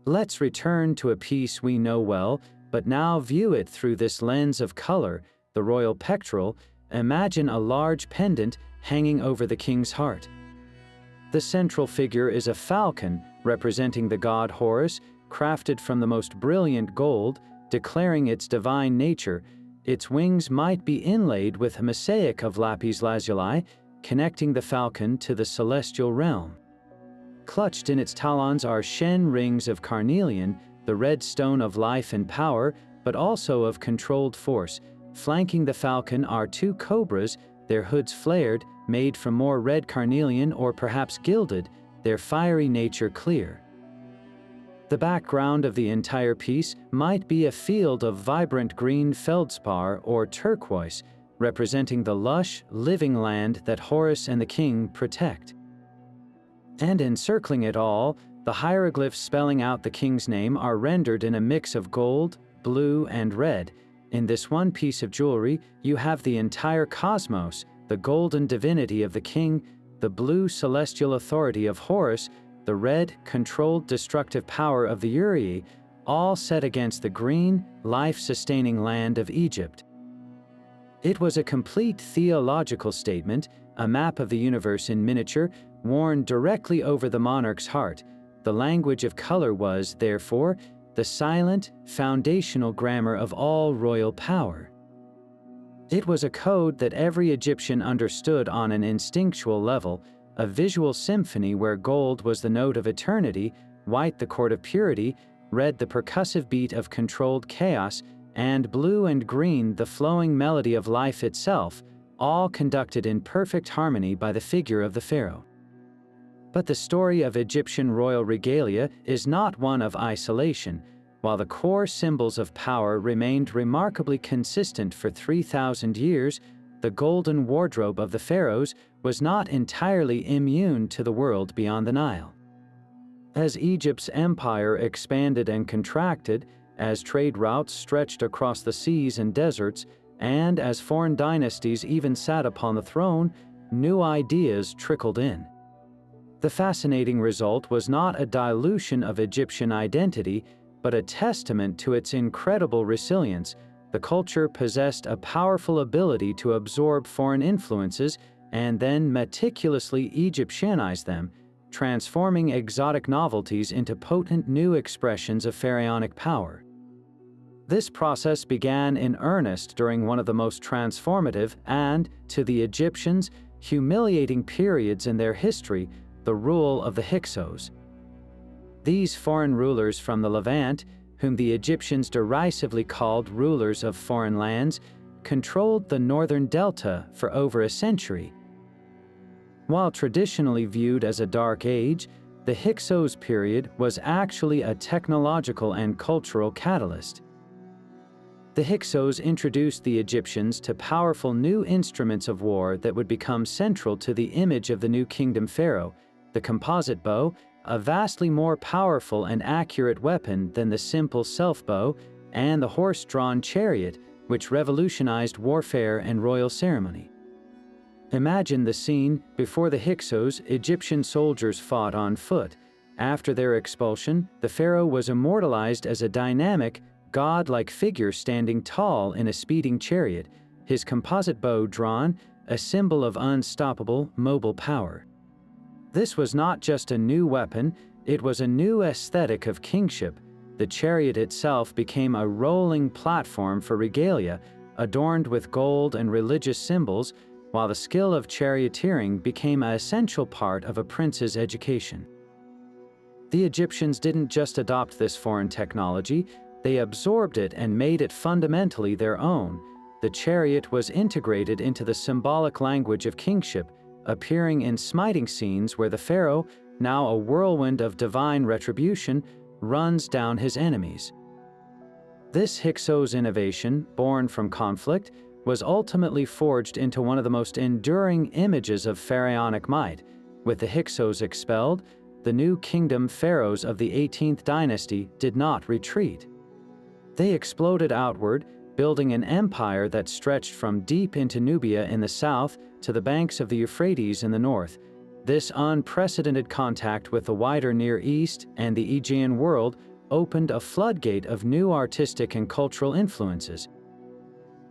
Let's return to a piece we know well, but now view it through this lens of color, the royal pectoral. Imagine a large pendant hanging over the king's heart. The central figure is a falcon representing the god Horus, crafted from the most brilliant gold, declaring its divine nature. Its wings might be inlaid with a mosaic of lapis lazuli, connecting the falcon to the celestial realm. Clutched in its talons are rings of carnelian, the red stone of life and power, but also of controlled force. Flanking the falcon are two cobras, their hoods flared, made from more red carnelian or perhaps gilded, their fiery nature clear. The background of the entire piece might be a field of vibrant green feldspar or turquoise, representing the lush, living land that Horus and the king protect. And encircling it all, the hieroglyphs spelling out the king's name are rendered in a mix of gold, blue, and red. In this one piece of jewelry, you have the entire cosmos, the golden divinity of the king, the blue celestial authority of Horus, the red, controlled destructive power of the Uraeus, all set against the green, life-sustaining land of Egypt. It was a complete theological statement, a map of the universe in miniature, worn directly over the monarch's heart. The language of color was, therefore, the silent, foundational grammar of all royal power. It was a code that every Egyptian understood on an instinctual level, a visual symphony where gold was the note of eternity, white the chord of purity, red the percussive beat of controlled chaos, and blue and green the flowing melody of life itself, all conducted in perfect harmony by the figure of the pharaoh. But the story of Egyptian royal regalia is not one of isolation. While the core symbols of power remained remarkably consistent for 3,000 years, the golden wardrobe of the pharaohs was not entirely immune to the world beyond the Nile. As Egypt's empire expanded and contracted, as trade routes stretched across the seas and deserts, and as foreign dynasties even sat upon the throne, new ideas trickled in. The fascinating result was not a dilution of Egyptian identity, but a testament to its incredible resilience. The culture possessed a powerful ability to absorb foreign influences and then meticulously Egyptianize them, transforming exotic novelties into potent new expressions of pharaonic power. This process began in earnest during one of the most transformative and, to the Egyptians, humiliating periods in their history, the rule of the Hyksos. These foreign rulers from the Levant, whom the Egyptians derisively called rulers of foreign lands, controlled the northern delta for over a century. While traditionally viewed as a dark age, the Hyksos period was actually a technological and cultural catalyst. The Hyksos introduced the Egyptians to powerful new instruments of war that would become central to the image of the new kingdom pharaoh, the composite bow, a vastly more powerful and accurate weapon than the simple self-bow, and the horse-drawn chariot, which revolutionized warfare and royal ceremony. Imagine the scene. Before the Hyksos, Egyptian soldiers fought on foot. After their expulsion, the pharaoh was immortalized as a dynamic, god-like figure standing tall in a speeding chariot, his composite bow drawn, a symbol of unstoppable, mobile power. This was not just a new weapon, it was a new aesthetic of kingship. The chariot itself became a rolling platform for regalia, adorned with gold and religious symbols, while the skill of charioteering became an essential part of a prince's education. The Egyptians didn't just adopt this foreign technology, they absorbed it and made it fundamentally their own. The chariot was integrated into the symbolic language of kingship, appearing in smiting scenes where the pharaoh, now a whirlwind of divine retribution, runs down his enemies. This Hyksos innovation, born from conflict, was ultimately forged into one of the most enduring images of pharaonic might. With the Hyksos expelled, the new kingdom pharaohs of the 18th dynasty did not retreat. They exploded outward, building an empire that stretched from deep into Nubia in the south to the banks of the Euphrates in the north. This unprecedented contact with the wider Near East and the Aegean world opened a floodgate of new artistic and cultural influences.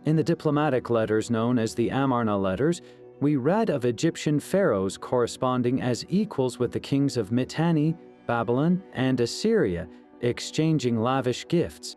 In the diplomatic letters known as the Amarna letters, we read of Egyptian pharaohs corresponding as equals with the kings of Mitanni, Babylon, and Assyria, exchanging lavish gifts.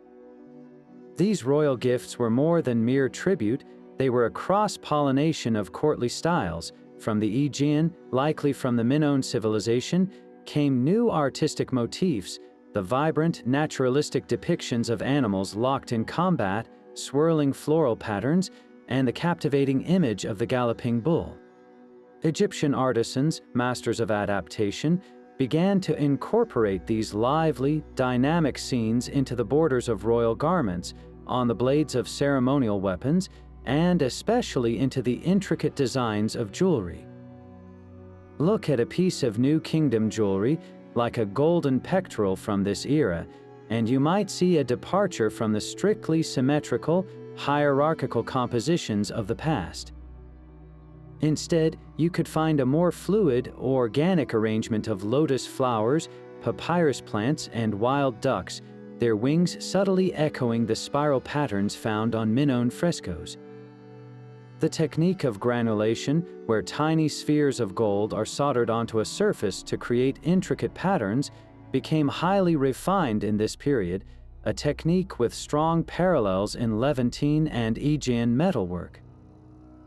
These royal gifts were more than mere tribute, they were a cross-pollination of courtly styles. From the Aegean, likely from the Minoan civilization, came new artistic motifs, the vibrant, naturalistic depictions of animals locked in combat, swirling floral patterns, and the captivating image of the galloping bull. Egyptian artisans, masters of adaptation, began to incorporate these lively, dynamic scenes into the borders of royal garments, on the blades of ceremonial weapons, and especially into the intricate designs of jewelry. Look at a piece of New Kingdom jewelry, like a golden pectoral from this era, and you might see a departure from the strictly symmetrical, hierarchical compositions of the past. Instead, you could find a more fluid, organic arrangement of lotus flowers, papyrus plants, and wild ducks, their wings subtly echoing the spiral patterns found on Minoan frescoes. The technique of granulation, where tiny spheres of gold are soldered onto a surface to create intricate patterns, became highly refined in this period, a technique with strong parallels in Levantine and Aegean metalwork.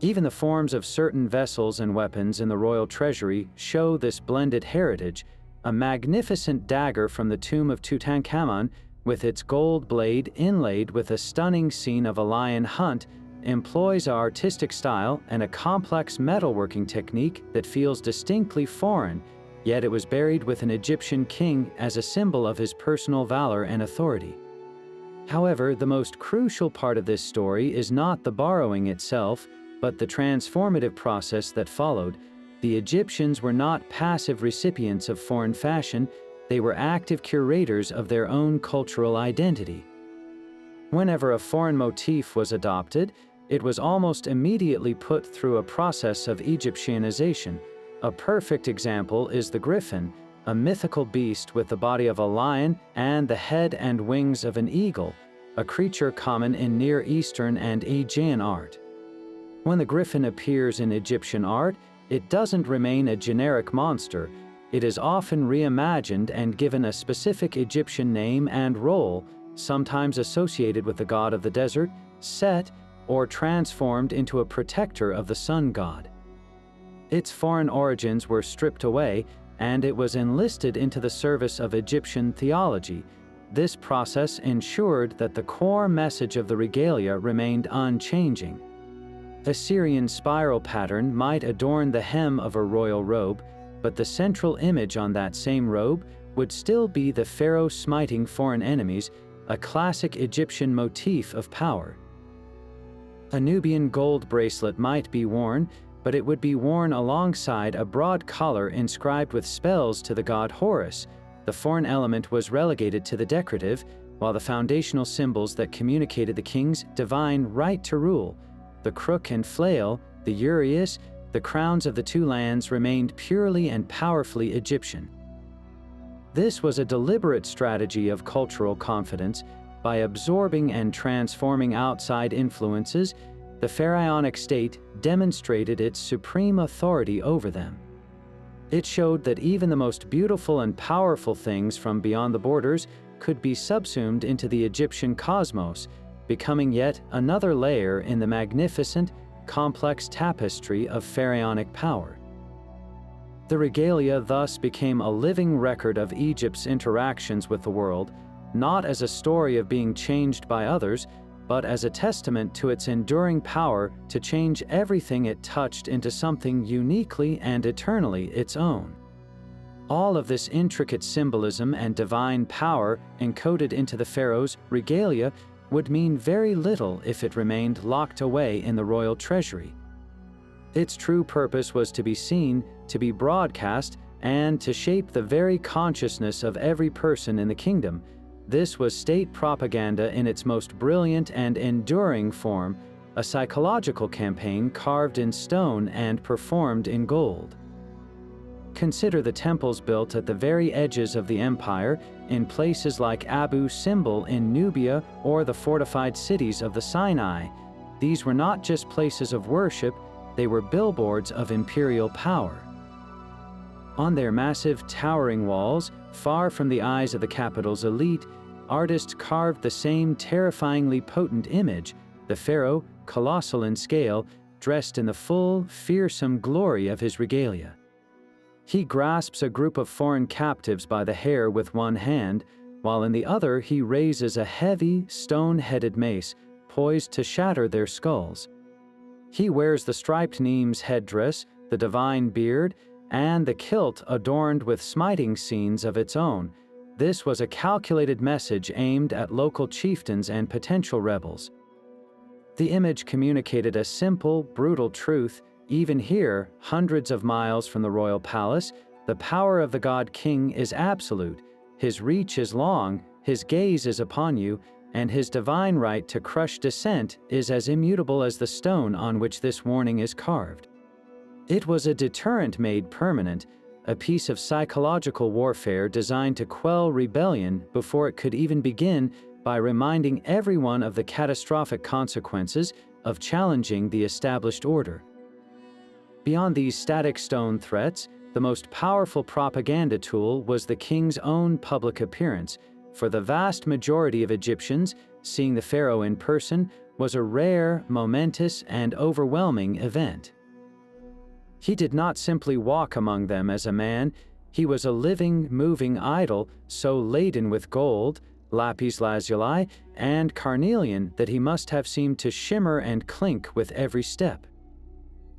Even the forms of certain vessels and weapons in the royal treasury show this blended heritage. A magnificent dagger from the tomb of Tutankhamun, with its gold blade inlaid with a stunning scene of a lion hunt, employs an artistic style and a complex metalworking technique that feels distinctly foreign, yet it was buried with an Egyptian king as a symbol of his personal valor and authority. However, the most crucial part of this story is not the borrowing itself, but the transformative process that followed. The Egyptians were not passive recipients of foreign fashion, they were active curators of their own cultural identity. Whenever a foreign motif was adopted, it was almost immediately put through a process of Egyptianization. A perfect example is the griffin, a mythical beast with the body of a lion and the head and wings of an eagle, a creature common in Near Eastern and Aegean art. When the griffin appears in Egyptian art, it doesn't remain a generic monster. It is often reimagined and given a specific Egyptian name and role, sometimes associated with the god of the desert, Set, or transformed into a protector of the sun god. Its foreign origins were stripped away, and it was enlisted into the service of Egyptian theology. This process ensured that the core message of the regalia remained unchanging. Assyrian spiral pattern might adorn the hem of a royal robe, but the central image on that same robe would still be the pharaoh smiting foreign enemies, a classic Egyptian motif of power. A Nubian gold bracelet might be worn, but it would be worn alongside a broad collar inscribed with spells to the god Horus. The foreign element was relegated to the decorative, while the foundational symbols that communicated the king's divine right to rule, the crook and flail, the Uraeus, the crowns of the two lands, remained purely and powerfully Egyptian. This was a deliberate strategy of cultural confidence. By absorbing and transforming outside influences, the pharaonic state demonstrated its supreme authority over them. It showed that even the most beautiful and powerful things from beyond the borders could be subsumed into the Egyptian cosmos, becoming yet another layer in the magnificent, complex tapestry of pharaonic power. The regalia thus became a living record of Egypt's interactions with the world, not as a story of being changed by others, but as a testament to its enduring power to change everything it touched into something uniquely and eternally its own. All of this intricate symbolism and divine power encoded into the pharaoh's regalia would mean very little if it remained locked away in the royal treasury. Its true purpose was to be seen, to be broadcast, and to shape the very consciousness of every person in the kingdom. This was state propaganda in its most brilliant and enduring form, a psychological campaign carved in stone and performed in gold. Consider the temples built at the very edges of the empire, in places like Abu Simbel in Nubia or the fortified cities of the Sinai. These were not just places of worship, they were billboards of imperial power. On their massive, towering walls, far from the eyes of the capital's elite, artists carved the same terrifyingly potent image, the pharaoh, colossal in scale, dressed in the full, fearsome glory of his regalia. He grasps a group of foreign captives by the hair with one hand, while in the other he raises a heavy, stone-headed mace, poised to shatter their skulls. He wears the striped Nemes headdress, the divine beard, and the kilt adorned with smiting scenes of its own. This was a calculated message aimed at local chieftains and potential rebels. The image communicated a simple, brutal truth. Even here, hundreds of miles from the royal palace, the power of the god king is absolute. His reach is long, his gaze is upon you, and his divine right to crush dissent is as immutable as the stone on which this warning is carved. It was a deterrent made permanent, a piece of psychological warfare designed to quell rebellion before it could even begin, by reminding everyone of the catastrophic consequences of challenging the established order. Beyond these static stone threats, the most powerful propaganda tool was the king's own public appearance. For the vast majority of Egyptians, seeing the pharaoh in person was a rare, momentous, and overwhelming event. He did not simply walk among them as a man, he was a living, moving idol so laden with gold, lapis lazuli, and carnelian that he must have seemed to shimmer and clink with every step.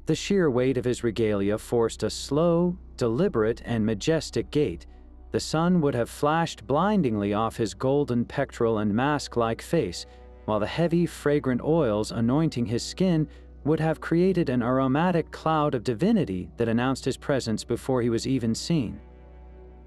The sheer weight of his regalia forced a slow, deliberate, and majestic gait. The sun would have flashed blindingly off his golden pectoral and mask-like face, while the heavy, fragrant oils anointing his skin would have created an aromatic cloud of divinity that announced his presence before he was even seen.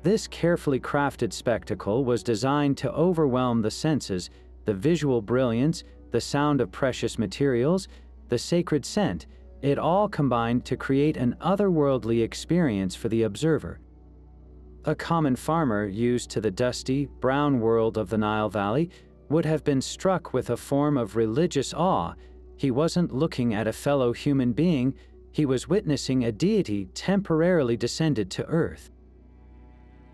This carefully crafted spectacle was designed to overwhelm the senses, the visual brilliance, the sound of precious materials, the sacred scent. It all combined to create an otherworldly experience for the observer. A common farmer used to the dusty, brown world of the Nile Valley would have been struck with a form of religious awe. He wasn't looking at a fellow human being, he was witnessing a deity temporarily descended to earth.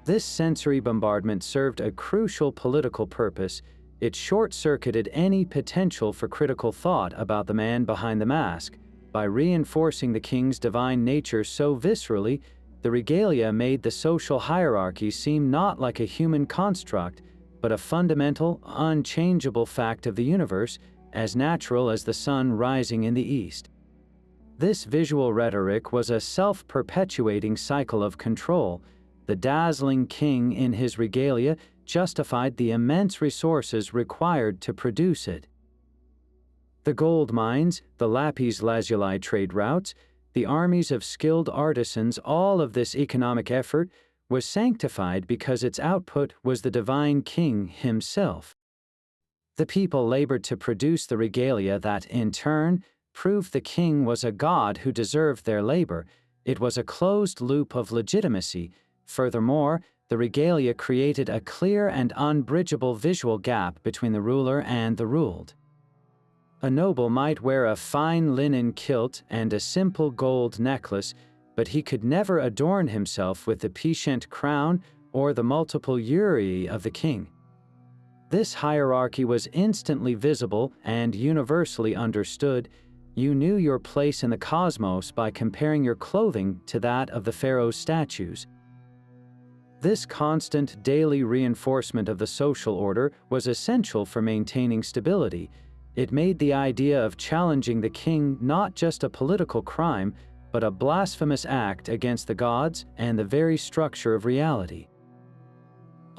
This sensory bombardment served a crucial political purpose. It short-circuited any potential for critical thought about the man behind the mask. By reinforcing the king's divine nature so viscerally, the regalia made the social hierarchy seem not like a human construct, but a fundamental, unchangeable fact of the universe, as natural as the sun rising in the east. This visual rhetoric was a self-perpetuating cycle of control. The dazzling king in his regalia justified the immense resources required to produce it. The gold mines, the lapis lazuli trade routes, the armies of skilled artisans, all of this economic effort was sanctified because its output was the divine king himself. The people labored to produce the regalia that, in turn, proved the king was a god who deserved their labor. It was a closed loop of legitimacy. Furthermore, the regalia created a clear and unbridgeable visual gap between the ruler and the ruled. A noble might wear a fine linen kilt and a simple gold necklace, but he could never adorn himself with the Pschent crown or the multiple uraei of the king. This hierarchy was instantly visible and universally understood. You knew your place in the cosmos by comparing your clothing to that of the pharaoh's statues. This constant daily reinforcement of the social order was essential for maintaining stability. It made the idea of challenging the king not just a political crime, but a blasphemous act against the gods and the very structure of reality.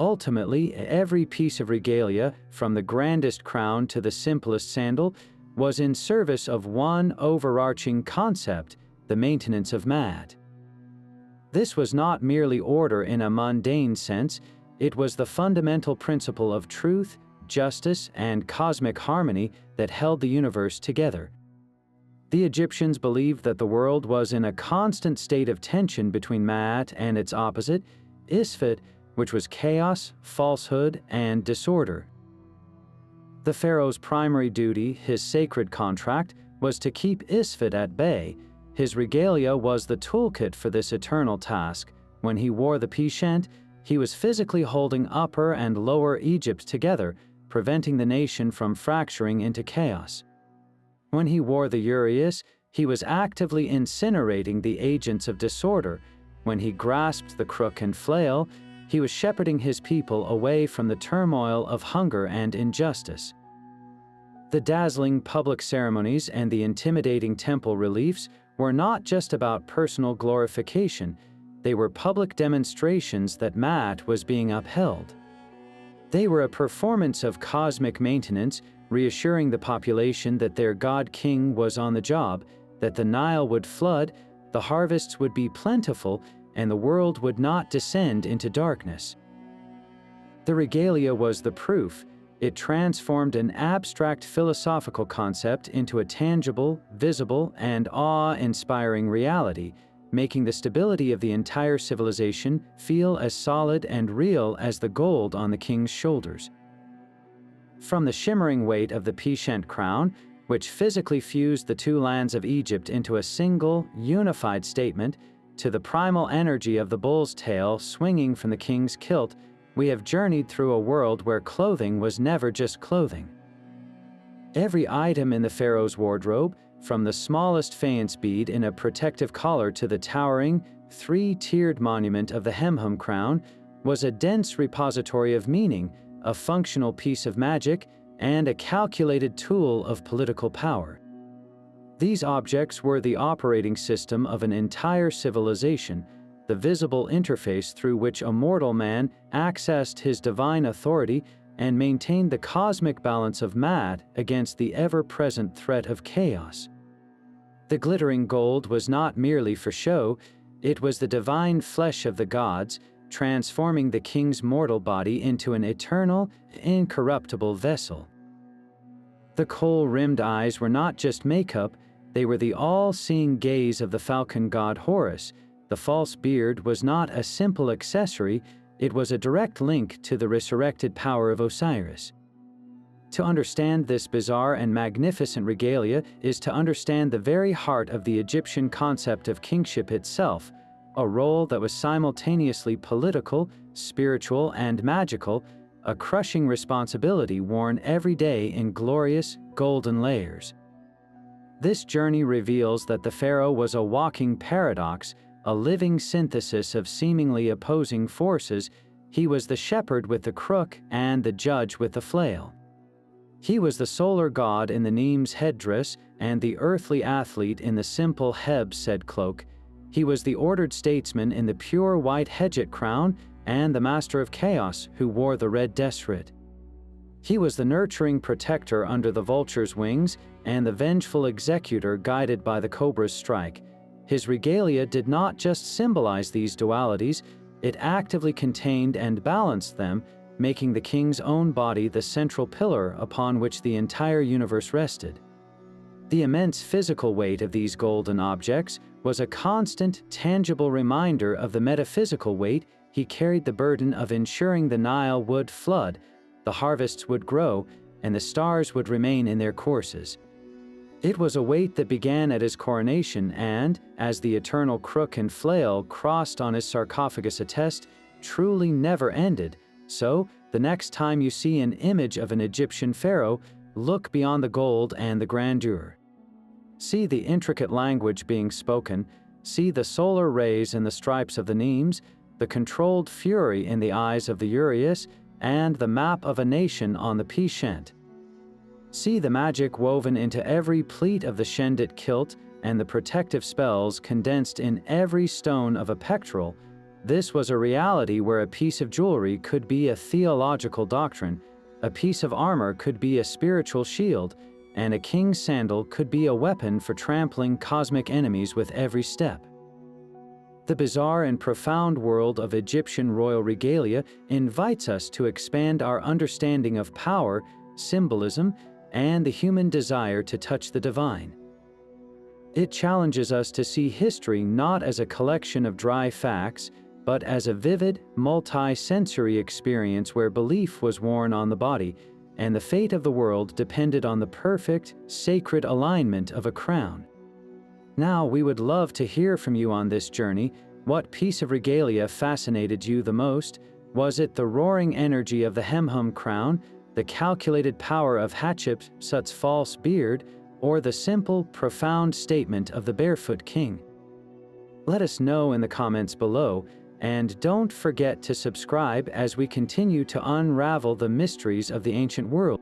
Ultimately, every piece of regalia, from the grandest crown to the simplest sandal, was in service of one overarching concept, the maintenance of Mad. This was not merely order in a mundane sense, it was the fundamental principle of truth, justice, and cosmic harmony that held the universe together. The Egyptians believed that the world was in a constant state of tension between Ma'at and its opposite, Isfet, which was chaos, falsehood, and disorder. The pharaoh's primary duty, his sacred contract, was to keep Isfet at bay. His regalia was the toolkit for this eternal task. When he wore the Pschent, he was physically holding Upper and Lower Egypt together, preventing the nation from fracturing into chaos. When he wore the Uraeus, he was actively incinerating the agents of disorder. When he grasped the crook and flail, he was shepherding his people away from the turmoil of hunger and injustice. The dazzling public ceremonies and the intimidating temple reliefs were not just about personal glorification, they were public demonstrations that Maat was being upheld. They were a performance of cosmic maintenance, reassuring the population that their god-king was on the job, that the Nile would flood, the harvests would be plentiful, and the world would not descend into darkness. The Regalia was the proof. It transformed an abstract philosophical concept into a tangible, visible, and awe-inspiring reality, making the stability of the entire civilization feel as solid and real as the gold on the king's shoulders. From the shimmering weight of the Pschent crown, which physically fused the two lands of Egypt into a single, unified statement, to the primal energy of the bull's tail swinging from the king's kilt, we have journeyed through a world where clothing was never just clothing. Every item in the pharaoh's wardrobe, from the smallest faience bead in a protective collar to the towering, three-tiered monument of the Hemhem crown, was a dense repository of meaning, a functional piece of magic, and a calculated tool of political power. These objects were the operating system of an entire civilization, the visible interface through which a mortal man accessed his divine authority and maintained the cosmic balance of Maat against the ever-present threat of chaos. The glittering gold was not merely for show, it was the divine flesh of the gods, transforming the king's mortal body into an eternal, incorruptible vessel. The kohl-rimmed eyes were not just makeup, they were the all-seeing gaze of the falcon god Horus. The false beard was not a simple accessory, it was a direct link to the resurrected power of Osiris. To understand this bizarre and magnificent regalia is to understand the very heart of the Egyptian concept of kingship itself, a role that was simultaneously political, spiritual, and magical, a crushing responsibility worn every day in glorious, golden layers. This journey reveals that the pharaoh was a walking paradox, a living synthesis of seemingly opposing forces. He was the shepherd with the crook and the judge with the flail. He was the solar god in the Nemes headdress and the earthly athlete in the simple Heb-said cloak. He was the ordered statesman in the pure white Hedjet crown and the master of chaos who wore the red desrit. He was the nurturing protector under the vulture's wings and the vengeful executor guided by the cobra's strike. His regalia did not just symbolize these dualities, it actively contained and balanced them, making the king's own body the central pillar upon which the entire universe rested. The immense physical weight of these golden objects was a constant, tangible reminder of the metaphysical weight. He carried the burden of ensuring the Nile would flood, the harvests would grow, and the stars would remain in their courses. It was a weight that began at his coronation and, as the eternal crook and flail crossed on his sarcophagus attest, truly never ended. So, the next time you see an image of an Egyptian pharaoh, look beyond the gold and the grandeur. See the intricate language being spoken, see the solar rays in the stripes of the Nemes, the controlled fury in the eyes of the Uraeus, and the map of a nation on the Pschent. See the magic woven into every pleat of the Shendyt kilt and the protective spells condensed in every stone of a pectoral. This was a reality where a piece of jewelry could be a theological doctrine, a piece of armor could be a spiritual shield, and a king's sandal could be a weapon for trampling cosmic enemies with every step. The bizarre and profound world of Egyptian royal regalia invites us to expand our understanding of power, symbolism, and the human desire to touch the divine. It challenges us to see history not as a collection of dry facts, but as a vivid, multi-sensory experience where belief was worn on the body, and the fate of the world depended on the perfect, sacred alignment of a crown. Now, we would love to hear from you on this journey. What piece of regalia fascinated you the most? Was it the roaring energy of the Hemhem crown, the calculated power of Hatshepsut's false beard, or the simple, profound statement of the barefoot king? Let us know in the comments below, and don't forget to subscribe as we continue to unravel the mysteries of the ancient world.